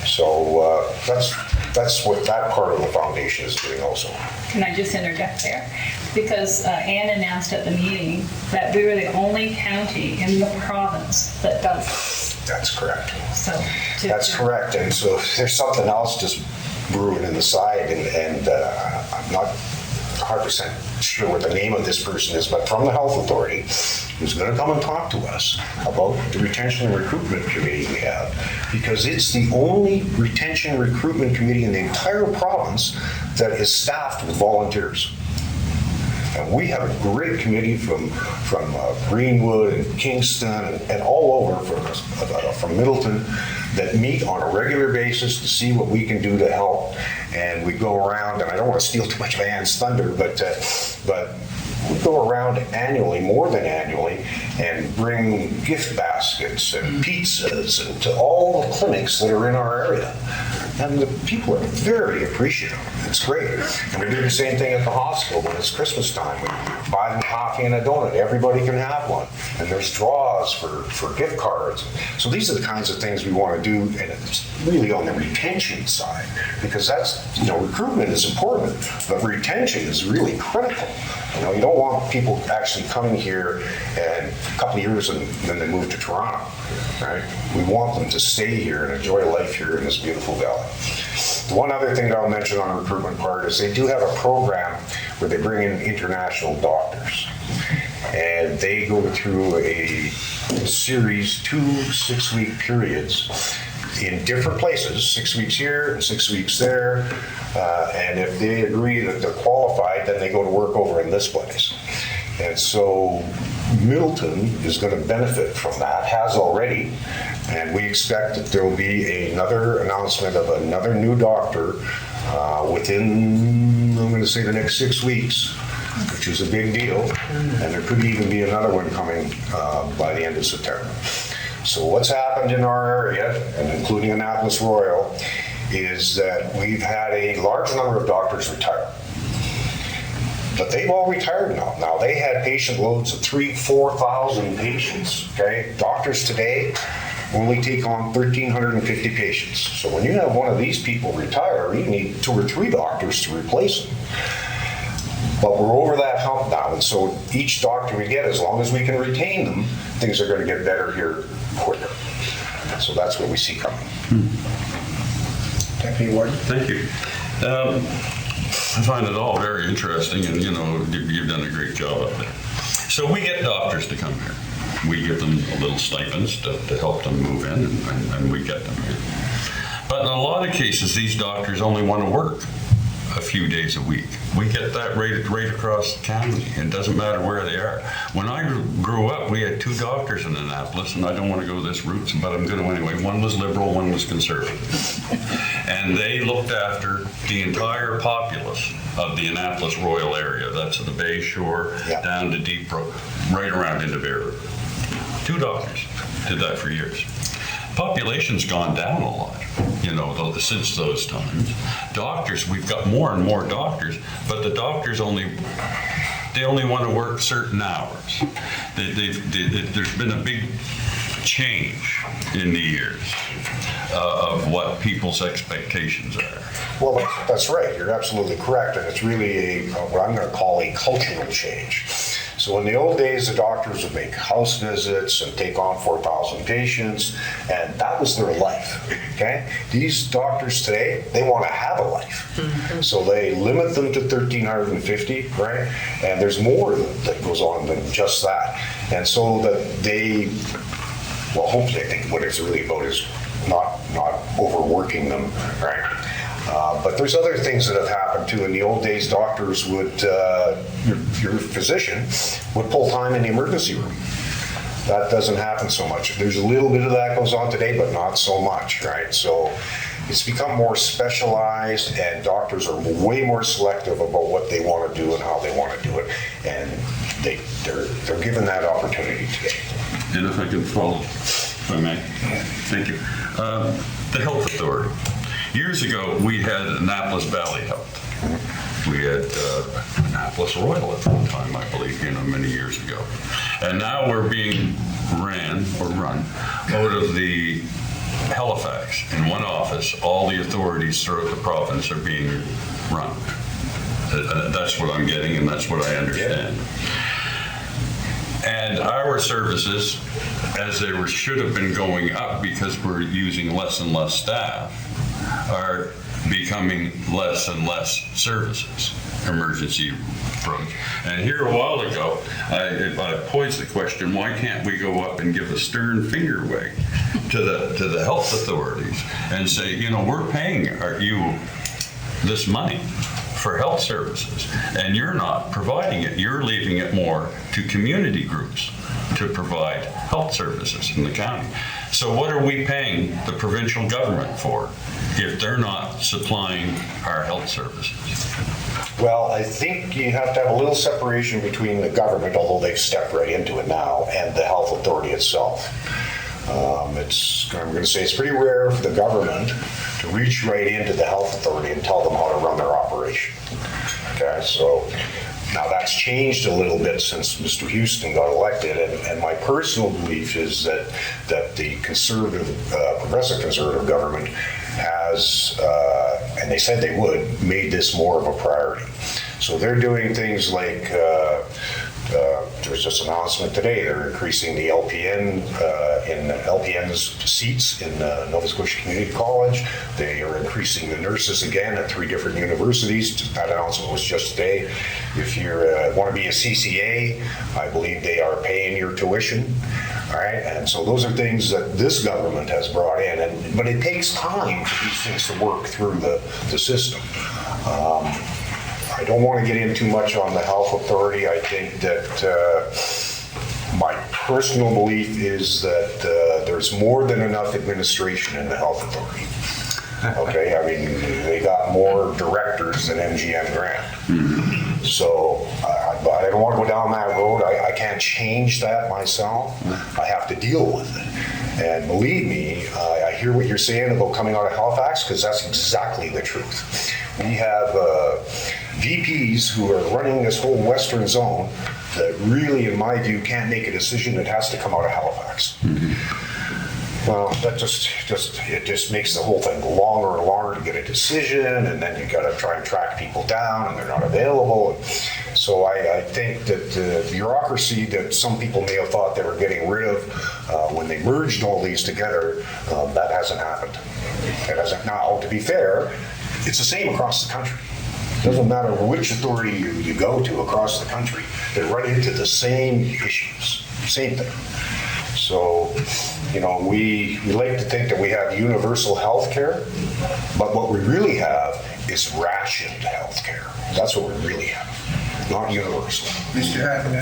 So that's what that part of the foundation is doing also. Can I just interject there? Because Ann announced at the meeting that we were the only county in the province that does this. That's correct. So that's correct. And so there's something else just brewing in the side, and I'm not 100% sure what the name of this person is, but from the health authority, who's going to come and talk to us about the retention and recruitment committee we have, because it's the only retention and recruitment committee in the entire province that is staffed with volunteers. And we have a great committee from Greenwood and Kingston and all over from Middleton that meet on a regular basis to see what we can do to help. And we go around, and I don't want to steal too much of Ann's thunder, but we go around annually, more than annually, and bring gift baskets and pizzas and to all the clinics that are in our area. And the people are very appreciative. It's great. And we do the same thing at the hospital when it's Christmas time. We buy them coffee and a donut. Everybody can have one. And there's draws for gift cards. So these are the kinds of things we want to do, and it's really on the retention side, because that's, recruitment is important, but retention is really critical. You don't want people actually coming here and a couple of years and then they move to Toronto, right? We want them to stay here and enjoy life here in this beautiful valley. One other thing that I'll mention on the recruitment part is they do have a program where they bring in international doctors. And they go through a series, 2 6-week periods in different places, 6 weeks here and 6 weeks there. And if they agree that they're qualified, then they go to work over in this place. And so Middleton is going to benefit from that, has already, and we expect that there will be another announcement of another new doctor within, I'm going to say, the next 6 weeks, which is a big deal. And there could even be another one coming by the end of September. So what's happened in our area, and including Annapolis Royal, is that we've had a large number of doctors retire. But they've all retired now. Now, they had patient loads of 3,000 to 4,000 patients, okay? Doctors today only take on 1,350 patients. So when you have one of these people retire, you need 2 or 3 doctors to replace them. But we're over that hump now, and so each doctor we get, as long as we can retain them, things are going to get better here quicker. So that's what we see coming. Deputy Warden. Thank you. I find it all very interesting, and you've done a great job up there. So we get doctors to come here. We give them little stipends to help them move in, and we get them here. But in a lot of cases, these doctors only want to work a few days a week. We get that right across the county. It doesn't matter where they are. When I grew up, we had 2 doctors in Annapolis, and I don't want to go this route, but I'm going to anyway. One was liberal, one was conservative. And they looked after the entire populace of the Annapolis Royal area. That's the Bay Shore, down to Deep Brook, right around into Bear River. 2 doctors did that for years. Population's gone down a lot, since those times. Doctors, we've got more and more doctors, but the doctors only want to work certain hours. There's been a big change in the years of what people's expectations are. Well, that's right. You're absolutely correct. And it's really what I'm going to call a cultural change. So in the old days, the doctors would make house visits and take on 4,000 patients, and that was their life, okay? These doctors today, they want to have a life. So they limit them to 1,350, right? And there's more that goes on than just that. And so that they, well, hopefully, I think what it's really about is not overworking them, right? But there's other things that have happened too. In the old days, doctors would, your physician would pull time in the emergency room. That doesn't happen so much. There's a little bit of that goes on today, but not so much, right? So it's become more specialized, and doctors are way more selective about what they want to do and how they want to do it. And they're given that opportunity today. And if I can follow, if I may. Thank you. The Health Authority. Years ago, we had Annapolis Valley Health. We had Annapolis Royal at one time, I believe, many years ago. And now we're being run out of the Halifax. In one office, all the authorities throughout the province are being run. That's what I'm getting, and that's what I understand. And our services, as they should have been going up because we're using less and less staff, are becoming less and less services, emergency approach. And here a while ago, I posed the question, why can't we go up and give a stern finger wag to the health authorities and say, we're paying you this money for health services, and you're not providing it. You're leaving it more to community groups to provide health services in the county. So what are we paying the provincial government for if they're not supplying our health services? Well, I think you have to have a little separation between the government, although they've stepped right into it now, and the health authority itself. I'm going to say it's pretty rare for the government to reach right into the health authority and tell them how to run their operation. Okay, so now that's changed a little bit since Mr. Houston got elected, and my personal belief is that the progressive conservative government has, and they said they would, made this more of a priority. So they're doing things like, there's this announcement today, they're increasing the LPN's seats in Nova Scotia Community College. They are increasing the nurses again at 3 different universities. That announcement was just today. If you want to be a CCA, I believe they are paying your tuition. All right, and so those are things that this government has brought in, but it takes time for these things to work through the system. I don't want to get in too much on the health authority. I think that my personal belief is that there's more than enough administration in the health authority. Okay, I mean, they got more directors than MGM Grant. So I don't want to go down that road. I can't change that myself. I have to deal with it. And believe me, I hear what you're saying about coming out of Halifax, because that's exactly the truth. We have VPs who are running this whole western zone that really, in my view, can't make a decision that has to come out of Halifax. Well, that just makes the whole thing longer and longer to get a decision, and then you got to try and track people down, and they're not available. So I think that the bureaucracy that some people may have thought they were getting rid of when they merged all these together, that hasn't happened. It hasn't. Now, to be fair, it's the same across the country. It doesn't matter which authority you go to across the country, they run into the same issues, same thing. So, we like to think that we have universal health care, but what we really have is rationed health care. That's what we really have, not universal. Mr. Hutton,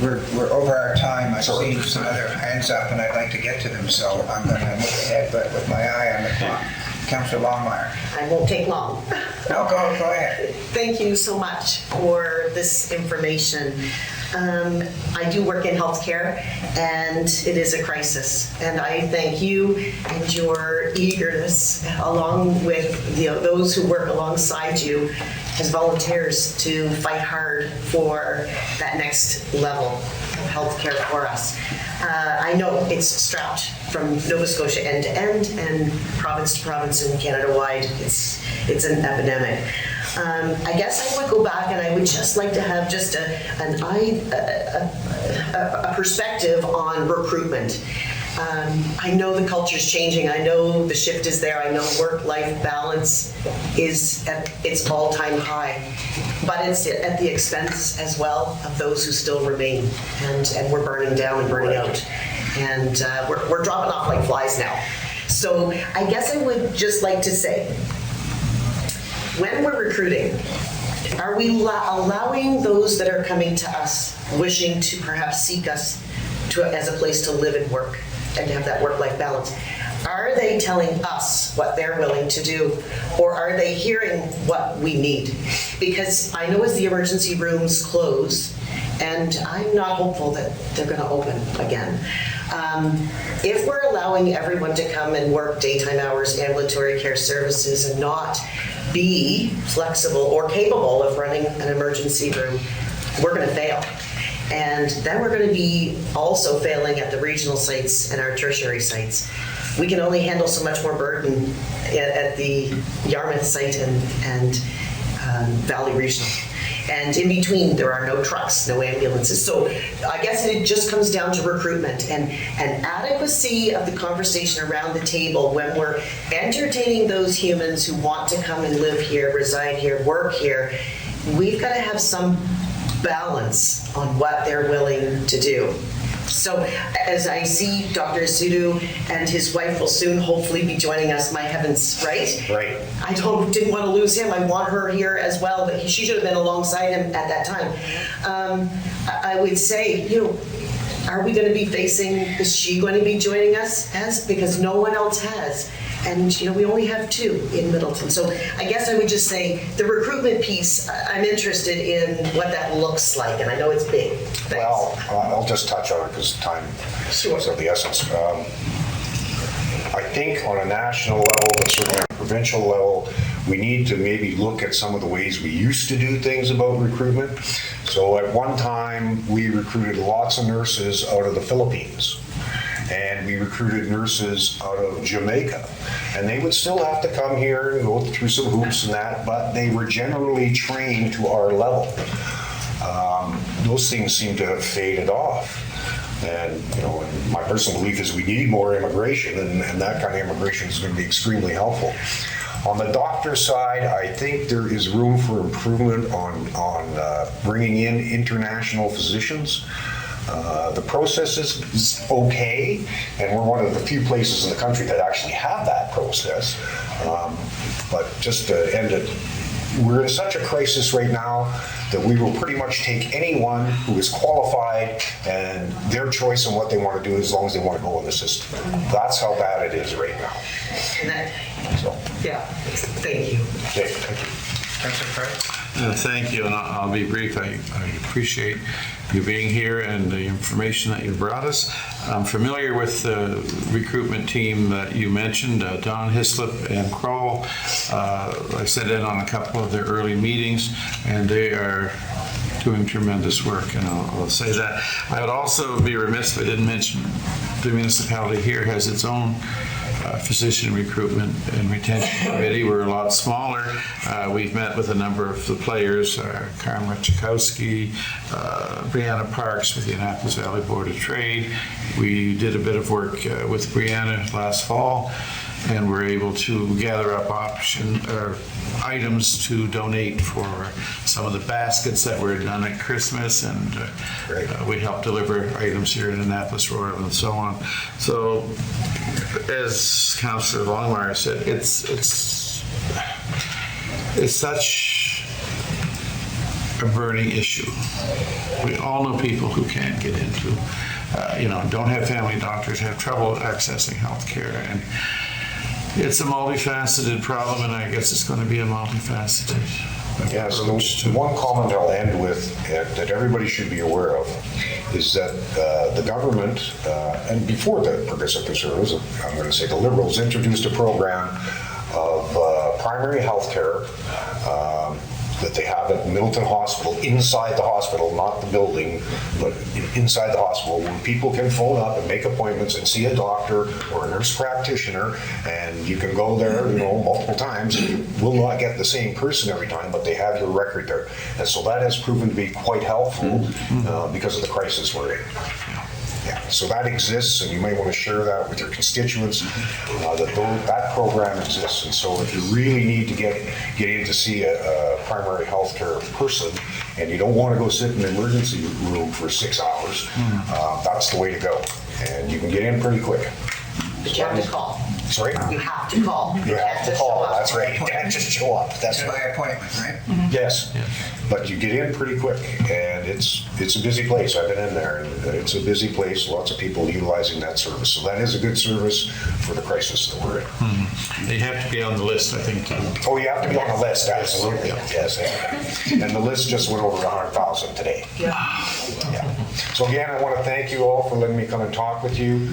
we're over our time. I've seen some other hands up, and I'd like to get to them, so I'm going to move ahead, but with my eye on the clock. Councillor Longmire. I won't take long. No, go ahead. Thank you so much for this information. I do work in healthcare, and it is a crisis. And I thank you and your eagerness, along with those who work alongside you, as volunteers to fight hard for that next level of healthcare for us. I know it's strapped from Nova Scotia end to end and province to province and Canada-wide. It's an epidemic. I guess I would go back and I would just like to have just a perspective on recruitment. I know the culture's changing. I know the shift is there. I know work-life balance is at its all-time high, but it's at the expense as well of those who still remain, and we're burning down and burning out, and we're dropping off like flies now. So I guess I would just like to say, when we're recruiting, are we allowing those that are coming to us, wishing to perhaps seek us as a place to live and work, and to have that work-life balance, are they telling us what they're willing to do, or are they hearing what we need? Because I know as the emergency rooms close, and I'm not hopeful that they're going to open again. If we're allowing everyone to come and work daytime hours, ambulatory care services, and not be flexible or capable of running an emergency room, we're going to fail. And then we're going to be also failing at the regional sites and our tertiary sites. We can only handle so much more burden at the Yarmouth site and Valley Regional. And in between, there are no trucks, no ambulances. So I guess it just comes down to recruitment and adequacy of the conversation around the table when we're entertaining those humans who want to come and live here, reside here, work here. We've got to have some balance on what they're willing to do. So as I see Dr. Cotw and his wife will soon hopefully be joining us, my heavens, right? Right. I didn't want to lose him. I want her here as well, but she should have been alongside him at that time. I would say, are we going to be is she going to be joining us because no one else has? And we only have 2 in Middleton. So I guess I would just say the recruitment piece, I'm interested in what that looks like, and I know it's big. Thanks. Well, I'll just touch on it because time is of the essence. I think on a national level, but certainly on a provincial level, we need to maybe look at some of the ways we used to do things about recruitment. So at one time, we recruited lots of nurses out of the Philippines. And we recruited nurses out of Jamaica. And they would still have to come here and go through some hoops and that, but they were generally trained to our level. Those things seem to have faded off. And, my personal belief is we need more immigration, and that kind of immigration is going to be extremely helpful. On the doctor side, I think there is room for improvement on bringing in international physicians. The process is okay, and we're one of the few places in the country that actually have that process. But just to end it, we're in such a crisis right now that we will pretty much take anyone who is qualified and their choice on what they want to do as long as they want to go in the system. That's how bad it is right now. Yeah, thank you. Okay, thank you. Councilor Price? Thank you, and I'll be brief. I appreciate you being here and the information that you brought us. I'm familiar with the recruitment team that you mentioned, Don Hislop and Kroll. I sat in on a couple of their early meetings, and they are doing tremendous work, and I'll say that. I would also be remiss if I didn't mention the municipality here has its own physician recruitment and retention committee. We're a lot smaller. We've met with a number of the players, Carmen Chakowski, Brianna Parks with the Annapolis Valley Board of Trade. We did a bit of work with Brianna last fall, and we're able to gather up items to donate for some of the baskets that were done at Christmas, and we help deliver items here in Annapolis Royal and so on. So, as Councillor Longmire said, it's such a burning issue. We all know people who can't get into, don't have family doctors, have trouble accessing health care, and it's a multifaceted problem, and I guess it's going to be a multifaceted Yes, the one comment I'll end with that everybody should be aware of is that the government, and before the Progressive Conservatives, I'm going to say the Liberals, introduced a program of primary health care that they have at Middleton Hospital, inside the hospital, not the building, but inside the hospital, where people can phone up and make appointments and see a doctor or a nurse practitioner, and you can go there, multiple times, and you will not get the same person every time, but they have your record there. And so that has proven to be quite helpful because of the crisis we're in. Yeah, so that exists, and you may want to share that with your constituents, that program exists. And so if you really need to get in to see a primary health care person, and you don't want to go sit in the emergency room for 6 hours, that's the way to go. And you can get in pretty quick. But you have to call. Sorry? You have to call. You have to call, that's right. You can't just show up. That's By right. appointment, right? Yes, but you get in pretty quick, and it's a busy place. I've been in there, and it's a busy place. Lots of people utilizing that service. So that is a good service for the crisis that we're in. They have to be on the list, I think, too. Oh, you have to be on the list, absolutely. Yes, and the list just went over 100,000 today. Yeah. So again, I want to thank you all for letting me come and talk with you.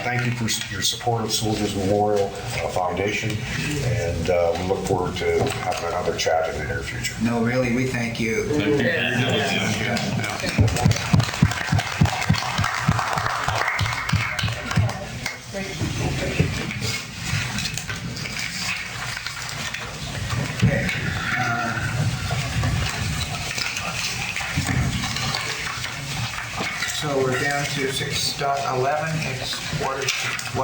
Thank you for your support of Soldiers Memorial Foundation, and we look forward to having another chat in the near future. No, really, we thank you. Okay. So we're down to 6.11. It's quarter to 12. I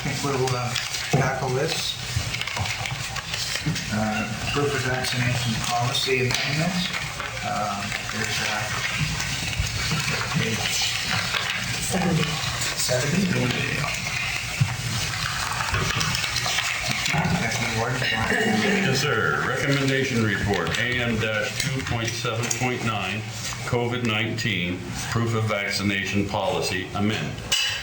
think we'll tackle this. Proof of vaccination policy amendment. There's page 70. Deputy Warden. Yes, sir. Recommendation report, AM-2.7.9, COVID-19, proof of vaccination policy amend.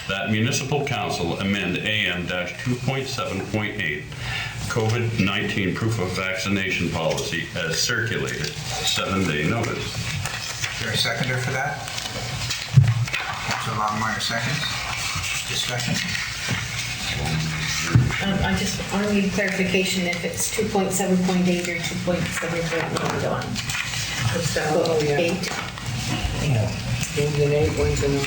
That municipal council amend AM-2.7.8, COVID-19 proof of vaccination policy as circulated, 7-day notice. Is there a seconder for that? Councilor Longmire seconds. Discussion? I just want to need clarification if it's 2.7.8 or 2.7.9, Dawn. It's yeah. 8. One's an 8, one's a 9.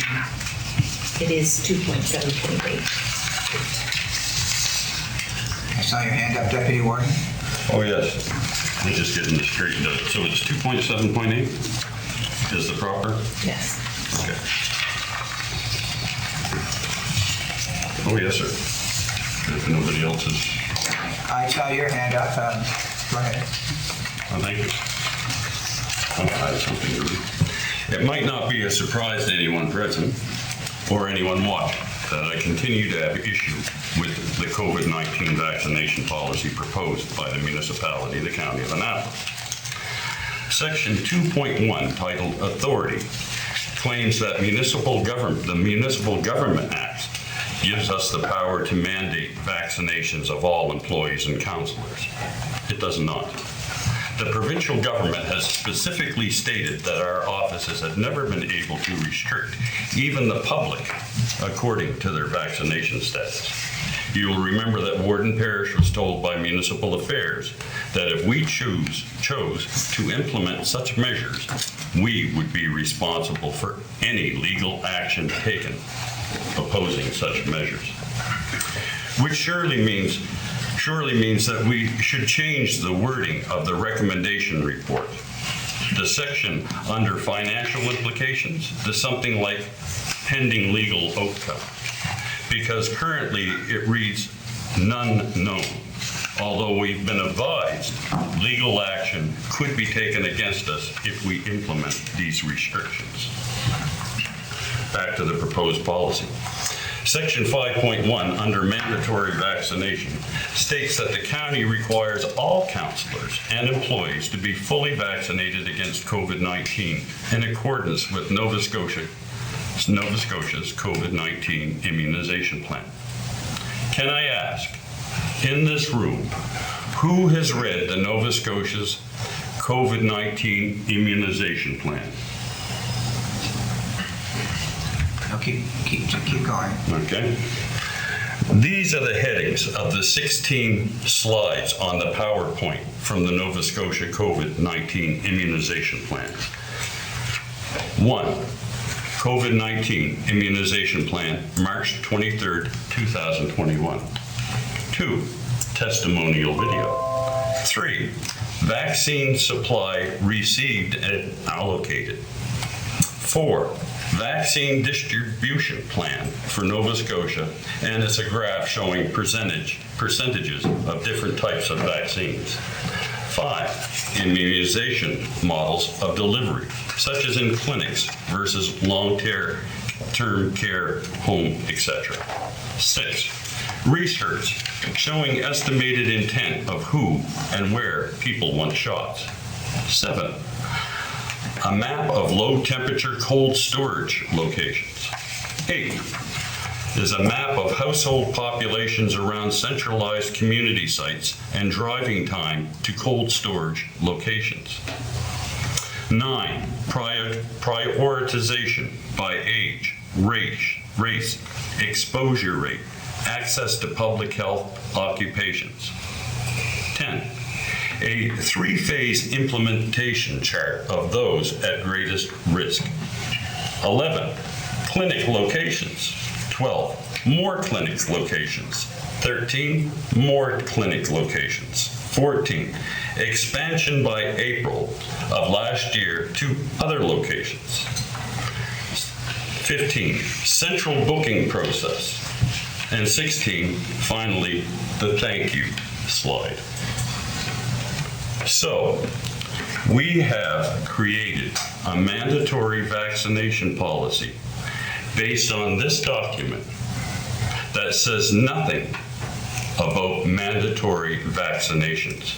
It is 2.7.8. I saw your hand up, Deputy Warden. Oh, yes. I'm just getting this straightened out. So it's 2.7.8 is the proper? Yes. Okay. Oh, yes, sir. If nobody else is, I saw your hand up. Go ahead. oh, thank you. Oh, I have something to read. It might not be a surprise to anyone present or anyone watching that I continue to have issue with the COVID-19 vaccination policy proposed by the municipality of the County of Annapolis. Section 2.1, titled Authority, claims that the Municipal Government Act gives us the power to mandate vaccinations of all employees and councilors. It does not. The provincial government has specifically stated that our offices have never been able to restrict even the public according to their vaccination status. You will remember that Warden Parish was told by Municipal Affairs that if we chose to implement such measures, we would be responsible for any legal action taken opposing such measures, which surely means that we should change the wording of the recommendation report, the section under financial implications, to something like pending legal outcome, because currently it reads none known, although we've been advised legal action could be taken against us if we implement these restrictions. Back to the proposed policy. Section 5.1, under mandatory vaccination, states that the county requires all councilors and employees to be fully vaccinated against COVID-19 in accordance with Nova Scotia's COVID-19 immunization plan. Can I ask, in this room, who has read the Nova Scotia's COVID-19 immunization plan? No, keep going. Okay. These are the headings of the 16 slides on the PowerPoint from the Nova Scotia COVID-19 immunization plan. 1, COVID-19 immunization plan, March 23rd, 2021. 2, testimonial video. 3, vaccine supply received and allocated. 4, vaccine distribution plan for Nova Scotia, and it's a graph showing percentages of different types of vaccines. 5, immunization models of delivery, such as in clinics versus long-term care, home, etc. 6, research showing estimated intent of who and where people want shots. 7, a map of low temperature cold storage locations. 8 is a map of household populations around centralized community sites and driving time to cold storage locations. 9, prioritization by age, race, exposure rate, access to public health occupations. 10, a 3-phase implementation chart of those at greatest risk. 11, clinic locations. 12, more clinic locations. 13, more clinic locations. 14, expansion by April of last year to other locations. 15, central booking process. And 16, finally, the thank you slide. So, we have created a mandatory vaccination policy based on this document that says nothing about mandatory vaccinations.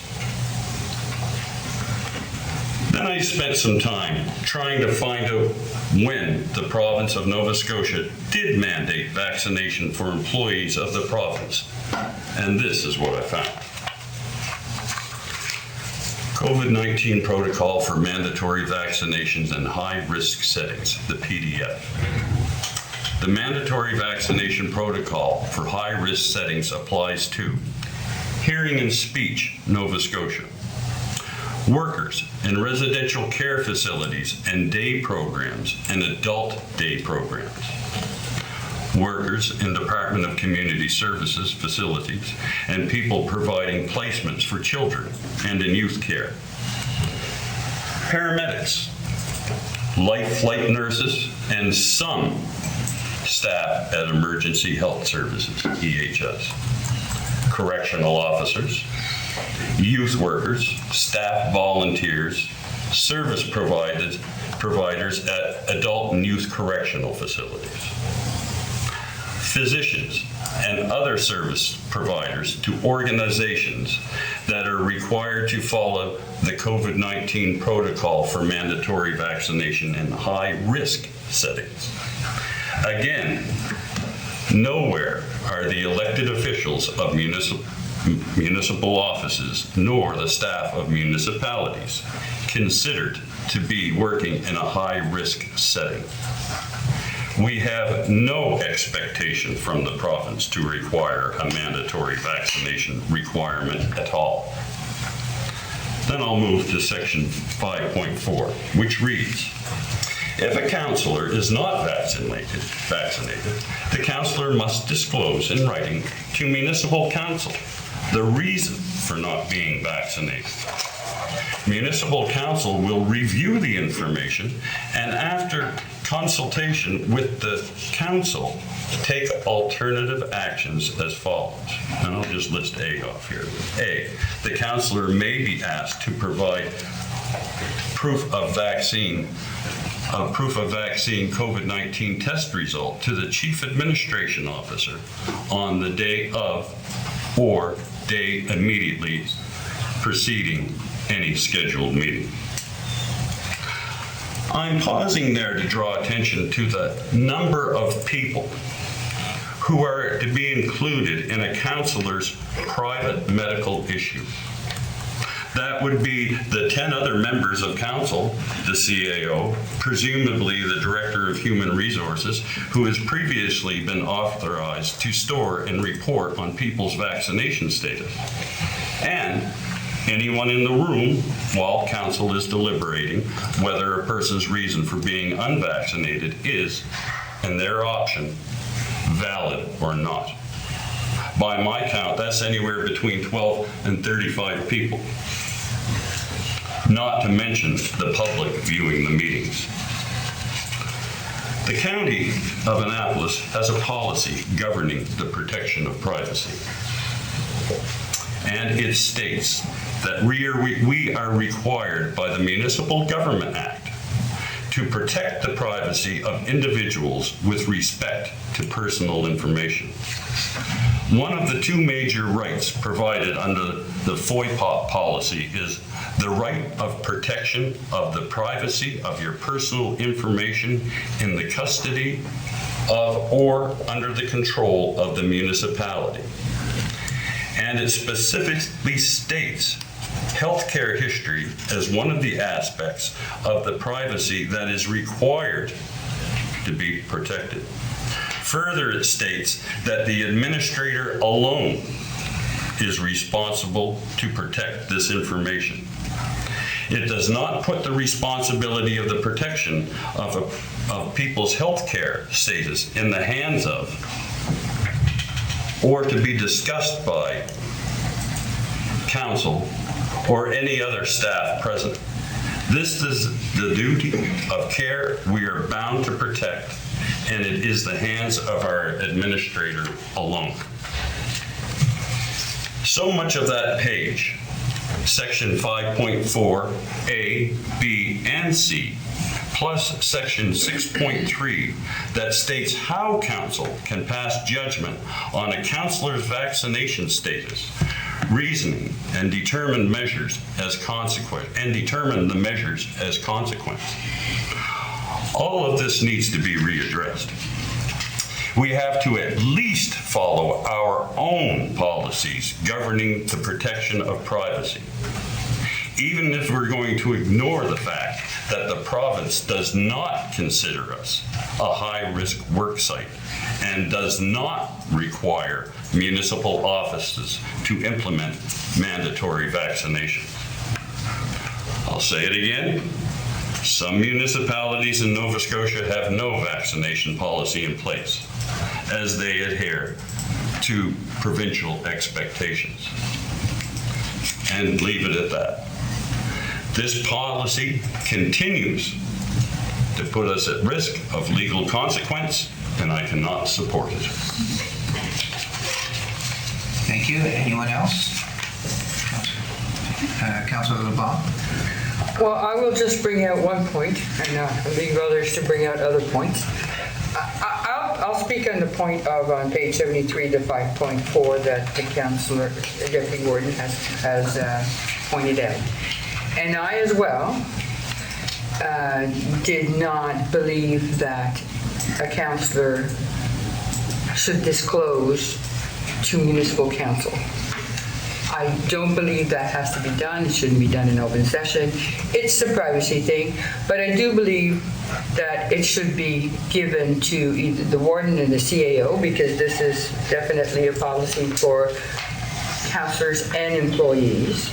Then I spent some time trying to find out when the province of Nova Scotia did mandate vaccination for employees of the province, and this is what I found. COVID-19 protocol for mandatory vaccinations in high-risk settings, the PDF. The mandatory vaccination protocol for high-risk settings applies to hearing and speech, Nova Scotia, workers in residential care facilities and day programs and adult day programs, workers in Department of Community Services facilities and people providing placements for children and in youth care, paramedics, life flight nurses, and some staff at Emergency Health Services, EHS, correctional officers, youth workers, staff volunteers, service providers at adult and youth correctional facilities, physicians and other service providers to organizations that are required to follow the COVID-19 protocol for mandatory vaccination in high-risk settings. Again, nowhere are the elected officials of municipal offices nor the staff of municipalities considered to be working in a high-risk setting. We have no expectation from the province to require a mandatory vaccination requirement at all. Then I'll move to section 5.4, which reads, if a councillor is not vaccinated, the councillor must disclose in writing to municipal council the reason for not being vaccinated. Municipal council will review the information and after consultation with the council, take alternative actions as follows. And I'll just list A off here. A, the councillor may be asked to provide proof of vaccine COVID-19 test result to the Chief Administration Officer on the day of or day immediately preceding any scheduled meeting. I'm pausing there to draw attention to the number of people who are to be included in a councillor's private medical issue. That would be the 10 other members of council, the CAO, presumably the Director of Human Resources, who has previously been authorized to store and report on people's vaccination status, and anyone in the room while council is deliberating whether a person's reason for being unvaccinated is, and their option, valid or not. By my count, that's anywhere between 12 and 35 people. Not to mention the public viewing the meetings. The County of Annapolis has a policy governing the protection of privacy. And it states that we are required by the Municipal Government Act to protect the privacy of individuals with respect to personal information. One of the two major rights provided under the FOIPOP policy is the right of protection of the privacy of your personal information in the custody of or under the control of the municipality. And it specifically states healthcare history as one of the aspects of the privacy that is required to be protected. Further, it states that the administrator alone is responsible to protect this information. It does not put the responsibility of the protection of people's healthcare status in the hands of or to be discussed by council or any other staff present. This is the duty of care we are bound to protect, and it is the hands of our administrator alone. So much of that page, section 5.4, A, B, and C, plus section 6.3 that states how council can pass judgment on a councilor's vaccination status, reasoning, and determine the measures as consequence. All of this needs to be readdressed. We have to at least follow our own policies governing the protection of privacy. Even if we're going to ignore the fact that the province does not consider us a high-risk work site and does not require municipal offices to implement mandatory vaccination. I'll say it again. Some municipalities in Nova Scotia have no vaccination policy in place as they adhere to provincial expectations. And leave it at that. This policy continues to put us at risk of legal consequence, and I cannot support it. Thank you. Anyone else? Councilor LeBlanc? Well, I will just bring out one point and leave others to bring out other points. I'll speak on the point of on page 73, the 5.4 that the councilor, the deputy warden has pointed out. And I as well did not believe that a councilor should disclose to municipal council. I don't believe that has to be done. It shouldn't be done in open session. It's a privacy thing, but I do believe that it should be given to either the warden and the CAO, because this is definitely a policy for councillors and employees.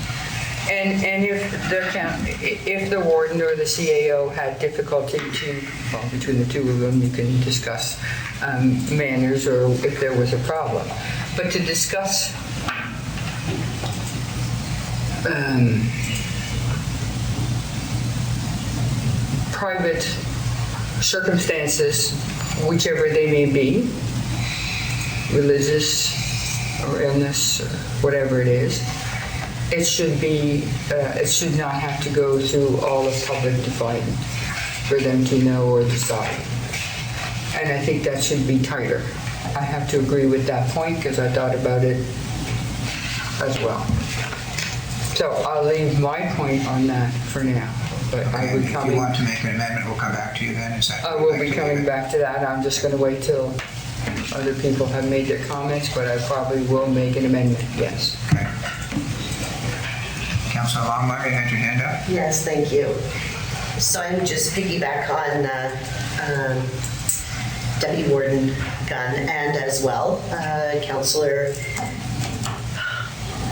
And if the warden or the CAO had difficulty between the two of them, you can discuss manners or if there was a problem. But to discuss private circumstances, whichever they may be, religious or illness, or whatever it is, it should not have to go through all of public defilement for them to know or decide. And I think that should be tighter. I have to agree with that point because I thought about it as well. So I'll leave my point on that for now. But I would come. If you want to make an amendment, we'll come back to you then. Is that? I will be coming back to that. I'm just going to wait till other people have made their comments, but I probably will make an amendment. Yes. Okay. Councilor Longmire, you had your hand up? Yes, thank you. So I would just piggyback on Deputy Warden Gunn and as well Councilor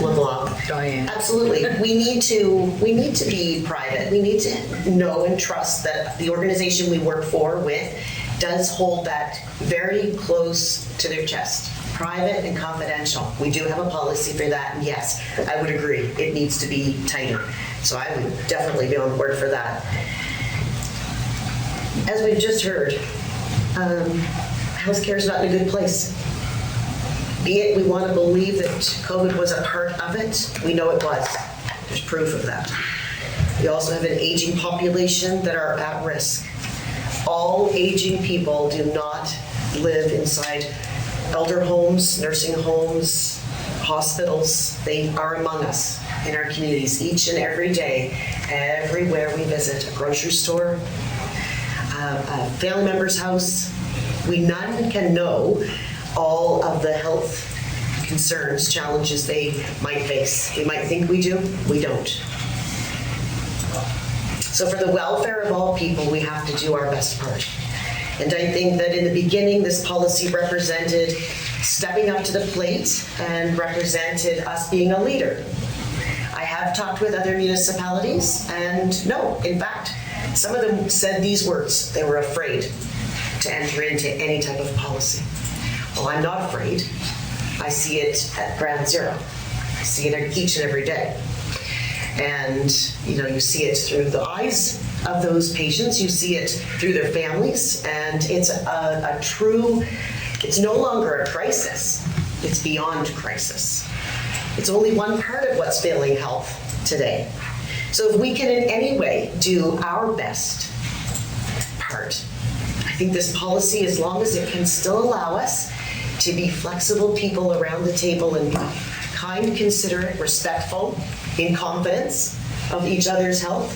LeBlanc. Diane. Absolutely. We need to be private. We need to know and trust that the organization we work for with does hold that very close to their chest. Private and confidential. We do have a policy for that, and yes, I would agree, it needs to be tighter. So I would definitely be on board for that. As we've just heard, healthcare is not in a good place. Be it we want to believe that COVID was a part of it, we know it was. There's proof of that. We also have an aging population that are at risk. All aging people do not live inside elder homes, nursing homes, hospitals. They are among us in our communities each and every day, everywhere we visit, a grocery store, a family member's house. We none can know all of the health concerns, challenges they might face. We might think we do, we don't. So for the welfare of all people, we have to do our best part. And I think that in the beginning, this policy represented stepping up to the plate and represented us being a leader. I have talked with other municipalities, and no, in fact, some of them said these words. They were afraid to enter into any type of policy. Well, I'm not afraid. I see it at ground zero. I see it each and every day. And, you see it through the eyes of those patients, you see it through their families, and it's a true, it's no longer a crisis, it's beyond crisis. It's only one part of what's failing health today. So if we can in any way do our best part, I think this policy, as long as it can still allow us to be flexible people around the table and be kind, considerate, respectful, in confidence of each other's health,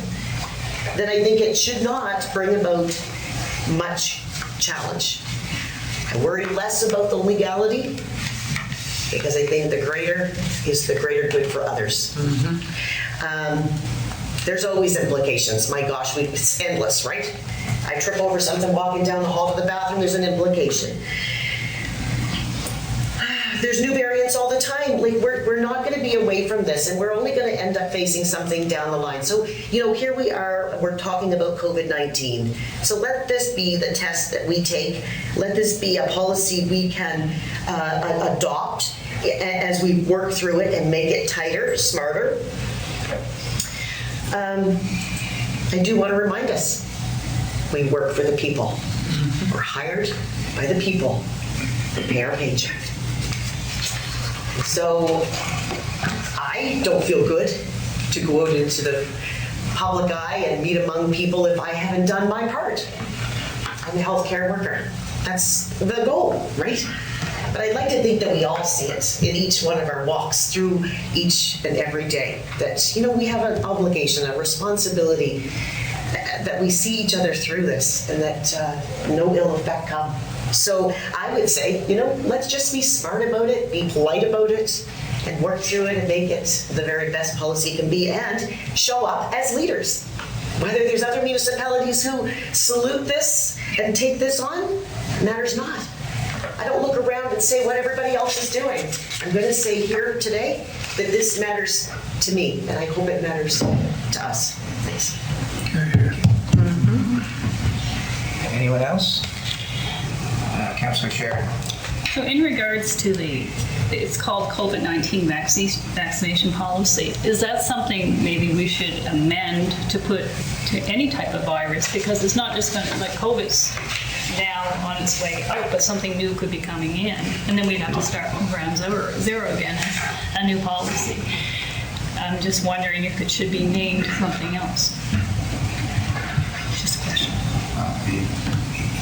then I think it should not bring about much challenge. I worry less about the legality because I think the greater is the greater good for others. There's always implications. My gosh, it's endless, right? I trip over something walking down the hall to the bathroom, there's an implication. There's new variants all the time. Like we're not going to be away from this, and we're only going to end up facing something down the line. So, here we are, we're talking about COVID-19. So let this be the test that we take. Let this be a policy we can adopt as we work through it and make it tighter, smarter. I do want to remind us, we work for the people. We're hired by the people. We pay our paycheck. So I don't feel good to go out into the public eye and meet among people if I haven't done my part. I'm a healthcare worker. That's the goal, right? But I'd like to think that we all see it in each one of our walks through each and every day. That, we have an obligation, a responsibility that we see each other through this and that no ill effect come. So I would say, let's just be smart about it, be polite about it, and work through it and make it the very best policy it can be and show up as leaders. Whether there's other municipalities who salute this and take this on, matters not. I don't look around and say what everybody else is doing. I'm going to say here today that this matters to me, and I hope it matters to us. Thanks. Anyone else? Councillor Sheridan. So in regards to it's called COVID-19 vaccination policy, is that something maybe we should amend to put to any type of virus? Because it's not just going to, like COVID's now on its way out, but something new could be coming in. And then we'd have to start from ground zero again, a new policy. I'm just wondering if it should be named something else. Just a question.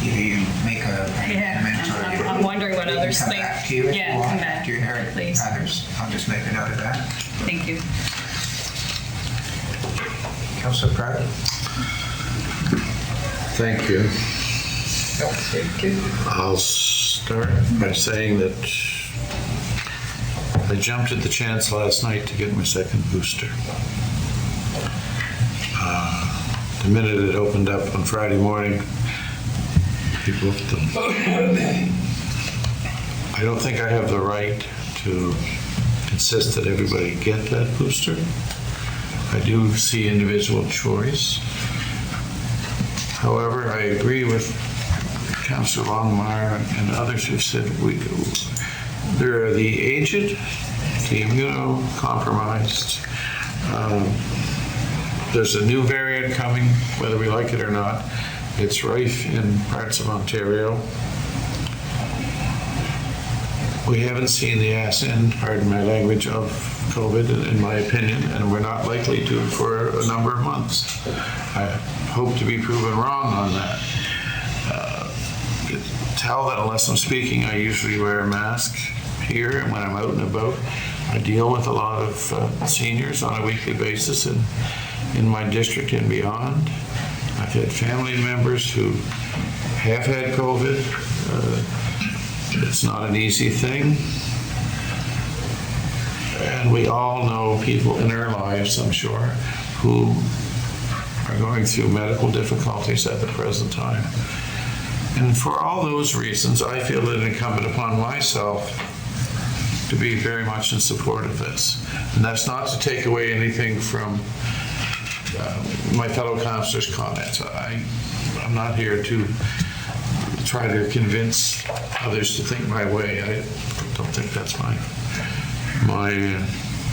You make a amendment, or I'm wondering what others come think. back to you if you want. Come back, Do you hear please. others? I'll just make a note of that. Thank you. Councillor Pratt. Thank you. I'll start by saying that I jumped at the chance last night to get my second booster. The minute it opened up on Friday morning, people looked them. I don't think I have the right to insist that everybody get that booster. I do see individual choice. However, I agree with Councillor Longmire and others who've said there are the aged, the immunocompromised. There's a new variant coming, whether we like it or not. It's rife in parts of Ontario. We haven't seen the ass end, pardon my language, of COVID, in my opinion, and we're not likely to for a number of months. I hope to be proven wrong on that. Tell that unless I'm speaking, I usually wear a mask here, and when I'm out and about, I deal with a lot of seniors on a weekly basis in my district and beyond. I've had family members who have had COVID. It's not an easy thing. And we all know people in our lives, I'm sure, who are going through medical difficulties at the present time. And for all those reasons, I feel it incumbent upon myself to be very much in support of this. And that's not to take away anything from my fellow councillors' comments. I'm not here to try to convince others to think my way. I don't think that's my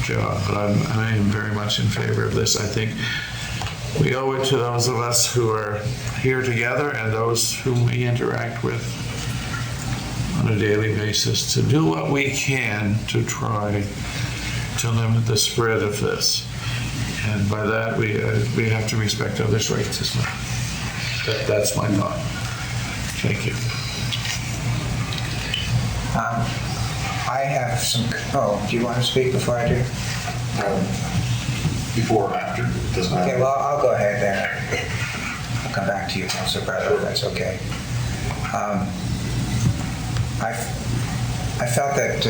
job, but I am very much in favor of this. I think we owe it to those of us who are here together and those whom we interact with on a daily basis to do what we can to try to limit the spread of this. And by that, we have to respect others' rights as well. That's my thought. Thank you. I have some, do you want to speak before I do? Before or after, doesn't matter. Okay, well, I'll go ahead then. I'll come back to you, Councillor Barlow, if that's okay. I felt that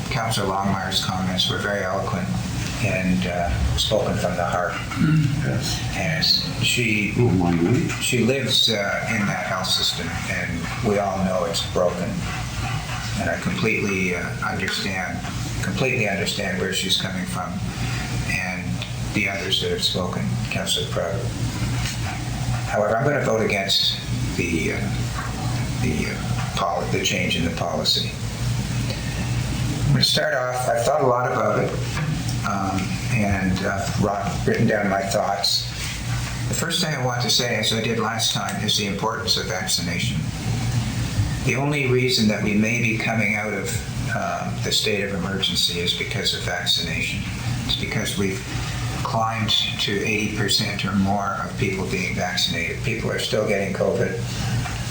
Councillor Longmire's comments were very eloquent and spoken from the heart. Yes. And she lives in that health system, and we all know it's broken. And I completely understand where she's coming from, and the others that have spoken, Councillor Cotw. However, I'm going to vote against the change in the policy. I'm going to start off, I've thought a lot about it, and written down my thoughts. The first thing I want to say, as I did last time, is the importance of vaccination. The only reason that we may be coming out of the state of emergency is because of vaccination. It's because we've climbed to 80% or more of people being vaccinated. People are still getting COVID,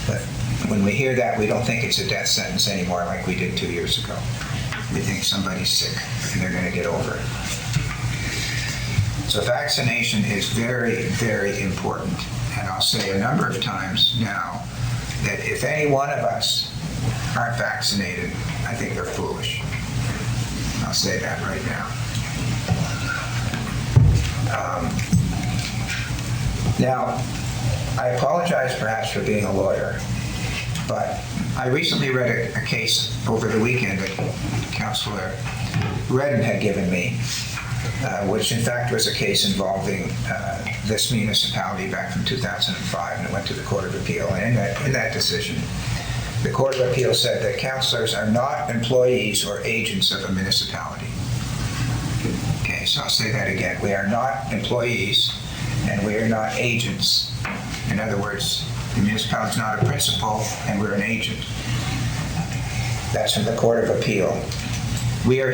but when we hear that, we don't think it's a death sentence anymore like we did 2 years ago. We think somebody's sick and they're going to get over it. So vaccination is very, very important. And I'll say a number of times now that if any one of us aren't vaccinated, I think they're foolish. I'll say that right now. Now, I apologize perhaps for being a lawyer, but I recently read a case over the weekend that Councillor Redden had given me, which in fact was a case involving this municipality back from 2005, and it went to the Court of Appeal. And in that decision, the Court of Appeal said that councillors are not employees or agents of a municipality. Okay, so I'll say that again. We are not employees and we are not agents. In other words, the municipality is not a principal and we're an agent. That's from the Court of Appeal. We are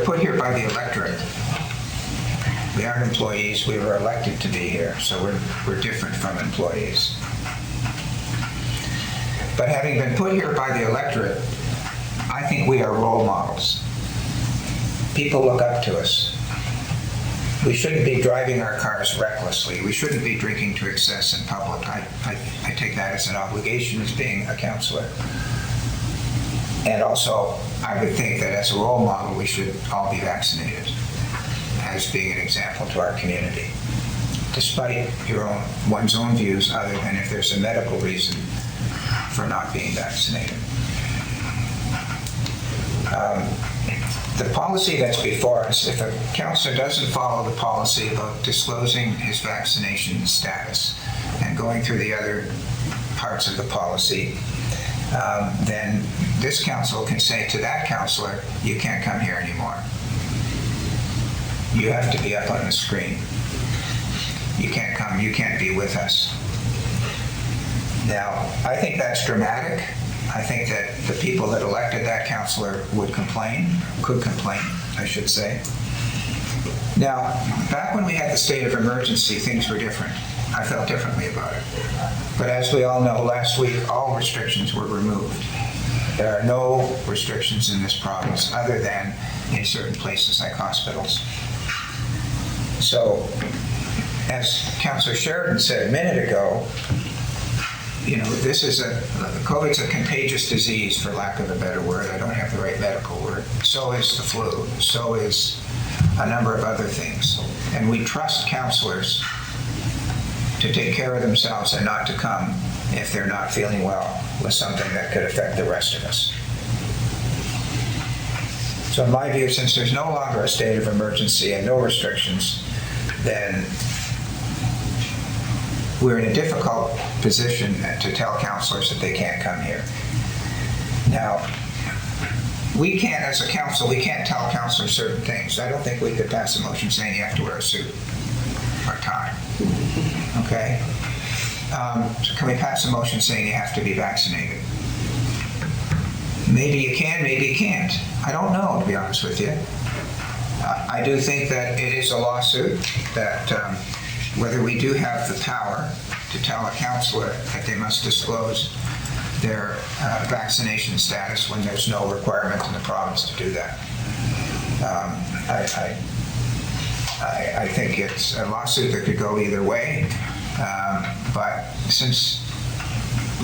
put here by the electorate. We aren't employees, we were elected to be here, so we're different from employees. But having been put here by the electorate, I think we are role models. People look up to us. We shouldn't be driving our cars recklessly. We shouldn't be drinking to excess in public. I take that as an obligation as being a councillor. And also, I would think that as a role model, we should all be vaccinated. as being an example to our community, despite one's own views, other than if there's a medical reason for not being vaccinated. The policy that's before us, if a counselor doesn't follow the policy about disclosing his vaccination status and going through the other parts of the policy, then this council can say to that counselor, you can't come here anymore. You have to be up on the screen. You can't come, you can't be with us. Now, I think that's dramatic. I think that the people that elected that counselor could complain, I should say. Now, back when we had the state of emergency, things were different. I felt differently about it. But as we all know, last week, all restrictions were removed. There are no restrictions in this province other than in certain places like hospitals. So, as Councillor Sheridan said a minute ago, COVID's a contagious disease, for lack of a better word. I don't have the right medical word. So is the flu. So is a number of other things. And we trust counselors to take care of themselves and not to come if they're not feeling well with something that could affect the rest of us. So in my view, since there's no longer a state of emergency and no restrictions, then we're in a difficult position to tell counselors that they can't come here. Now, we can't, as a council, we can't tell counselors certain things. I don't think we could pass a motion saying you have to wear a suit or tie. Okay? So can we pass a motion saying you have to be vaccinated? Maybe you can, maybe you can't. I don't know, to be honest with you. I do think that it is a lawsuit, that whether we do have the power to tell a counselor that they must disclose their vaccination status when there's no requirement in the province to do that. I think it's a lawsuit that could go either way, but since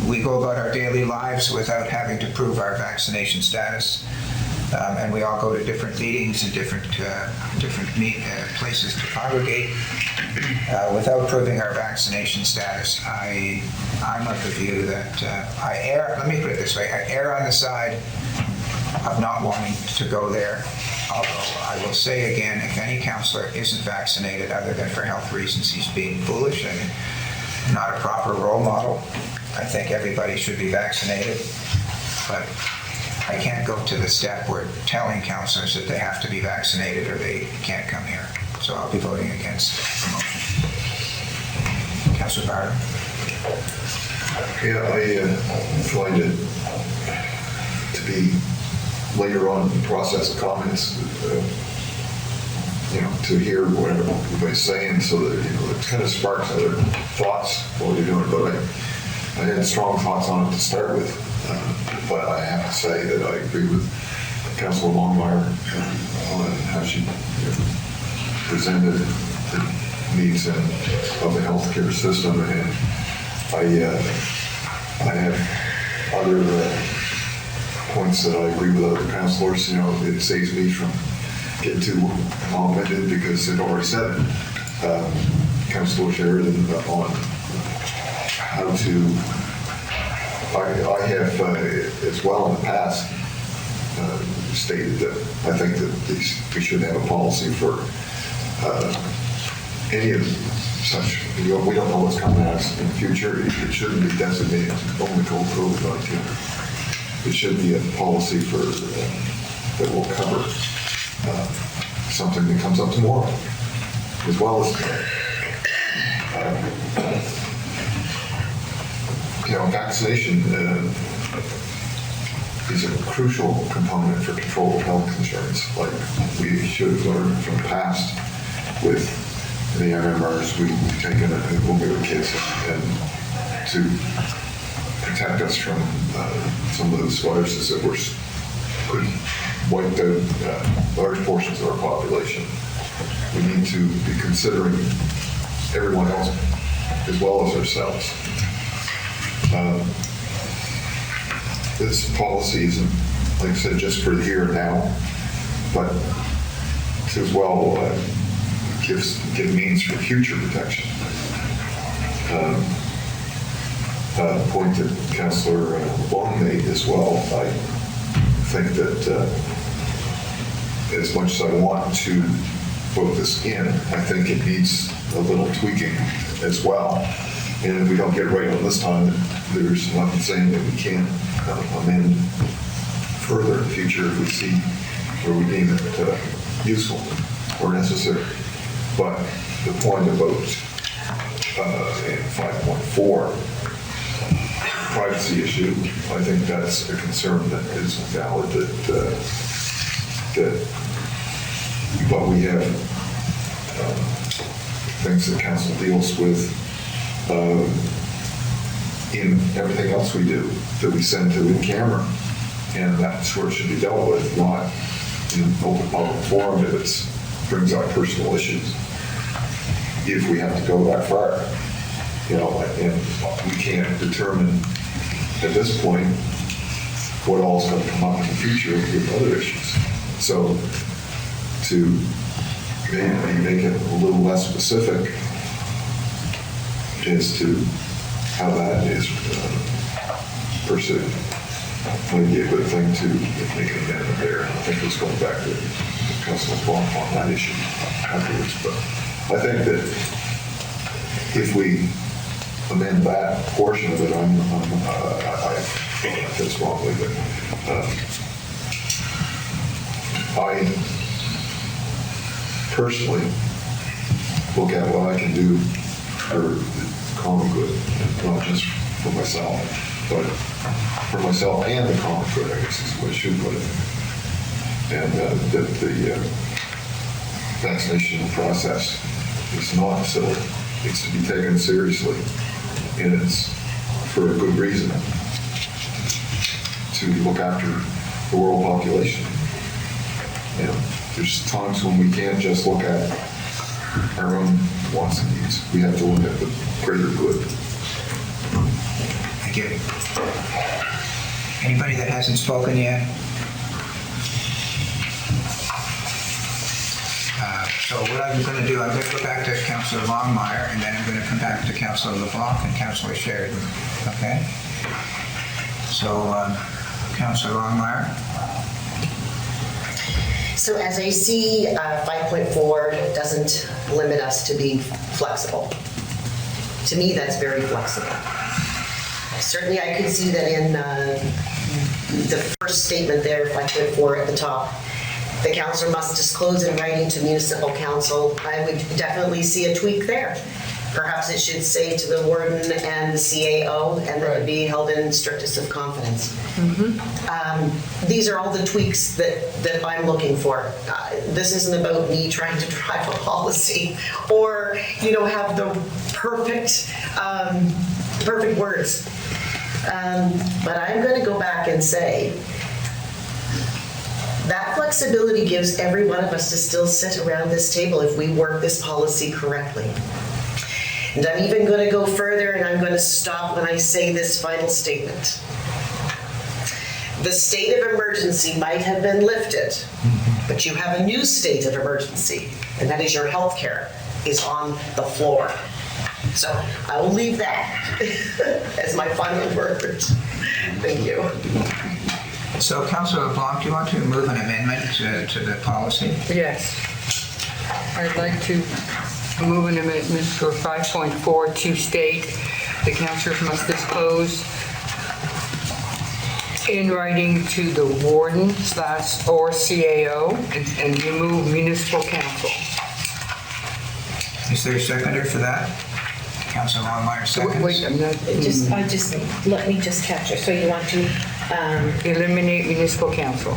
we go about our daily lives without having to prove our vaccination status, and we all go to different meetings and different places to congregate without proving our vaccination status, I'm of the view that let me put it this way, I err on the side of not wanting to go there. Although I will say again, if any counselor isn't vaccinated other than for health reasons, he's being foolish and not a proper role model. I think everybody should be vaccinated, but I can't go to the step where telling counselors that they have to be vaccinated or they can't come here. So I'll be voting against the motion. Councillor Barton. Yeah, I find it to be later on in the process of comments, to hear what everybody's saying, so that it kind of sparks other thoughts while you're doing it. But I had strong thoughts on it to start with, but I have to say that I agree with Councillor Longmire on how she presented the needs of the healthcare system, and I have other points that I agree with other councillors. It saves me from getting too long-winded because they've already said it. Councillor Sheridan on how to. I have as well in the past stated that I think that we should have a policy for any of such. We don't know what's coming at us in the future. It shouldn't be designated only COVID-19. It should be a policy for that will cover something that comes up tomorrow, as well as vaccination is a crucial component for control of health concerns. Like we should have learned from the past with the MMRs we've taken when we were kids, and to protect us from some of those viruses that could wipe out large portions of our population. We need to be considering everyone else as well as ourselves. This policy isn't, like I said, just for the here and now, but to as well give means for future protection. Point that Councillor Long made as well. I think that as much as I want to vote this in, I think it needs a little tweaking as well. And if we don't get it right on this time, there's nothing saying that we can't amend further in the future if we see where we deem it useful or necessary. But the point about in 5.4, privacy issue, I think that's a concern that is valid, but we have things that council deals with in everything else we do that we send to in camera, and that's where it should be dealt with, not in open public forum if it brings up personal issues. If we have to go that far, and we can't determine at this point what all is going to come up in the future with other issues. So to maybe make it a little less specific as to how that is pursued might be a good thing to make an amendment there. I think it's going back to Councilor Blanc on that issue afterwards. But I think that if we amend that portion of it, I think that's wrongly, but I personally look at what I can do for the common good, not just for myself, but for myself and the common good, I guess is what I should put it. And that the vaccination process is not silly. It's to be taken seriously, and it's for a good reason, to look after the world population. And there's times when we can't just look at our own wants and needs. We have to look at the greater good. Thank you. Anybody that hasn't spoken yet? So what I'm going to do, I'm going to go back to Councillor Longmire, and then I'm going to come back to Councillor LeBlanc and Councillor Sheridan. Okay? So, Councillor Longmire. So as I see, 5.4 doesn't limit us to being flexible. To me, that's very flexible. Certainly, I could see that in the first statement there, 5.4 at the top, the councillor must disclose in writing to municipal council. I would definitely see a tweak there. Perhaps it should say to the warden and the CAO, and that it be held in strictest of confidence. These are all the tweaks that I'm looking for. This isn't about me trying to drive a policy or, have the perfect, perfect words. But I'm going to go back and say, that flexibility gives every one of us to still sit around this table if we work this policy correctly. And I'm even going to go further, and I'm going to stop when I say this final statement. The state of emergency might have been lifted, but you have a new state of emergency, and that is your health care is on the floor. So I will leave that as my final word. Thank you. So, Councillor LeBlanc, do you want to move an amendment to the policy? Yes. I'd like to move an amendment for 5.4 to state the councillors must disclose in writing to the warden / or CAO and remove municipal council. Is there a seconder for that? Councillor Longmire seconds. Wait, I'm not. Let me just capture. So you want to eliminate municipal council.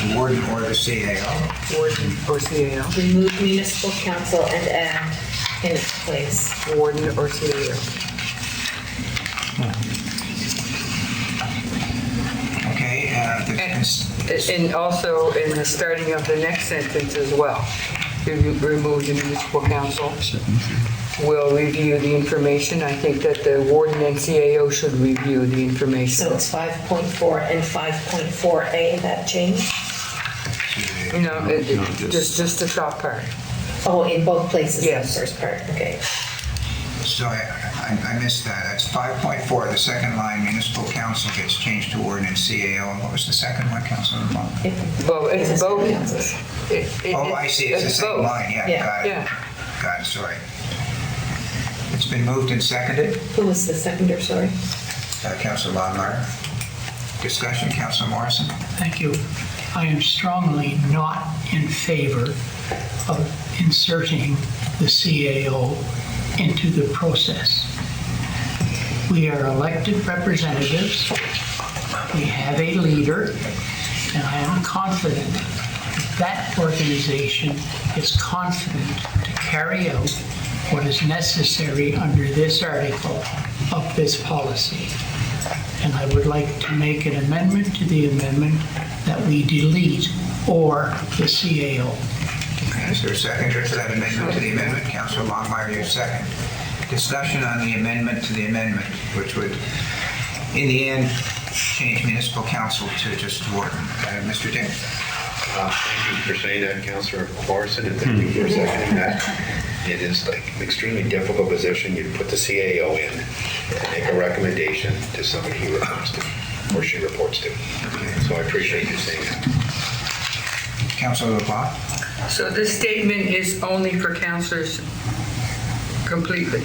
The warden or the CAO. Warden or CAO. remove municipal council and add in its place warden or CAO. Okay. And also in the starting of the next sentence as well, you remove the municipal council. will review the information. I think that the warden and CAO should review the information. So it's 5.4 and 5.4A, that change? No, just the top part. Oh, in both places, in the Yes. first part, okay. So I missed that. That's 5.4, the second line, municipal council gets changed to ordinance CAO. And what was the second one, Councilor LeBlanc? Well, it's both. Oh, I see, it's the same both. line, yeah, got it. Yeah. Got it, sorry. It's been moved and seconded. Who was the seconder, sorry? Councilor Longmire. Discussion, Councilor Morrison? Thank you. I am strongly not in favor of inserting the CAO into the process. We are elected representatives. We have a leader, and I am confident that organization is confident to carry out what is necessary under this article of this policy. And I would like to make an amendment to the amendment that we delete "or the CAO." Okay, is there a seconder to that amendment to the amendment? Councilor Longmire, your second. Discussion on the amendment to the amendment, which would, in the end, change municipal council to just warden. Mr. Dick? Thank you for saying that, Councillor Morrison, and thank you for seconding that. It is like an extremely difficult position. You put the CAO in and make a recommendation to somebody he reports to, or she reports to. So I appreciate you saying that. Councilor LeBlanc? So this statement is only for councillors completely,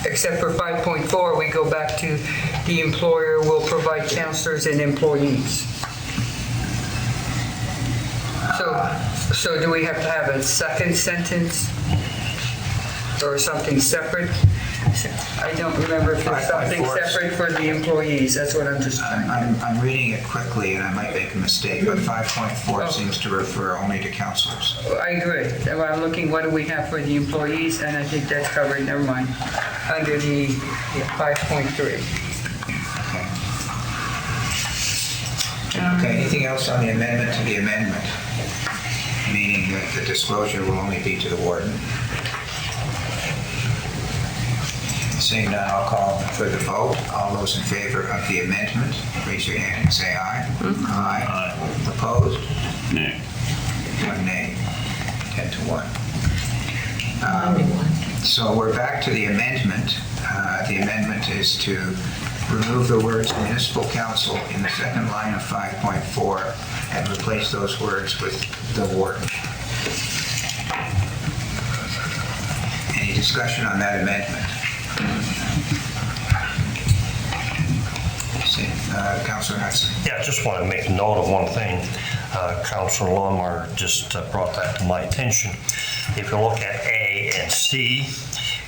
except for 5.4, we go back to the employer will provide councillors and employees. So do we have to have a second sentence or something separate? I don't remember if there's something separate for the employees. That's what I'm just. I'm reading it quickly and I might make a mistake, but 5.4 seems to refer only to councillors. I agree. So I'm looking, what do we have for the employees? And I think that's covered, never mind, under the 5.3. Okay, anything else on the amendment to the amendment? Meaning that the disclosure will only be to the warden. Seeing none, I'll call for the vote. All those in favor of the amendment, raise your hand and say aye. Aye. Opposed? Nay. One nay. 10 to 1. So we're back to the amendment. The amendment is to remove the words municipal council in the second line of 5.4 and replace those words with the warden. Any discussion on that amendment? Councilor Hudson. Yeah, I just want to make note of one thing. Councilor Longmire just brought that to my attention. If you look at A and C,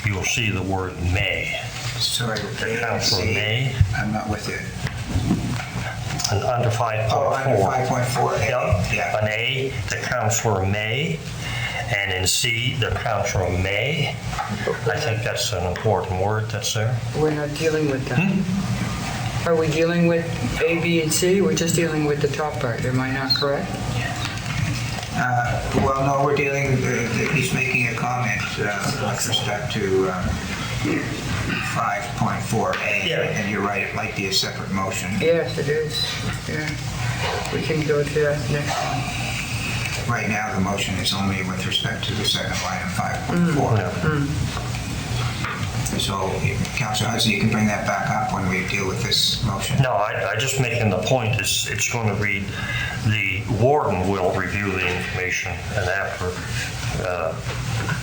you will see the word may. Sorry, Councilor may. I'm not with you. And under 5.4. Oh, under 5.4. Yeah. An A, the councilor may, and in C, the councilor may. I think that's an important word that's there. We're not dealing with that. Are we dealing with A, B, and C? We're just dealing with the top part. Am I not correct? Well, no, we're dealing, he's making a comment with respect to 5.4A. Yeah. And you're right, it might be a separate motion. Yes, it is. Yeah. We can go to that next one. Right now, the motion is only with respect to the second line of 5.4. So, Councilor Hudson, you can bring that back up when we deal with this motion. No, I just making the point is it's going to read, the warden will review the information and after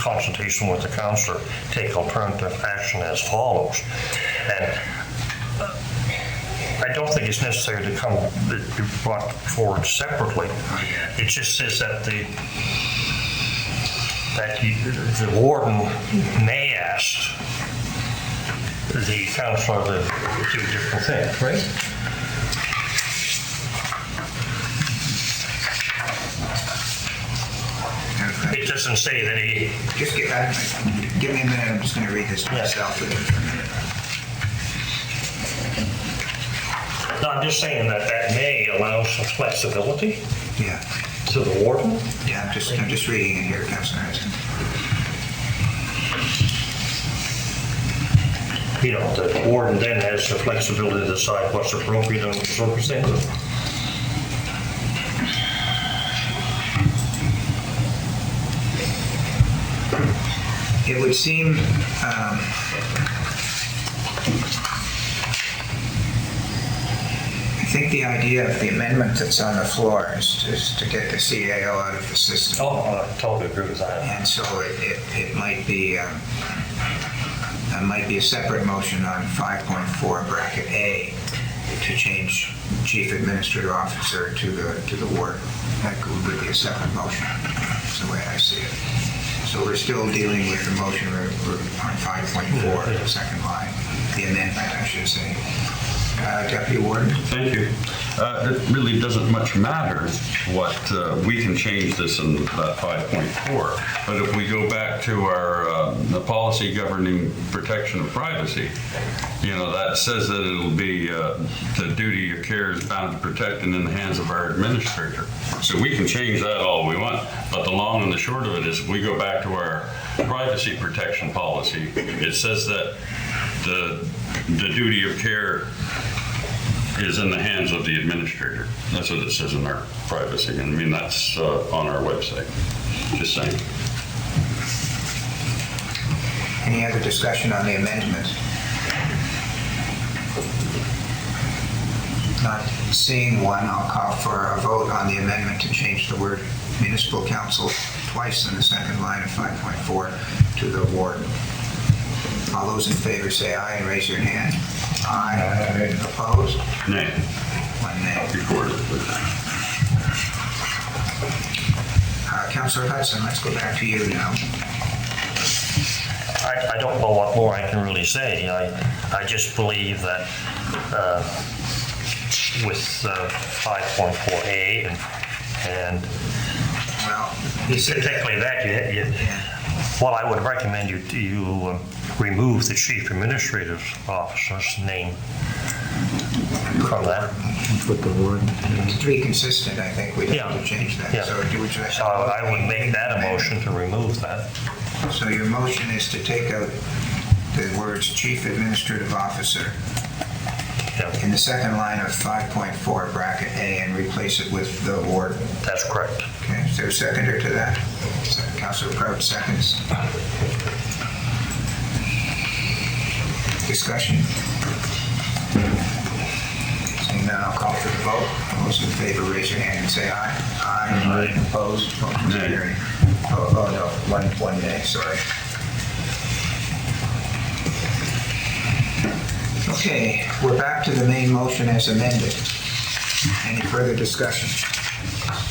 consultation with the councilor, take alternative action as follows. And I don't think it's necessary to be brought forward separately. It just says that the warden may ask the councilor to do different things, right? It doesn't say that he... Just give me a minute, I'm just going to read this myself. No, I'm just saying that may allow some flexibility. Yeah. To the warden. Yeah, I'm just reading it here, Councilor Hudson. the warden then has the flexibility to decide what's appropriate under the circumstances. It would seem I think the idea of the amendment that's on the floor is to get the CAO out of the system. Oh, I totally agree with that. And so it might be a separate motion on 5.4 bracket A to change chief administrative officer to the ward. That would be a separate motion. That's the way I see it. So we're still dealing with the motion on 5.4, the second line, the amendment, I should say. Deputy Warden? Thank you. It really doesn't much matter what, we can change this in that 5.4, but if we go back to our, the policy governing protection of privacy, that says that it'll be, the duty of care is bound to protect and in the hands of our administrator. So we can change that all we want, but the long and the short of it is if we go back to our privacy protection policy, it says that the duty of care is in the hands of the administrator. That's what it says in our privacy. And I mean, that's on our website. Just saying. Any other discussion on the amendment? Not seeing one, I'll call for a vote on the amendment to change the word municipal council twice in the second line of 5.4 to the warden. All those in favor say aye and raise your hand. Aye. Opposed? Nay. One nay. Recorded. Councillor Hudson, let's go back to you now. I don't know what more I can really say. I just believe that with 5.4A and well, particularly that, well, I would recommend you remove the chief administrative officer's name from that. Put the word. To be consistent, I think we'd have to change that. Yeah. So I would make that a motion to remove that. So your motion is to take out the words chief administrative officer in the second line of 5.4 bracket A and replace it with the warden. That's correct. Okay, is there a seconder to that? Councillor Crouch seconds. Discussion? Seeing none, I'll call for the vote. All those in favor, raise your hand and say aye. Aye. Opposed? Motion's carried. Oh, no, one nay, sorry. Okay, we're back to the main motion as amended. Any further discussion?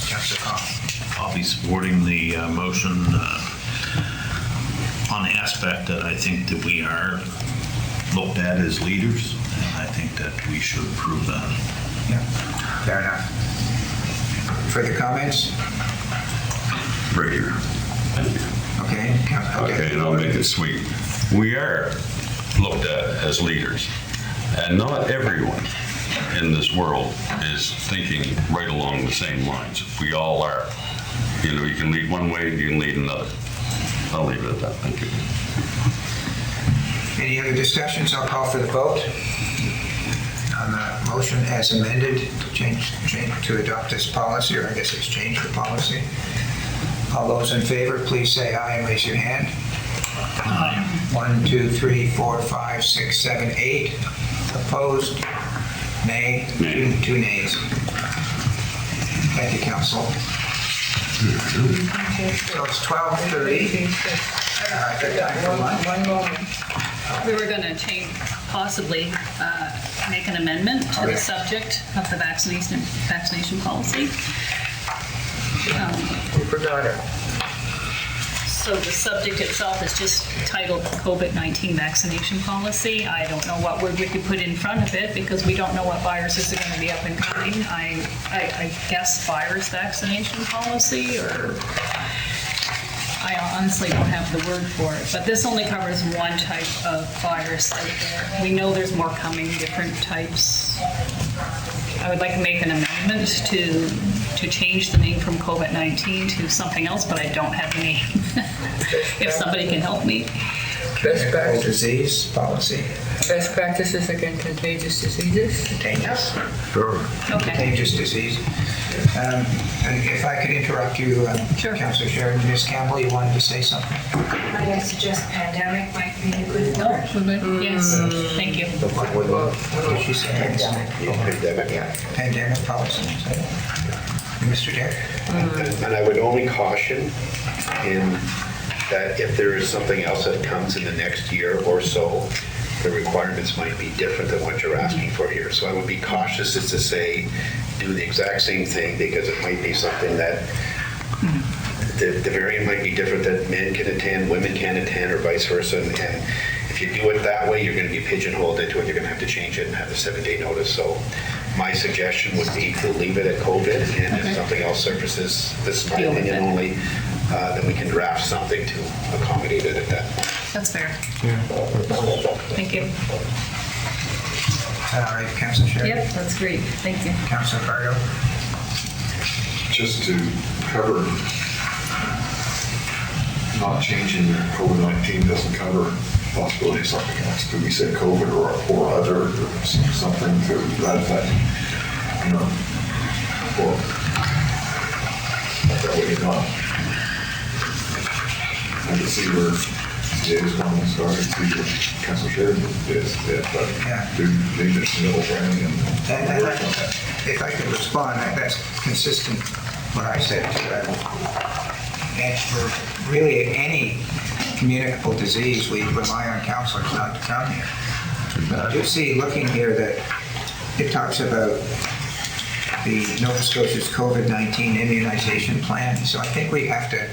Councillor Cotw. I'll be supporting the motion on the aspect that I think that we are looked at as leaders, and I think that we should approve that. Yeah, fair enough. Further comments? Right here. Thank you. Okay. Okay, and I'll make it sweet. We are looked at as leaders, and not everyone in this world is thinking right along the same lines. We all are. You can lead one way, you can lead another. I'll leave it at that. Thank you. Any other discussions? I'll call for the vote on the motion as amended to adopt this policy, or I guess it's change the policy. All those in favor, please say aye and raise your hand. Aye. 1, 2, 3, 4, 5, 6, 7, 8. Opposed? Nay? Nay. Two nays. Thank you, Council. So it's 12:30. Good time for lunch. One moment. We were going to make an amendment to the subject of the vaccination policy. So the subject itself is just titled COVID-19 vaccination policy. I don't know what word we could put in front of it because we don't know what viruses are going to be up and coming. I guess virus vaccination policy, or I honestly don't have the word for it. But this only covers one type of virus out there. We know there's more coming, different types. I would like to make an amendment to change the name from COVID-19 to something else, but I don't have the name. If somebody can help me. Best disease policy. Best practices against contagious diseases? Contagious? Sure. Okay. Contagious disease. And if I could interrupt you, Councillor Sheridan, Ms. Campbell, you wanted to say something? Might I suggest pandemic might be a good word? Yes, thank you. What did she say? Pandemic. Yeah, pandemic policy. Mr. Dick? And I would only caution in that if there is something else that comes in the next year or so, the requirements might be different than what you're asking for here. So I would be cautious as to say, do the exact same thing, because it might be something that the variant might be different, that men can attend, women can attend, or vice versa. And if you do it that way, you're going to be pigeonholed into it. You're going to have to change it and have a 7-day notice. So my suggestion would be to leave it at COVID, and if something else surfaces, this is my opinion only, then we can draft something to accommodate it at that point. That's fair. Thank you. All right, Councillor Sheridan? Yep, that's great. Thank you. Councillor Bardo? Just to cover, not changing COVID-19 doesn't cover possibility of something else. Could we say COVID or other, or something to that effect? You know, or that way you're not. I can see where today's one started, see where Council Sheridan is, but do they just middle ground and work on that? If I could respond, that's consistent what I said to that. And for really any communicable disease, we rely on counselors not to come here. You see, looking here, that it talks about the Nova Scotia's COVID-19 immunization plan. So I think we have to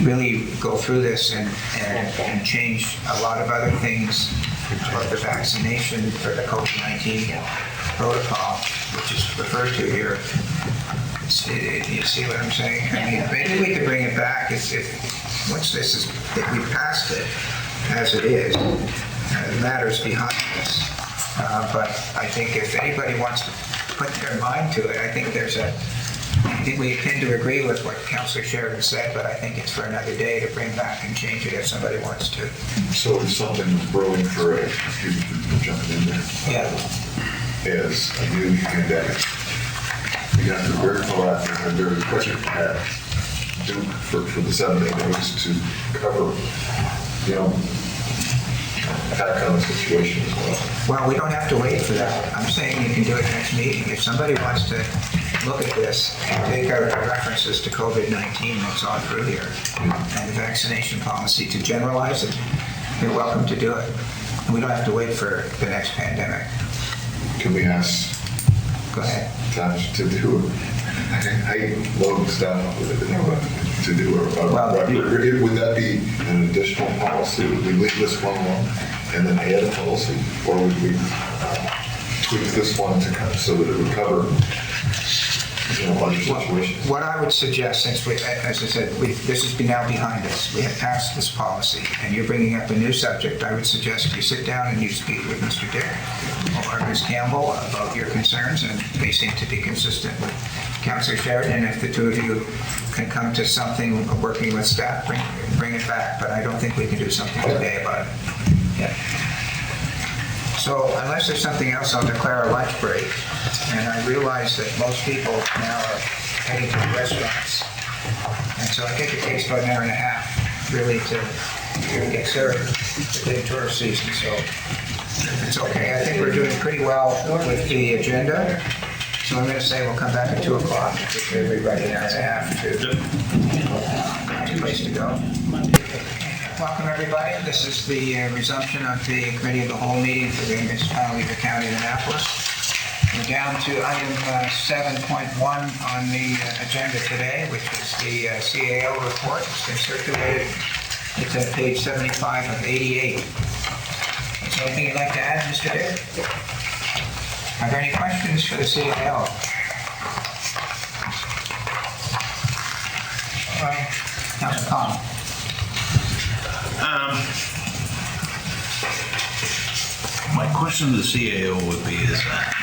really go through this and change a lot of other things about the vaccination for the COVID-19 protocol, which is referred to here. You see what I'm saying? I mean, maybe we could bring it back once this is, if we passed it as it is, matters behind this. But I think if anybody wants to put their mind to it, I think we tend to agree with what Councillor Sheridan said, but I think it's for another day to bring back and change it if somebody wants to. So if something's brewing for jumping in there. Yeah. Is a new pandemic. We got to be very proactive and very quick for the 7-day notice to cover, that kind of situation as well. Well, we don't have to wait for that. I'm saying you can do it next meeting. If somebody wants to look at this and take out the references to COVID-19 that's all through here and the vaccination policy to generalize it, you're welcome to do it. And we don't have to wait for the next pandemic. Can we ask? Go ahead. Staff to do it? I load staff to do it. Would that be an additional policy? Would we leave this one alone and then add a policy? Or would we tweak this one to cover so that it would cover other situations? What I would suggest, since we, as I said, this is now behind us, we have passed this policy, and you're bringing up a new subject, I would suggest you sit down and you speak with Mr. Dick or Ms. Campbell about your concerns, and they seem to be consistent with Councillor Sheridan. If the two of you can come to something, working with staff, bring it back, but I don't think we can do something today about it. Yeah. So unless there's something else, I'll declare a lunch break. And I realize that most people now are heading to the restaurants. And so I think it takes about an hour and a half really to get served within tourist season. So it's okay. I think we're doing pretty well with the agenda. So I'm going to say we'll come back at 2 o'clock. Give everybody an hour and a half to place to go. Welcome, everybody. This is the resumption of the Committee of the Whole meeting for the municipality of the County of Annapolis. We're down to item 7.1 on the agenda today, which is the CAO report. It's been circulated. It's at page 75 of 88. Is there anything you'd like to add, Mr. Dick? Are there any questions for the CAO? Councilor Cotw. My question to the CAO would be is that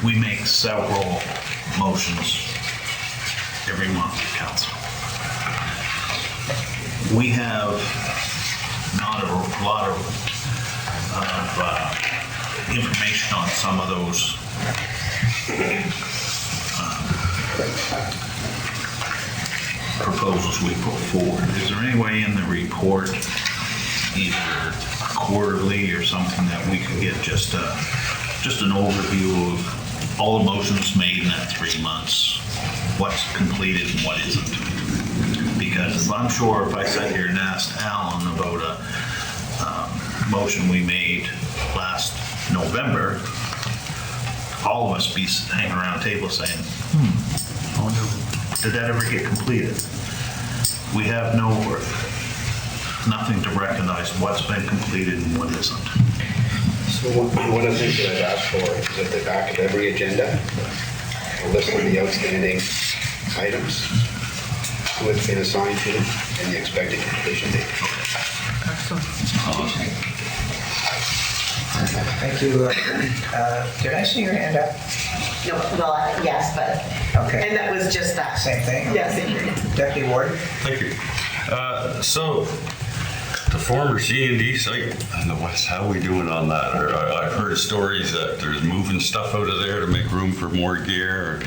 we make several motions every month at council. We have not a lot of of information on some of those proposals we put forward. Is there any way in the report, either quarterly or something, that we could get just an overview of all the motions made in that 3 months, what's completed and what isn't? Because I'm sure if I sat here and asked Alan about a motion we made last November, all of us be hanging around a table saying, did that ever get completed? We have nothing to recognize what's been completed and what isn't. So one of the things that I've asked for is at the back of every agenda, a list of the outstanding items, who it's been assigned to, and the expected completion date. Thank you. Did I see your hand up? No, well, yes, but, Okay. and that was just that. Same thing? Yes, same thing. Deputy Warden? Thank you. So, the former C&D site in the west, how are we doing on that? I've heard stories that there's moving stuff out of there to make room for more gear,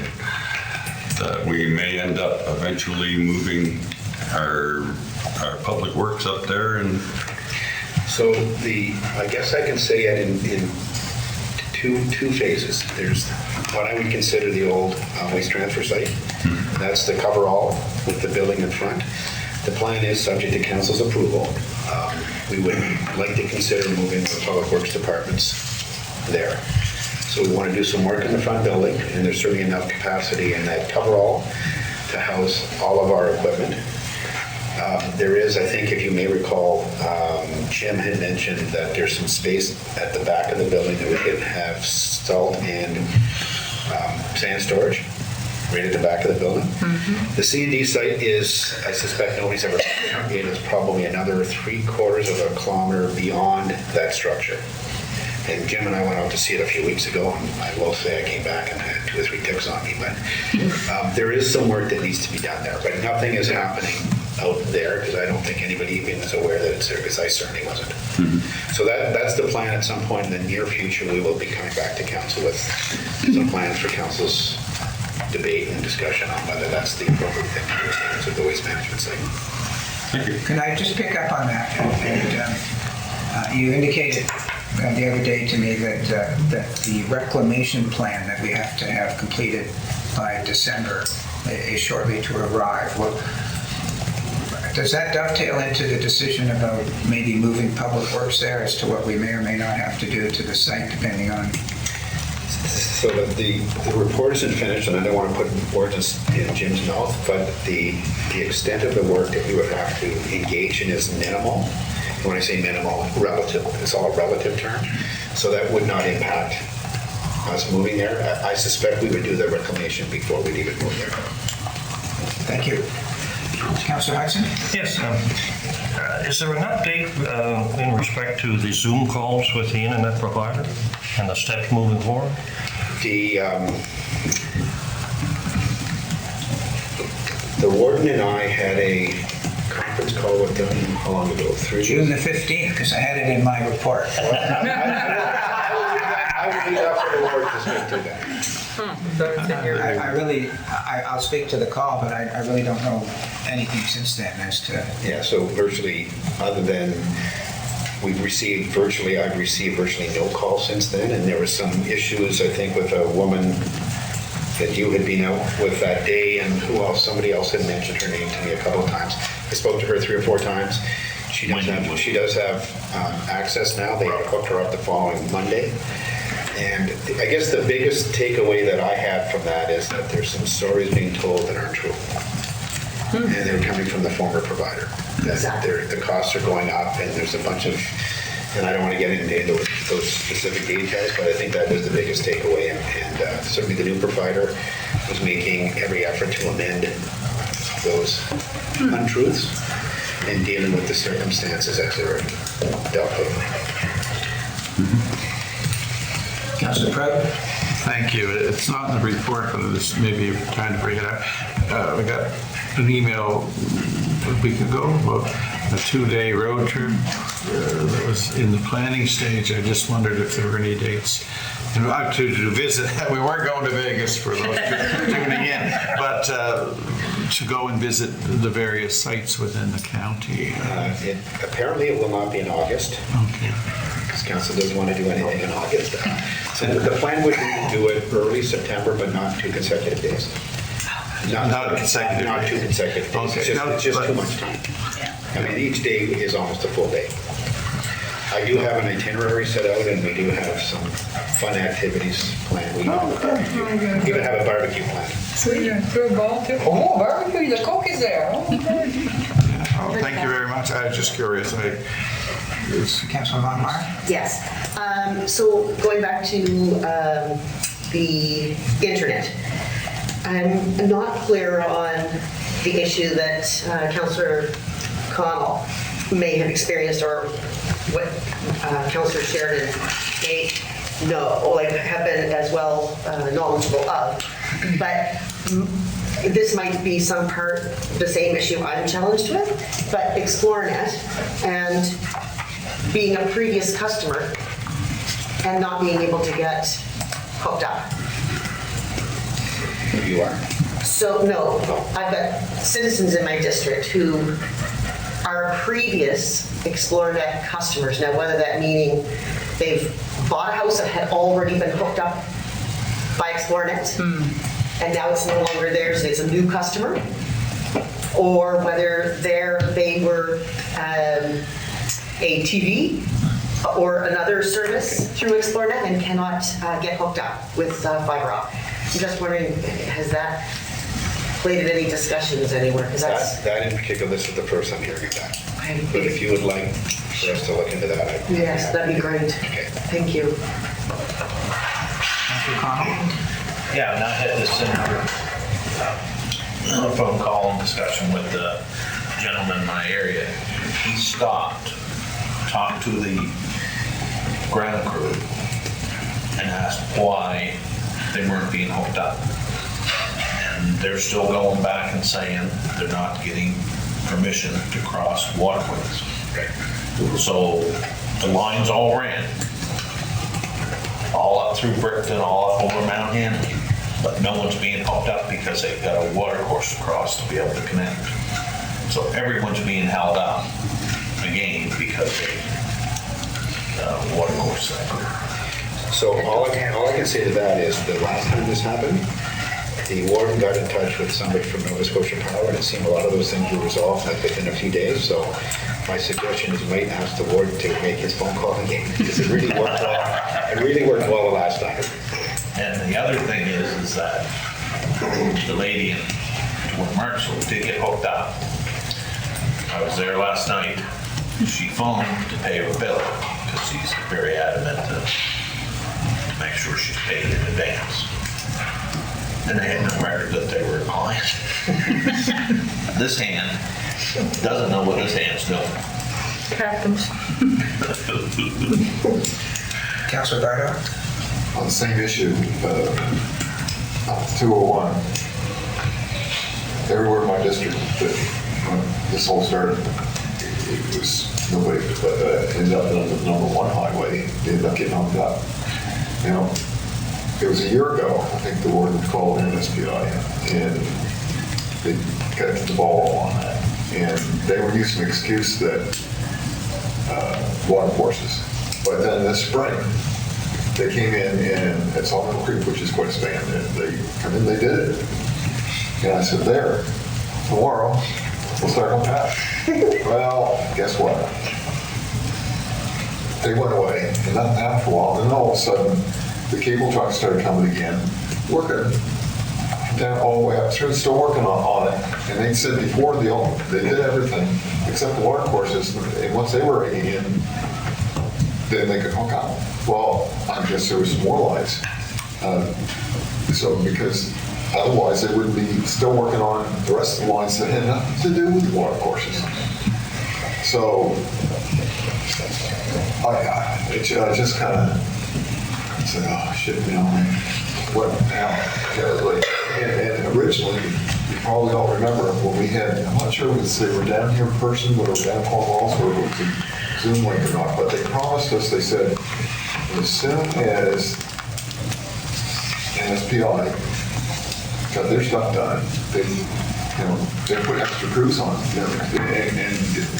that we may end up eventually moving our public works up there. And So I guess I can say it in two phases. There's what I would consider the old waste transfer site. That's the coverall with the building in front. The plan is subject to council's approval. We would like to consider moving the public works departments there. So we want to do some work in the front building, and there's certainly enough capacity in that coverall to house all of our equipment. There is, I think, if you may recall, Jim had mentioned that there's some space at the back of the building that we could have salt and sand storage right at the back of the building. The C&D site is, I suspect nobody's ever been it is probably another 3/4 of a kilometer beyond that structure. And Jim and I went out to see it a few weeks ago, and I will say I came back and had 2 or 3 ticks on me, but there is some work that needs to be done there, but nothing is happening out there because I don't think anybody even is aware that it's there, because I certainly wasn't. So that's the plan. At some point in the near future, we will be coming back to council with some plans for council's debate and discussion on whether that's the appropriate thing to do in terms of the waste management segment. thank you. Can I just pick up on that? And, you indicated the other day to me that the reclamation plan that we have to have completed by December is shortly to arrive. Well, does that dovetail into the decision about maybe moving public works there as to what we may or may not have to do to the site depending on? So that the report isn't finished, and I don't want to put words in Jim's mouth, but the extent of the work that we would have to engage in is minimal. And when I say minimal, relative, it's all a relative term. So that would not impact us moving there. I suspect we would do the reclamation before we'd even move there. Thank you. Councillor Hudson? Yes. Is there an update in respect to the Zoom calls with the internet provider and the steps moving forward? The warden and I had a conference call with them, how long ago? 3 years? June the 15th, because I had it in my report. I would leave that for the warden to speak to that. I'll speak to the call, but I really don't know anything since then as to. Yeah, so virtually, other than I've received virtually no calls since then, and there were some issues, I think, with a woman that you had been out with that day, and somebody else had mentioned her name to me a couple of times. I spoke to her 3 or 4 times. She does have access now. They hooked her up the following Monday. And I guess the biggest takeaway that I had from that is that there's some stories being told that aren't true. And they're coming from the former provider. That the costs are going up, and there's a bunch of, and I don't want to get into those specific details, but I think that was the biggest takeaway. And certainly the new provider was making every effort to amend those untruths and dealing with the circumstances as they were dealt with. Councillor Cotw? Thank you. It's not in the report, but this may be time to bring it up. We got an email a week ago about a 2-day road trip that was in the planning stage. I just wondered if there were any dates. And to visit, we weren't going to Vegas for those tuning in, but to go and visit the various sites within the county. Apparently, it will not be in August. Okay. Because council doesn't want to do anything in August. So the plan would be to do it early September, but not 2 consecutive days. Not consecutive Not days. 2 consecutive days. Okay. It's just too much time. I mean, each day is almost a full day. I do have an itinerary set out, and we do have some fun activities planned. We even have a barbecue planned. Sweet. Throw a ball too. Oh, barbecue, the cook is there. Oh, Oh, thank you very much. I was just curious. Councilor Von Meyer? Yes. So going back to the internet, I'm not clear on the issue that Councilor Connell may have experienced, or what Councilor Sheridan may know, or like have been as well knowledgeable of. But this might be some part the same issue I'm challenged with, but ExploreNet and being a previous customer and not being able to get hooked up. You are? So, no, I've got citizens in my district who are previous ExploreNet customers. Now, whether that meaning they've bought a house that had already been hooked up by ExploreNet, and now it's no longer theirs, it's a new customer, or whether they were a TV or another service through ExploreNet and cannot get hooked up with fiber optic. I'm just wondering, has that played in any discussions anywhere? Because That in particular, this is the first I'm hearing of that. But if you would like for us to look into that, I'd yes, that'd be great. Okay. Thank you. Councilor Connell? Yeah, and I had this in a phone call and discussion with the gentleman in my area. He stopped, talked to the ground crew, and asked why they weren't being hooked up. And they're still going back and saying they're not getting permission to cross waterways. So the lines all ran, all up through Brickton, all up over Mount Hanley, but no one's being hooked up because they've got a water course across to be able to connect. So everyone's being held up again because of the water course there. So all I can say to that is the last time this happened, the warden got in touch with somebody from Nova Scotia Power, and it seemed a lot of those things were resolved within a few days. So my suggestion is you might ask the warden to make his phone call again, because it really worked well. It really worked well the last time. And the other thing is that the lady in Marshall did get hooked up. I was there last night. She phoned to pay her bill because she's very adamant to make sure she's paid in advance. And they had no record that they were a client. This hand doesn't know what this hand's doing. Happens. Councilor Bardo? On the same issue, 201, everywhere in my district, when this all started, it was nobody, but ended up on the #1 highway, ended up getting hooked up. Now, it was a year ago, I think the warden called MSPI, and they got the ball on that. And they were using the excuse that water courses. But then this spring, they came in and at Salt Creek, which is quite expanded, and they come in, they did it. And I said, there, tomorrow, we'll start on that. Well, guess what? They went away, and nothing happened for a while. And then all of a sudden, the cable trucks started coming again, working down all the way up through, still working on it. And they said before they did everything except the water courses, and once they were in, then they could hook up. Well, I guess there was some more lights. So because otherwise they would be still working on the rest of the lines that had nothing to do with the water courses. So I just kind of said, oh shit, what now? And originally, probably all remember when we had, I'm not sure if they were down here in person, but it was down Cornwall, or it was a Zoom link or not, but they promised us, they said, as soon as NSPI got their stuff done, they put extra crews on,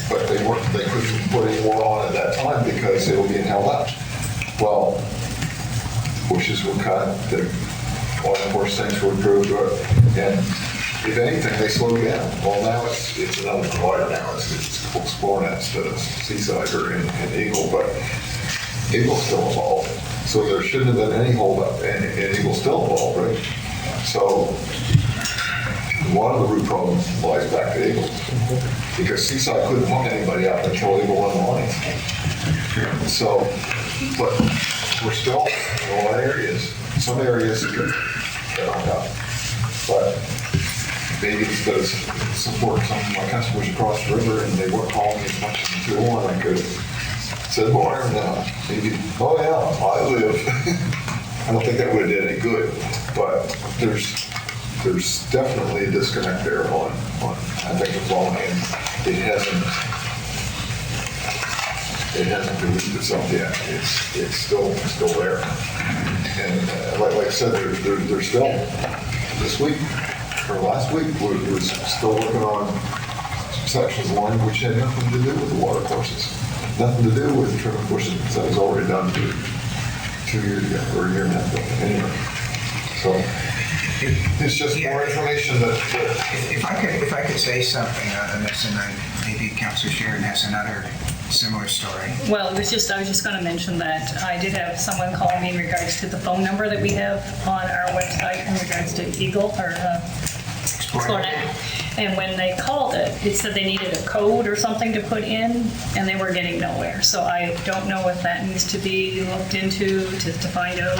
but they couldn't put any more on at that time because they were being held up. Well, bushes were cut, the law enforcement things were approved, and if anything, they slowed down. Well, now it's another provider now. It's called Spornet instead of Seaside or in Eagle, but Eagle's still involved. So there shouldn't have been any holdup, and Eagle's still involved, right? So a lot of the root problem lies back to Eagle, because Seaside couldn't hook anybody up until Eagle won the line. So, but we're still in a lot of areas. Some areas they're not up, but maybe instead of support some of my customers across the river, and they weren't calling me as much as they want, I could have said more, maybe, oh yeah, I live. I don't think that would have did any good, but there's definitely a disconnect there on I think the phone, and it hasn't released itself yet. It's still there. And like I said, there's still this week or last week we're still working on sections one which had nothing to do with the water courses, nothing to do with the trimming courses, because that was already done 2 years ago or a year and a half ago. Anyway, so it's just more information that. If I could say something on this, and maybe Councillor Sheridan has another similar story. Well, I was just going to mention that I did have someone call me in regards to the phone number that we have on our website in regards to Eagle or Explorenet. And when they called it, it said they needed a code or something to put in, and they were getting nowhere. So I don't know if that needs to be looked into to find out.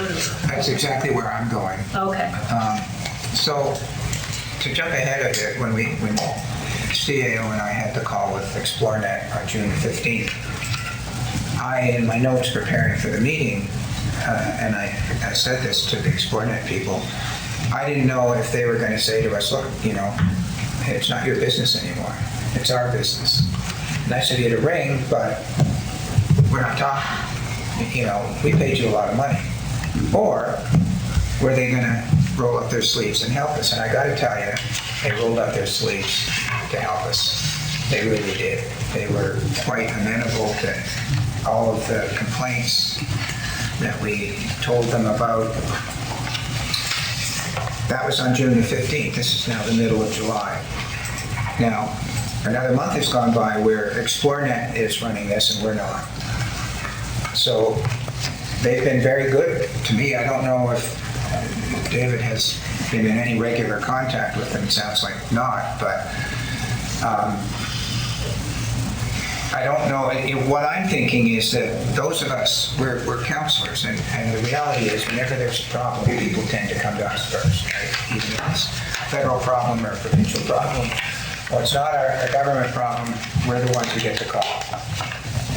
That's exactly where I'm going. Okay. So to jump ahead of it, when CAO and I had the call with Explorenet on June 15th, in my notes preparing for the meeting, and I said this to the Explorenet people, I didn't know if they were going to say to us, look, it's not your business anymore. It's our business. Nice of you to ring, but we're not talking. We paid you a lot of money. Or were they going to roll up their sleeves and help us? And I got to tell you, they rolled up their sleeves to help us. They really did. They were quite amenable to all of the complaints that we told them about. That was on June the 15th. This is now the middle of July. Now, another month has gone by where Explorenet is running this and we're not. So they've been very good to me. I don't know if David has been in any regular contact with them. It sounds like not, but I don't know. What I'm thinking is that those of us, we're counselors, and the reality is whenever there's a problem, people tend to come to us first, right? Even if it's a federal problem or a provincial problem, or it's not a government problem, we're the ones who get the call.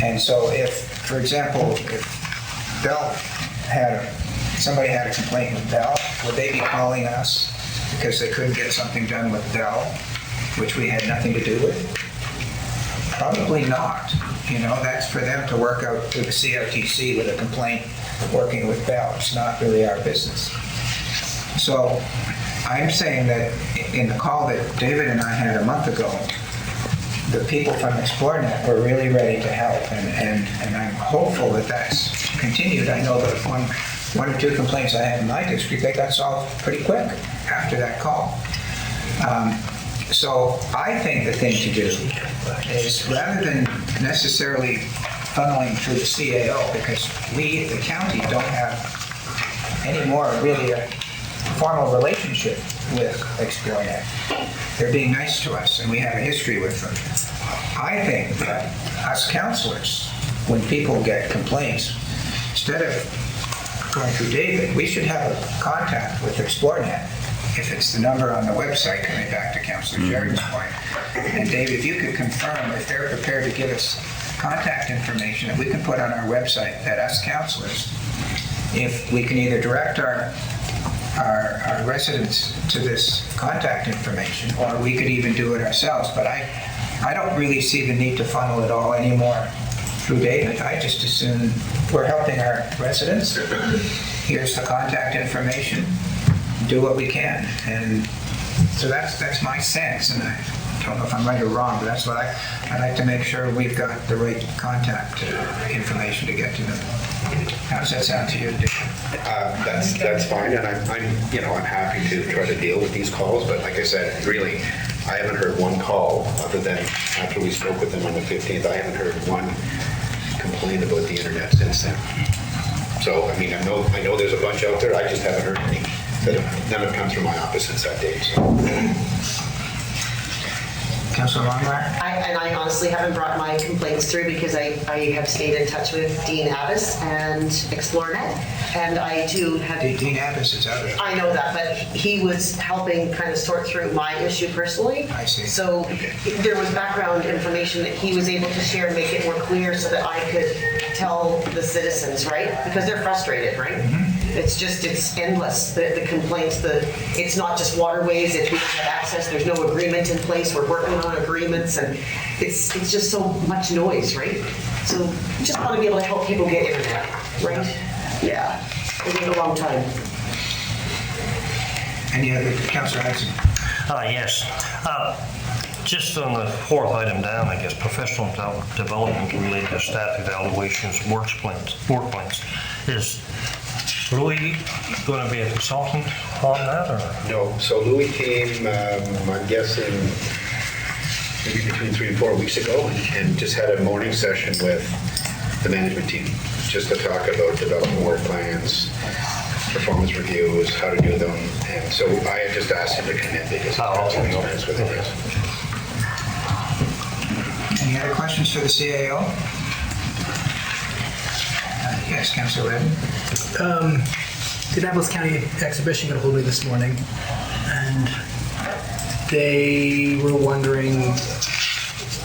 And so if, for example, if somebody had a complaint with Bell, would they be calling us because they couldn't get something done with Bell, which we had nothing to do with? Probably not. That's for them to work out through the CRTC with a complaint working with Bell. It's not really our business. So I'm saying that in the call that David and I had a month ago, the people from Explorenet were really ready to help, and I'm hopeful that that's continued. I know that one or two complaints I had in my district, they got solved pretty quick after that call. So I think the thing to do is, rather than necessarily funneling through the CAO, because we, the county, don't have any more really a formal relationship with Explorenet. They're being nice to us, and we have a history with them. I think that us councillors, when people get complaints, instead of going through David, we should have a contact with Explorenet. If it's the number on the website, coming back to Councillor Sheridan's point. And David, if you could confirm if they're prepared to give us contact information that we can put on our website, that us councillors, if we can either direct our our residents to this contact information, or we could even do it ourselves, but I don't really see the need to funnel it all anymore through David. I just assume we're helping our residents. Here's the contact information, do what we can. And so that's my sense, and I don't know if I'm right or wrong, but that's what I like to make sure we've got the right contact information to get to them. How does that sound to you, Dick? That's fine, and I'm happy to try to deal with these calls, but like I said, really, I haven't heard one call other than after we spoke with them on the 15th. I haven't heard one complaint about the internet since then. So, I mean, I know there's a bunch out there. I just haven't heard any. None have come through my office since that date. So. Councilor Longmire? I honestly haven't brought my complaints through because I have stayed in touch with Dean Abbas and ExploreNet, and I too have... Dean Abbas is out of it. I know that, but he was helping kind of sort through my issue personally. I see. So there was background information that he was able to share and make it more clear so that I could tell the citizens, right? Because they're frustrated, right? Mm-hmm. It's endless, the complaints, it's not just waterways, it's we don't have access, there's no agreement in place, we're working on agreements, and it's just so much noise, right? So we just want to be able to help people get internet, right? Yeah, it'll take a long time. Any other, Councilor Hudson? Yes. Just on the fourth item down, I guess, professional development related to staff evaluations, work plans. Is Louis going to be a consultant on that, or? No. So Louis came, I'm guessing, maybe between 3 and 4 weeks ago, and just had a morning session with the management team, just to talk about development work plans, performance reviews, how to do them. And so I had just asked him to come in because he has some experience with it. Any other questions for the CAO? Yes, Councilor Redden. The Annapolis County Exhibition got a hold of me this morning, and they were wondering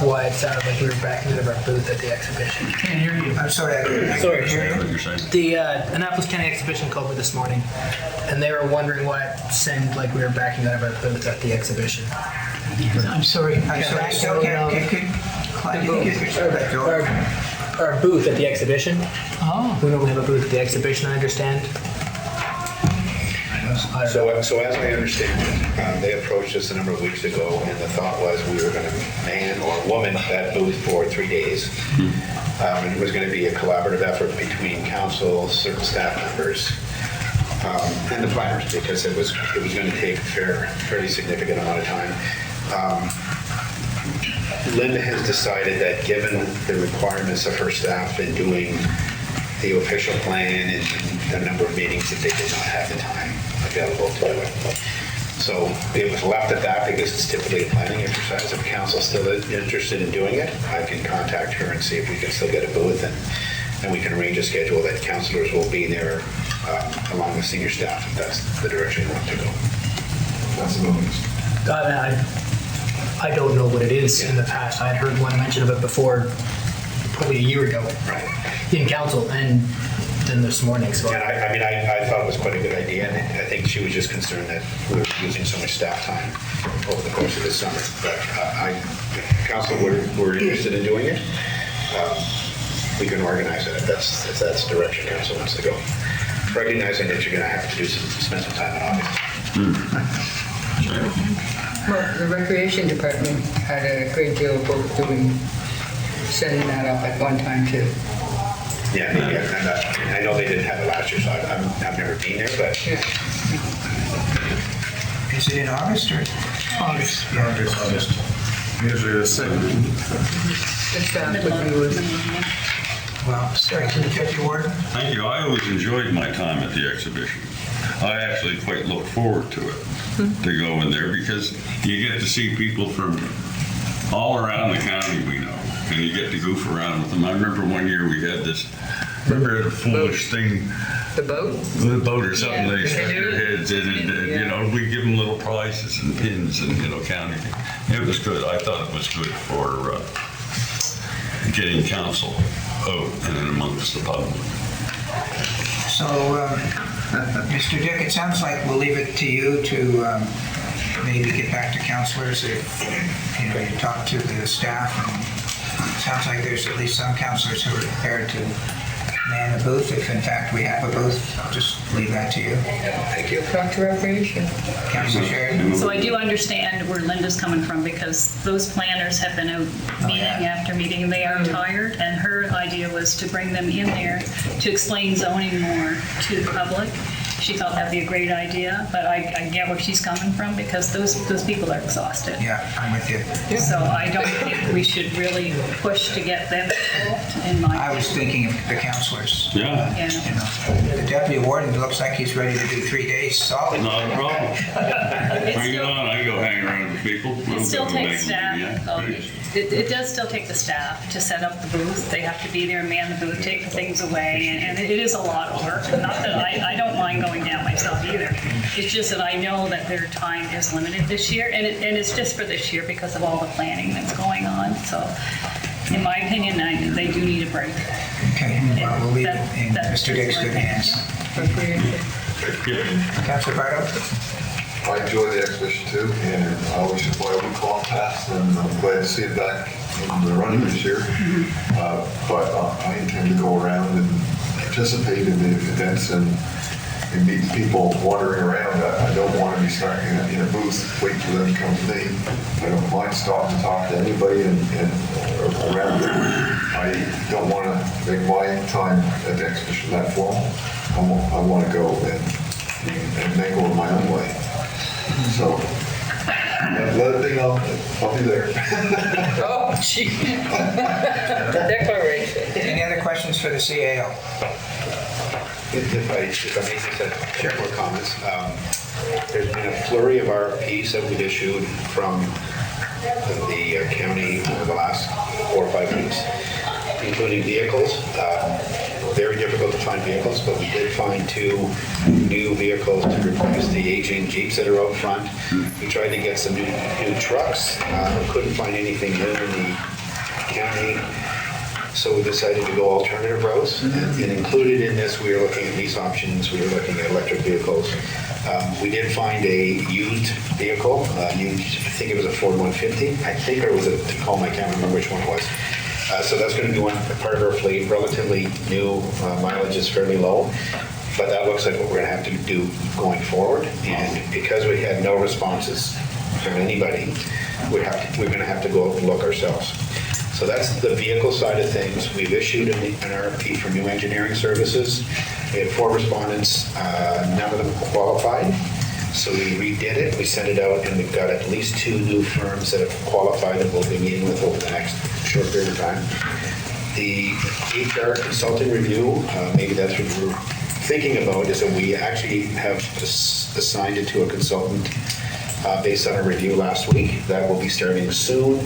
why it sounded like we were backing out of our booth at the exhibition. Can't hear you. I'm sorry. Sorry. What you're saying. The Annapolis County Exhibition called me this morning, and they were wondering why it seemed like we were backing out of our booth at the exhibition. I'm sorry. I still can't. Our booth at the exhibition. Oh. We don't have a booth at the exhibition, I understand. So as I understand it, they approached us a number of weeks ago, and the thought was we were going to man or woman that booth for 3 days. And it was going to be a collaborative effort between council, certain staff members, and the planners, because it was going to take a fairly significant amount of time. Linda has decided that given the requirements of her staff in doing the official plan and the number of meetings, that they did not have the time available to do it. So it was left at that because it's typically a planning exercise. If council is still interested in doing it, I can contact her and see if we can still get a booth, and we can arrange a schedule that councilors will be there along with senior staff if that's the direction we want to go. That's the bonus. I don't know what it is in the past. I had heard one mention of it before, probably a year ago, in council, and then this morning. So and I thought it was quite a good idea, and I think she was just concerned that we were using so much staff time over the course of this summer. But council, we're interested in doing it. We can organize it if that's the direction council wants to go. Recognizing that you're going to have to spend some time in August. Well, the recreation department had a great deal of work setting that up at one time too. Yeah, and I know they didn't have it last year, so I've never been there, but. Yeah. Is it in August or? August. Usually the second. The staff would be with. Well, sorry, can you check your word? Thank you. I always enjoyed my time at the exhibition. I actually quite look forward to it, to go in there, because you get to see people from all around the county we know, and you get to goof around with them. I remember one year we had this, a foolish thing. The boat? The boat or something, Yeah. they stuck their heads in it, we give them little prizes and pins and, county. It was good. I thought it was good for getting council out and amongst the public. So Mr. Dick, it sounds like we'll leave it to you to maybe get back to counselors if, you talk to the staff. And it sounds like there's at least some counselors who are prepared to man a booth. If in fact we have a booth, I'll just leave that to you. Thank you. Talk to Recreation. Councilor Sheridan? So I do understand where Linda's coming from because those planners have been out meeting after meeting and they are tired. And her idea was to bring them in there to explain zoning more to the public. She thought that'd be a great idea, but I get where she's coming from because those people are exhausted. Yeah, I'm with you. So I don't think we should really push to get them involved in my. I was thinking of the counselors. Yeah. The deputy warden looks like he's ready to do 3 days solid. Not a problem. Bring it on, I go hang around with people. It still takes staff. It does still take the staff to set up the booth. They have to be there, man the booth, take the things away, and it is a lot of work. Not that I don't mind going down myself either. It's just that I know that their time is limited this year, and it's just for this year because of all the planning that's going on. So, in my opinion, they do need a break. Okay, well, we'll leave it in Mr. Dick's good hands. Councilor Bardo? I enjoy the exhibition too, and I always supply a week long pass, and I'm glad to see it back in the running this year. But I intend to go around and participate in the events and meet the people wandering around. I don't want to be stuck in a booth waiting for them to come to me. I don't mind stopping to talk to anybody and around there. I don't want to make my time at the exhibition that formal. I want to go and make over my own way. So, let it be known, I'll be there. Oh, gee. Declaration. Any other questions for the CAO? If I may just share more comments. There's been a flurry of RFPs that we've issued from the county over the last 4 or 5 weeks, including vehicles. Very difficult to find vehicles, but we did find 2 new vehicles to replace the aging Jeeps that are out front. We tried to get some new trucks. Couldn't find anything new in the county. So we decided to go alternative routes. And included in this, we were looking at lease options, we were looking at electric vehicles. We did find a used vehicle, I think it was a Ford 150, I think, or was it a Tacoma, I can't remember which one it was. So that's going to be one part of our fleet, relatively new, mileage is fairly low, but that looks like what we're going to have to do going forward. And because we had no responses from anybody, we're going to have to go out and look ourselves. So that's the vehicle side of things. We've issued an RFP for new engineering services. We had 4 respondents, none of them qualified. So we redid it, we sent it out, and we've got at least 2 new firms that have qualified that we'll be meeting with over the next short period of time. The HR consulting review, maybe that's what we're thinking about, is that we actually have assigned it to a consultant based on a review last week. That will be starting soon.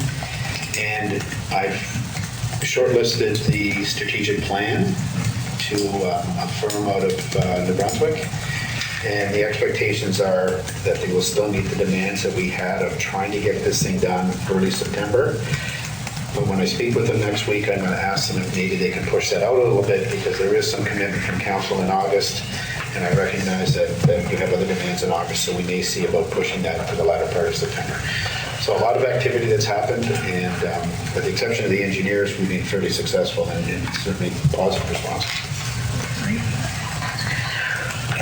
And I've shortlisted the strategic plan to a firm out of New Brunswick. And the expectations are that they will still meet the demands that we had of trying to get this thing done early September. But when I speak with them next week, I'm going to ask them if maybe they can push that out a little bit, because there is some commitment from council in August, and I recognize that you have other demands in August, so we may see about pushing that to the latter part of September. So a lot of activity that's happened, and with the exception of the engineers, we've been fairly successful and certainly positive response.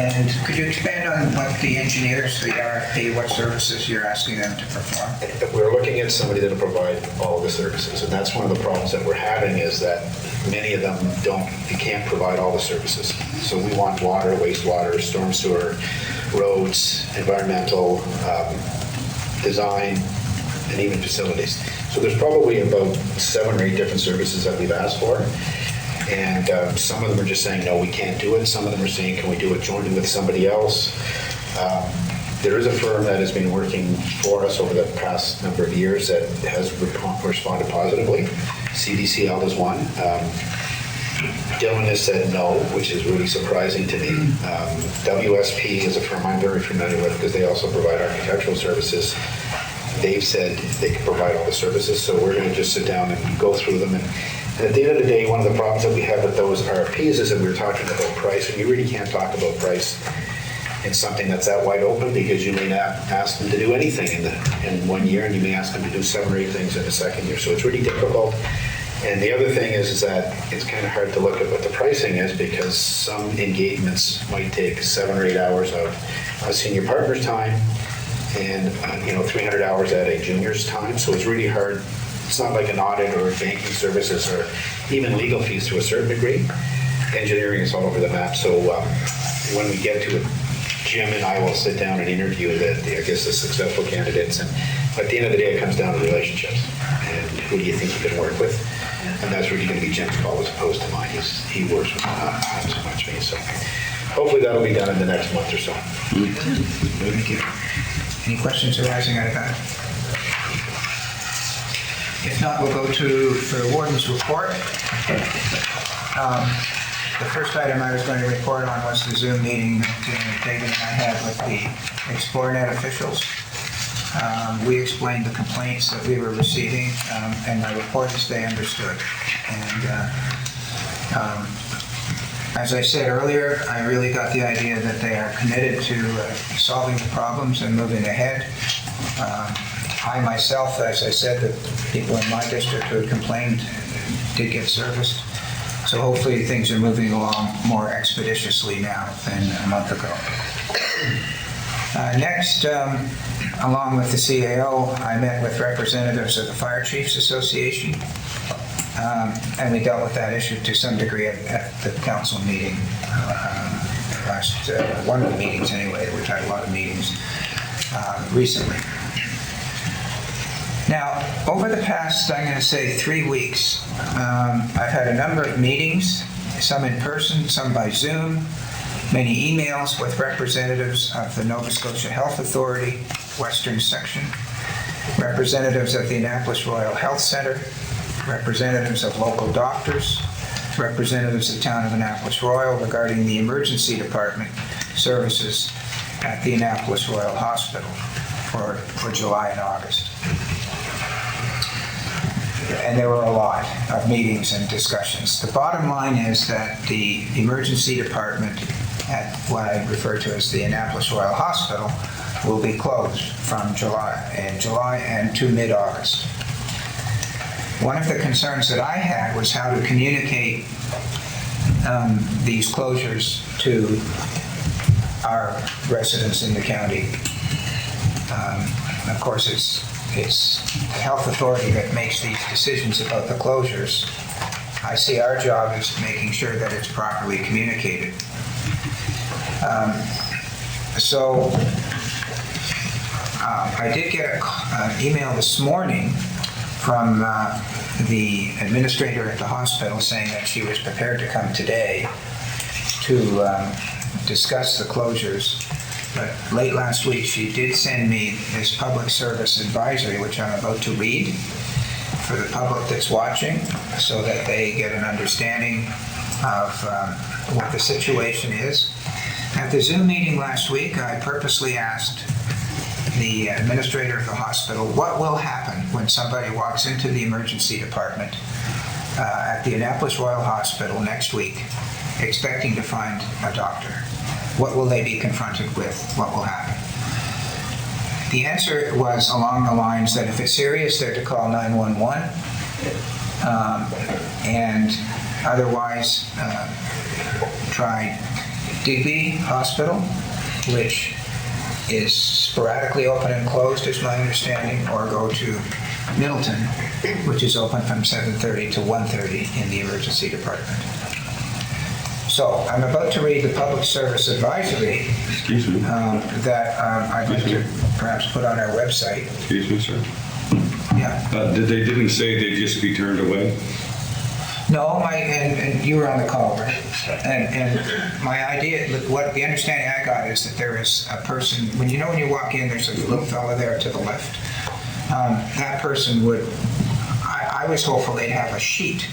And could you expand on what the engineers, the RFP, what services you're asking them to perform? We're looking at somebody that'll provide all the services, and that's one of the problems that we're having, is that many of them can't provide all the services. So we want water, wastewater, storm sewer, roads, environmental, design, and even facilities. So there's probably about 7 or 8 different services that we've asked for. And some of them are just saying, no, we can't do it. Some of them are saying, can we do it jointly with somebody else? There is a firm that has been working for us over the past number of years that has responded positively. CDCL is one. Dylan has said no, which is really surprising to me. WSP is a firm I'm very familiar with because they also provide architectural services. They've said they can provide all the services, so we're going to just sit down and go through them. And And at the end of the day, one of the problems that we have with those RFPs is that we're talking about price, and you really can't talk about price in something that's that wide open, because you may not ask them to do anything in 1 year, and you may ask them to do 7 or 8 things in the second year. So it's really difficult. And the other thing is that it's kind of hard to look at what the pricing is, because some engagements might take 7 or 8 hours of a senior partner's time and 300 hours at a junior's time. So it's really hard. It's not like an audit or banking services or even legal fees to a certain degree. Engineering is all over the map. So when we get to it, Jim and I will sit down and interview the successful candidates. And at the end of the day, it comes down to relationships. And who do you think you can work with? And that's really going to be Jim's call as opposed to mine. He works with not so much me. So hopefully that'll be done in the next month or so. Thank you. Any questions arising out of that? If not, we'll go to the warden's report. The first item I was going to report on was the Zoom meeting that David and I had with the ExploreNet officials. We explained the complaints that we were receiving, and my report is they understood. And as I said earlier, I really got the idea that they are committed to solving the problems and moving ahead. I myself, as I said, the people in my district who had complained did get serviced. So hopefully things are moving along more expeditiously now than a month ago. Next, along with the CAO, I met with representatives of the Fire Chiefs Association, and we dealt with that issue to some degree at the council meeting, one of the meetings anyway. We've had a lot of meetings recently. Now, over the past, I'm going to say 3 weeks, I've had a number of meetings, some in person, some by Zoom, many emails with representatives of the Nova Scotia Health Authority, Western Section, representatives of the Annapolis Royal Health Centre, representatives of local doctors, representatives of Town of Annapolis Royal regarding the emergency department services at the Annapolis Royal Hospital for July and August. And there were a lot of meetings and discussions. The bottom line is that the emergency department at what I refer to as the Annapolis Royal Hospital will be closed from July and to mid-August. One of the concerns that I had was how to communicate these closures to our residents in the county. Of course, it's the health authority that makes these decisions about the closures. I see our job as making sure that it's properly communicated. I did get an email this morning from the administrator at the hospital saying that she was prepared to come today to discuss the closures. But late last week, she did send me this public service advisory, which I'm about to read for the public that's watching, so that they get an understanding of what the situation is. At the Zoom meeting last week, I purposely asked the administrator of the hospital what will happen when somebody walks into the emergency department at the Annapolis Royal Hospital next week, expecting to find a doctor. What will they be confronted with? What will happen? The answer was along the lines that if it's serious, they're to call 911, and otherwise try Digby Hospital, which is sporadically open and closed, is my understanding, or go to Middleton, which is open from 7:30 to 1:30 in the emergency department. So I'm about to read the public service advisory that I'd like to perhaps put on our website. Excuse me, sir. Yeah. They didn't say they'd just be turned away? No, and you were on the call, right? And my idea, what the understanding I got is that there is a person, when you walk in, there's a little fella there to the left. That person would, I was hopeful they'd have a sheet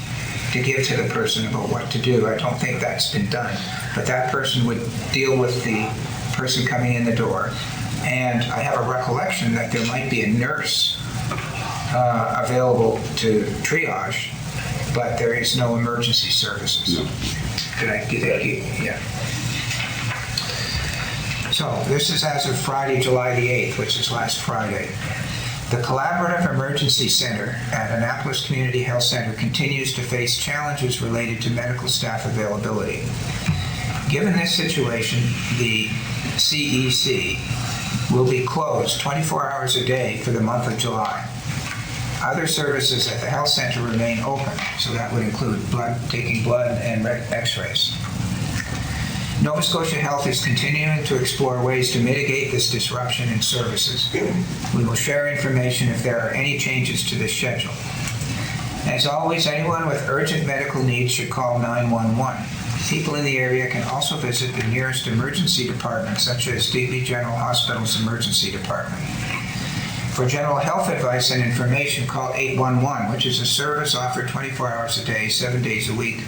to give to the person about what to do. I don't think that's been done. But that person would deal with the person coming in the door. And I have a recollection that there might be a nurse available to triage but there is no emergency services. Did I get that? Yeah. So this is as of Friday, July the 8th, which is last Friday. The Collaborative Emergency Center at Annapolis Community Health Center continues to face challenges related to medical staff availability. Given this situation, the CEC will be closed 24 hours a day for the month of July. Other services at the health center remain open, so that would include taking blood and x-rays. Nova Scotia Health is continuing to explore ways to mitigate this disruption in services. We will share information if there are any changes to this schedule. As always, anyone with urgent medical needs should call 911. People in the area can also visit the nearest emergency department, such as DB General Hospital's emergency department. For general health advice and information, call 811, which is a service offered 24 hours a day, 7 days a week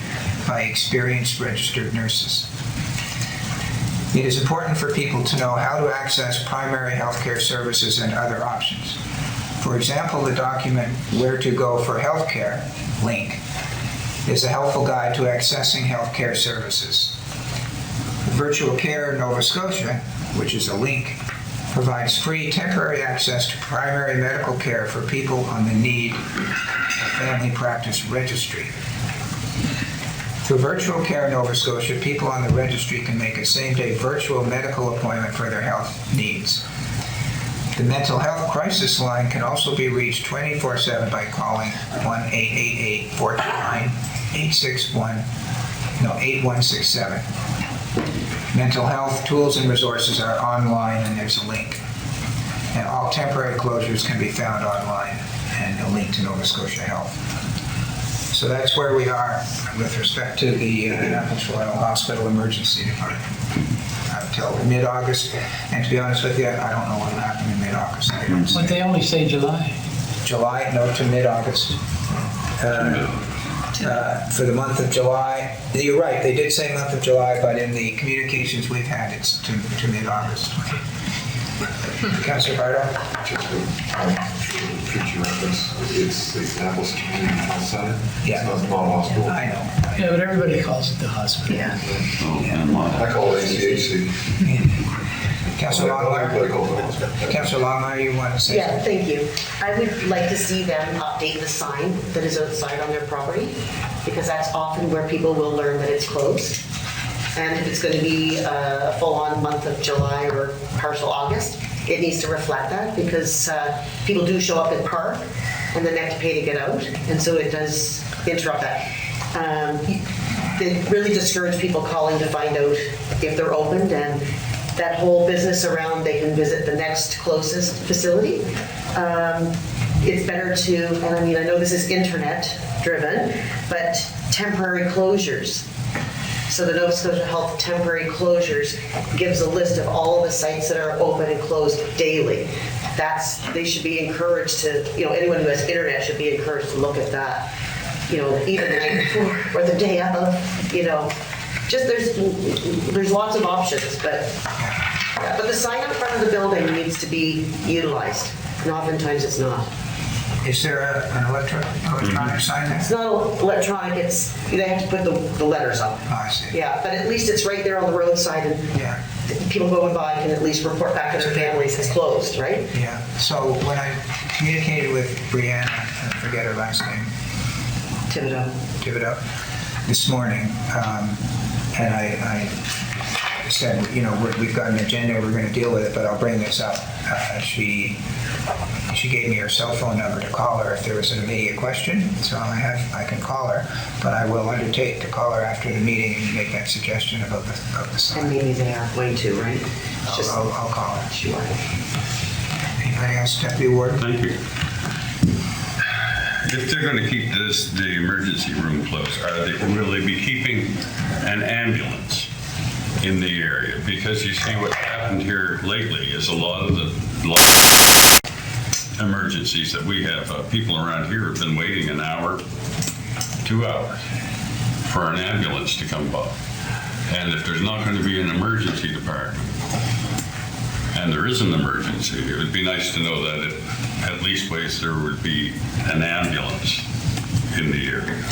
by experienced registered nurses. It is important for people to know how to access primary health care services and other options. For example, the document Where to Go for Healthcare link is a helpful guide to accessing healthcare services. Virtual Care Nova Scotia, which is a link, provides free temporary access to primary medical care for people on the Need Family Practice Registry. Through Virtual Care Nova Scotia, people on the registry can make a same-day virtual medical appointment for their health needs. The mental health crisis line can also be reached 24/7 by calling 1-888-429-8167. Mental health tools and resources are online, and there's a link. And all temporary closures can be found online, and a link to Nova Scotia Health. So that's where we are with respect to the Annapolis Royal Hospital Emergency Department until mid-August. And to be honest with you, I don't know what will happen in mid-August. But they only say July. July, no, to mid-August. For the month of July, you're right, they did say month of July, but in the communications we've had, it's to mid-August. Councilor Bardo? Just future reference, it's the Annapolis Community Health Center. Yeah. It's not the model hospital. I know. Yeah, but everybody calls it the hospital. Yeah. I call it ACHC. Councilor Longmire? Councilor Longmire, you want to say Yeah, something? thank you. I would like to see them update the sign that is outside on their property, because that's often where people will learn that it's closed. And if it's going to be a full-on month of July or partial August, it needs to reflect that, because people do show up and park, and then they have to pay to get out, and so it does interrupt that. They really discourage people calling to find out if they're opened, and that whole business around they can visit the next closest facility. It's better to, and I mean, I know this is internet driven, but temporary closures. So the Nova Scotia Health temporary closures gives a list of all the sites that are open and closed daily. They should be encouraged to, anyone who has internet should be encouraged to look at that, even the night before or the day of, just there's lots of options, but the sign in front of the building needs to be utilized, and oftentimes it's not. Is there an electronic sign there? It's not electronic, they have to put the letters up. Oh, I see. Yeah, but at least it's right there on the roadside, and people going by can at least report back to their families it's closed, right? Yeah, so when I communicated with Brianna, I forget her last name. Thibodeau, this morning, and I said, we've got an agenda, we're going to deal with it, but I'll bring this up. She gave me her cell phone number to call her if there was an immediate question, so I can call her, but I will undertake to call her after the meeting and make that suggestion about the sign. And maybe they are going to, right? I'll call her. Sure. Anybody else, Deputy Warden? Thank you. If they're going to keep the emergency room closed, will they be keeping an ambulance in the area? Because you see what's happened here lately is a lot of the emergencies that we have, people around here have been waiting an hour, 2 hours for an ambulance to come by. And if there's not going to be an emergency department, and there is an emergency, it would be nice to know that at least ways there would be an ambulance in the area.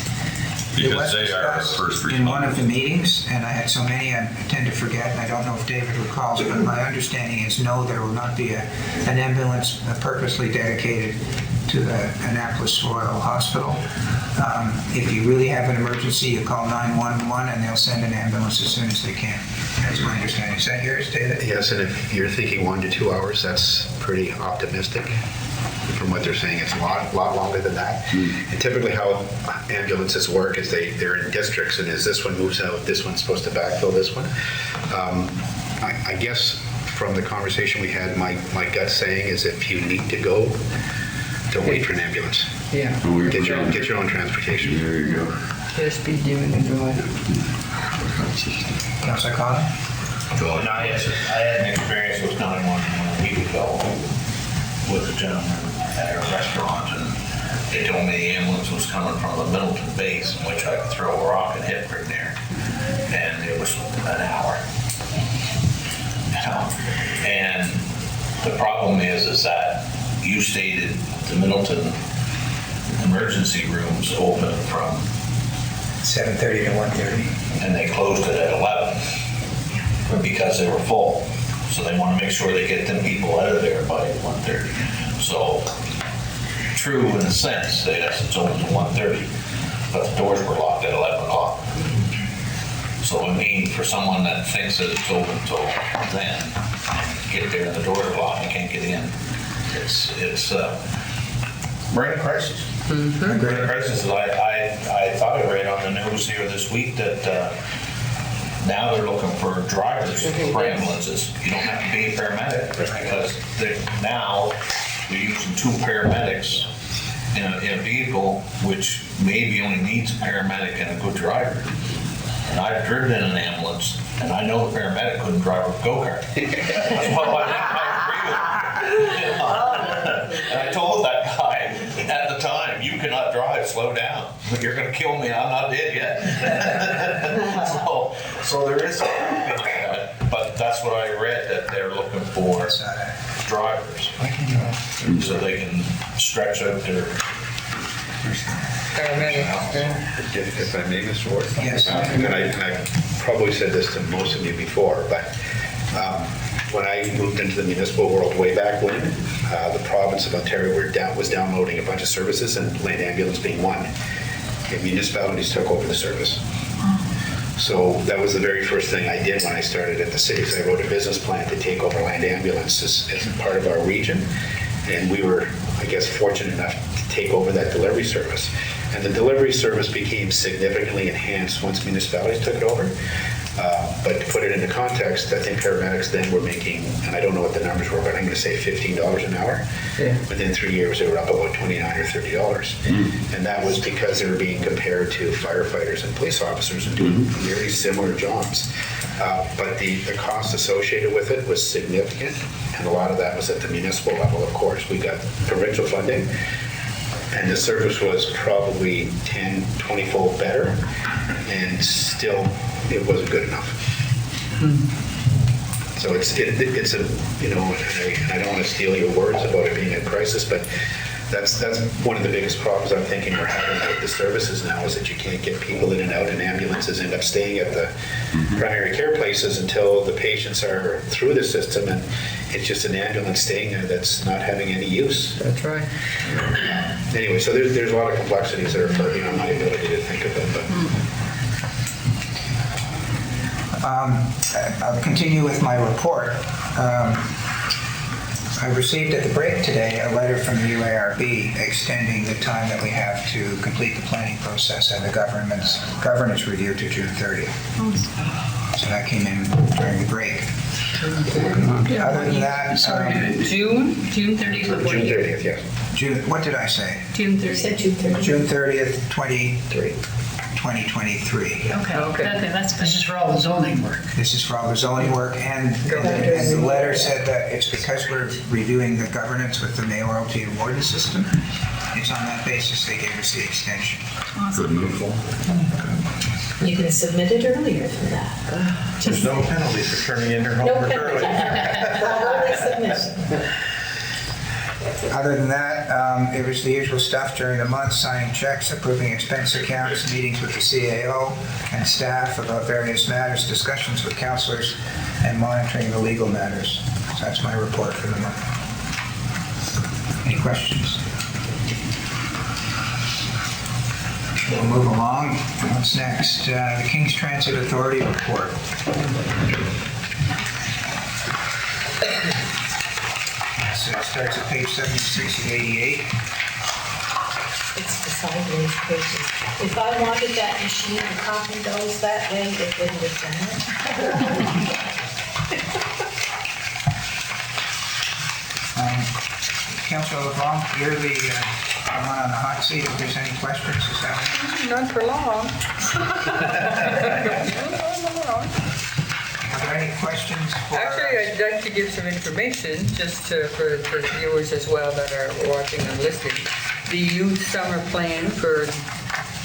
It Because was they are our discussed first in one responders. of the meetings, and I had so many I tend to forget, and I don't know if David recalls, but my understanding is no, there will not be an ambulance purposely dedicated to the Annapolis Royal Hospital. If you really have an emergency, you call 911 and they'll send an ambulance as soon as they can. That's my understanding. Is that yours, David? Yes, and if you're thinking 1 to 2 hours, that's pretty optimistic. From what they're saying, it's a lot longer than that. And typically how ambulances work is they're in districts, and as this one moves out, this one's supposed to backfill this one. I guess from the conversation we had, my gut saying is if you need to go, don't wait for an ambulance. Yeah. Get your own transportation. There you go. Just be given the door. Councilor Cotw? Well, no, yes, I had an experience with 911 a week ago with a gentleman at a restaurant, and they told me the ambulance was coming from the Middleton base, in which I could throw a rock and hit right there, and it was an hour. And the problem is that you stated the Middleton emergency rooms open from 7:30 to 1:30. and they closed it at 11 because they were full. So they want to make sure they get them people out of there by 1:30. So true in a sense, they it's open to 1:30, but the doors were locked at 11 o'clock. So I mean, for someone that thinks that it's open till then, get there and the doors are locked and can't get in, we're in a crisis. We're in a crisis. I thought I read on the news here this week that now they're looking for drivers for ambulances. You don't have to be a paramedic because now they're using 2 paramedics in a vehicle, which maybe only needs a paramedic and a good driver. And I've driven in an ambulance, and I know the paramedic couldn't drive a go-kart. Well, I agree with him. And I told that guy at the time, you cannot drive, slow down. You're going to kill me, I'm not dead yet. So there is something like that, but that's what I read, that they're looking for drivers. So they can stretch out their... If I may, Mr. Ward? Yes. And I probably said this to most of you before, but when I moved into the municipal world way back when, the province of Ontario was downloading a bunch of services, and land ambulance being one. And municipalities took over the service. So that was the very first thing I did when I started at the city. So I wrote a business plan to take over land ambulance as part of our region. And we were, I guess, fortunate enough to take over that delivery service. And the delivery service became significantly enhanced once municipalities took it over. But to put it into context, I think paramedics then were making, and I don't know what the numbers were, but I'm going to say $15 an hour. Yeah. Within 3 years, they were up about $29 or $30. And that was because they were being compared to firefighters and police officers and doing very similar jobs. But the cost associated with it was significant, and a lot of that was at the municipal level, of course. We got provincial funding, and the service was probably 10, 20-fold better, and still it wasn't good enough. So it's a, you know, and I don't want to steal your words about it being a crisis, but that's one of the biggest problems I'm thinking we're having with the services now, is that you can't get people in and out, and ambulances end up staying at the primary care places until the patients are through the system, and it's just an ambulance staying there that's not having any use. That's right. Anyway, so there's a lot of complexities that are far beyond my ability to think of them, but. I'll continue with my report. I received at the break today a letter from the UARB extending the time that we have to complete the planning process and the governance review to June 30th. So that came in during the break. Other than that, June 30th of what June year? 30th, yes. what did I say? June 30th. June 30th, 2023. Okay, that's good. This is for all the zoning work. This is for all the zoning work, and the letter said that it's because we're reviewing the governance with the mail royalty and warden system. It's on that basis they gave us the extension. Good move. You can submit it earlier than that. There's no penalty for turning in your No homework penalty. early. Early submission. Other than that, it was the usual stuff during the month, signing checks, approving expense accounts, meetings with the CAO and staff about various matters, discussions with councilors, and monitoring the legal matters. So that's my report for the month. Any questions? We'll move along. What's next? The King's Transit Authority report. So it starts at page 76 and 88. It's the sideways pages. If I wanted that machine to copy those that way, it wouldn't have done it. Councilor LeBlanc, you're the one on the hot seat. If there's any questions, is that right? None for long. Are there any questions? Actually, I'd like to give some information just for viewers as well that are watching and listening. The youth summer plan for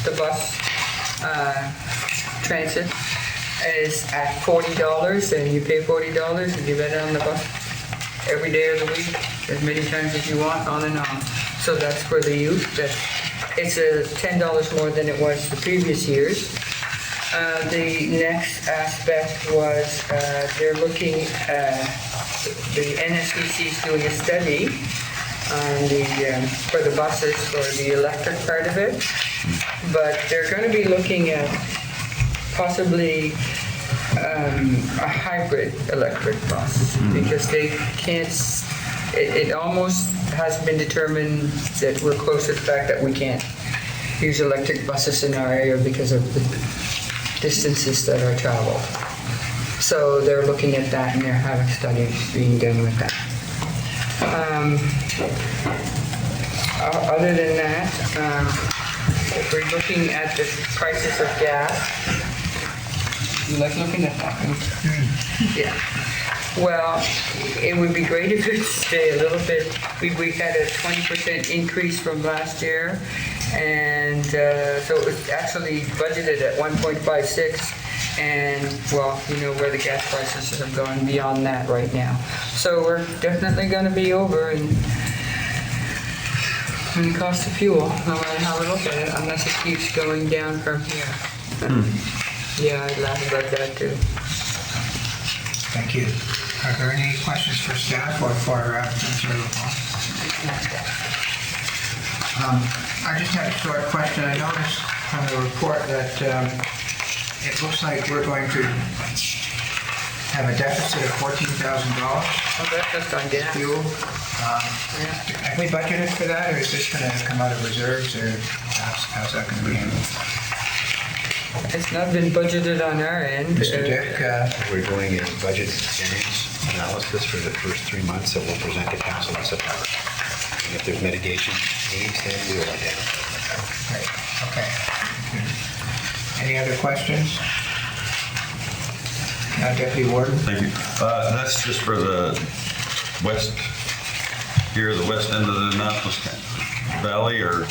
the bus transit is at $40, and you pay $40 and you get on the bus every day of the week, as many times as you want, on and on. So that's for the youth. It's $10 more than it was the previous years. The next aspect was they're looking the NSVC is doing a study on for the buses for the electric part of it, but they're going to be looking at possibly a hybrid electric bus because they can't. It almost has been determined that we're close to the fact that we can't use electric buses in our area because of the distances that are traveled. So they're looking at that, and they're having studies being done with that. Other than that, if we're looking at the prices of gas, you like looking at that? Yeah. Well, it would be great if it would stay a little bit. We had a 20% increase from last year, and so it was actually budgeted at 1.56, and well, you know where the gas prices have gone beyond that right now. So we're definitely going to be over in the cost of fuel, no matter how we look at it, unless it keeps going down from here. Yeah, I'd laugh about that too. Thank you. Are there any questions for staff or for Councilor LeBlanc? I just had a short question. I noticed from the report that it looks like we're going to have a deficit of $14,000. Oh, that's just on gas. Fuel. Have we budgeted for that, or is this going to come out of reserves, or how's that going to be handled? It's not been budgeted on our end. Mr. Dick? We're doing a budget variance analysis for the first 3 months that we'll present to council in September. And if there's mitigation needs, then we will identify. Great, okay. Any other questions? Deputy Warden? Thank you. That's just for the west, here, the west end of the Annapolis Valley, or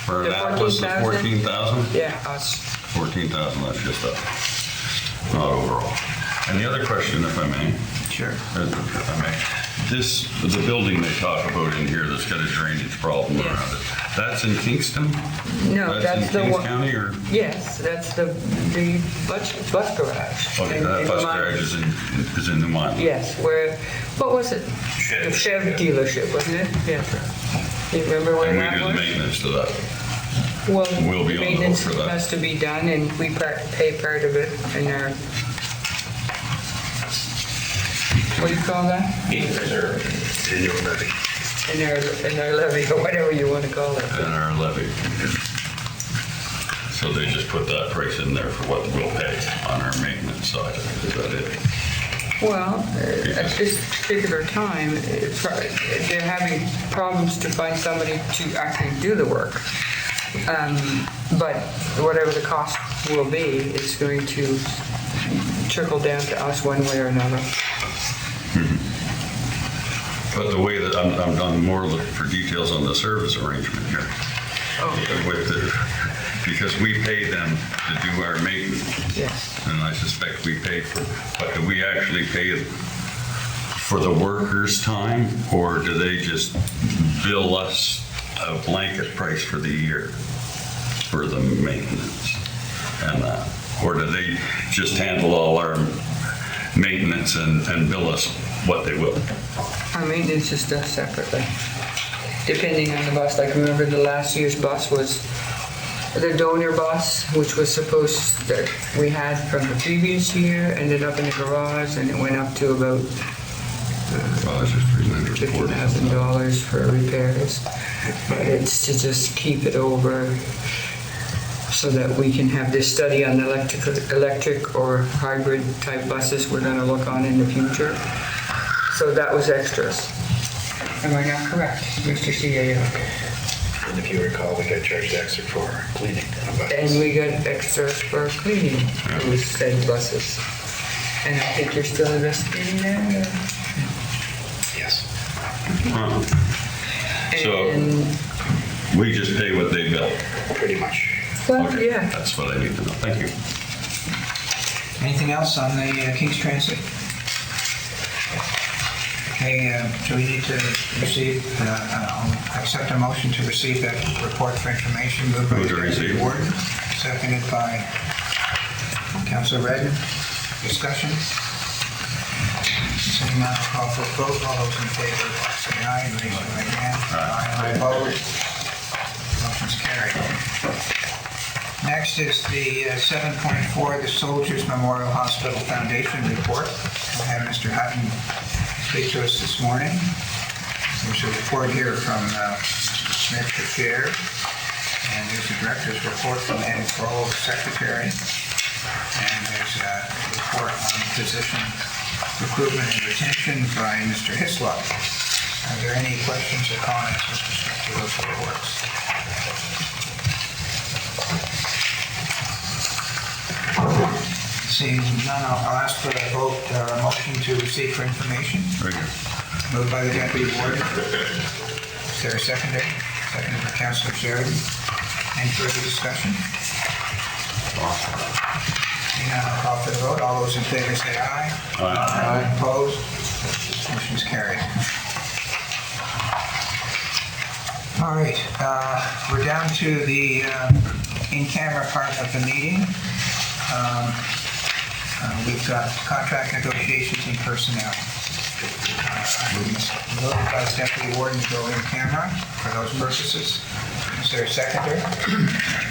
for The Annapolis, the 14,000? Yeah, us. 14,000, that's just up, not overall. And the other question, if I may. Sure. If I may. The building they talk about in here that's got a drainage problem around it, that's in Kingston? No, that's in the Kings one. County, or? Yes, that's the bus garage. Okay, that bus garage is in New Mine. Yes, what was it? The Chev dealership, wasn't it? Yeah. You remember where And that we do was? the maintenance to that. Well, We'll be on the hook maintenance for that. has to be done, and we pay part of it in our, what do you call that? Reserve. In your levy. In our levy, or whatever you want to call it. In our levy. So they just put that price in there for what we'll pay on our maintenance side. Is that it? Well, at this particular time, they're having problems to find somebody to actually do the work. But whatever the cost will be, it's going to trickle down to us one way or another. But the way that I'm more looking for details on the service arrangement here. Because we pay them to do our maintenance. Yes. And I suspect we pay for, but do we actually pay for the workers' time, or do they just bill us a blanket price for the year for the maintenance and or do they just handle all our maintenance and bill us what they will? Our maintenance is done separately, depending on the bus. Like, remember the last year's bus was the donor bus, which was supposed, that we had from the previous year, ended up in the garage, and it went up to about $50,000 for repairs. But it's to just keep it over so that we can have this study on electric or hybrid type buses we're going to look on in the future. So that was extras. Am I not correct, Mr. CAO? And if you recall, we got charged extra for cleaning. And we got extras for cleaning those said buses. And I think you're still investigating that? Yes. So we just pay what they bill? Pretty much. Well, Okay, yeah. that's what I need to know. Thank you. Anything else on the King's Transit? Okay, do we need to receive, accept a motion to receive that report for information? Moved by Move to Deputy receive. Warden, seconded by Councilor Redden. Discussion? Seeing none, I'll call for a vote. All those in favor say aye and raise your right hand. Aye. Opposed? Motion's carried. Next is the 7.4, the Soldiers Memorial Hospital Foundation report. We'll have Mr. Hutton speak to us this morning. There's a report here from Mr. Smith, the chair, and there's a director's report from Ann Kroll, the secretary, and there's a report on physician recruitment and retention by Mr. Hislop. Are there any questions or comments with respect to those reports? Seeing none, I'll ask for a vote, a motion to receive for information. Right here. Moved by the Deputy Warden. Is there a seconder? Seconded by Councilor Sheridan. Any further discussion? Seeing none, I'll call for the vote. All those in favor say aye. Aye. Opposed? Motion's carried. All right, we're down to the in-camera part of the meeting. We've got contract negotiations and personnel. Moved by the Deputy Warden to go in camera for those purposes. Is there a seconder?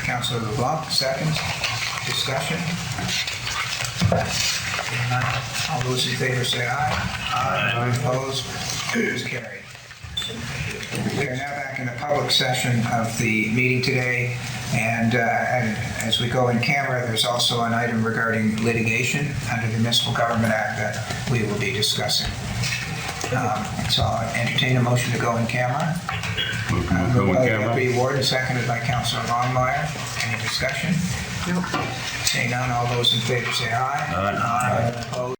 Councilor LeBlanc, seconds. Discussion? Seeing none, all those in favor say aye. Aye. Opposed? It is carried. We are now back in the public session of the meeting today, and as we go in camera, there's also an item regarding litigation under the Municipal Government Act that we will be discussing. So I'll entertain a motion to go in camera. Moved by the Deputy Warden, seconded by Councilor Longmire. Any discussion? Nope. Seeing none, all those in favor say aye. Aye. Opposed?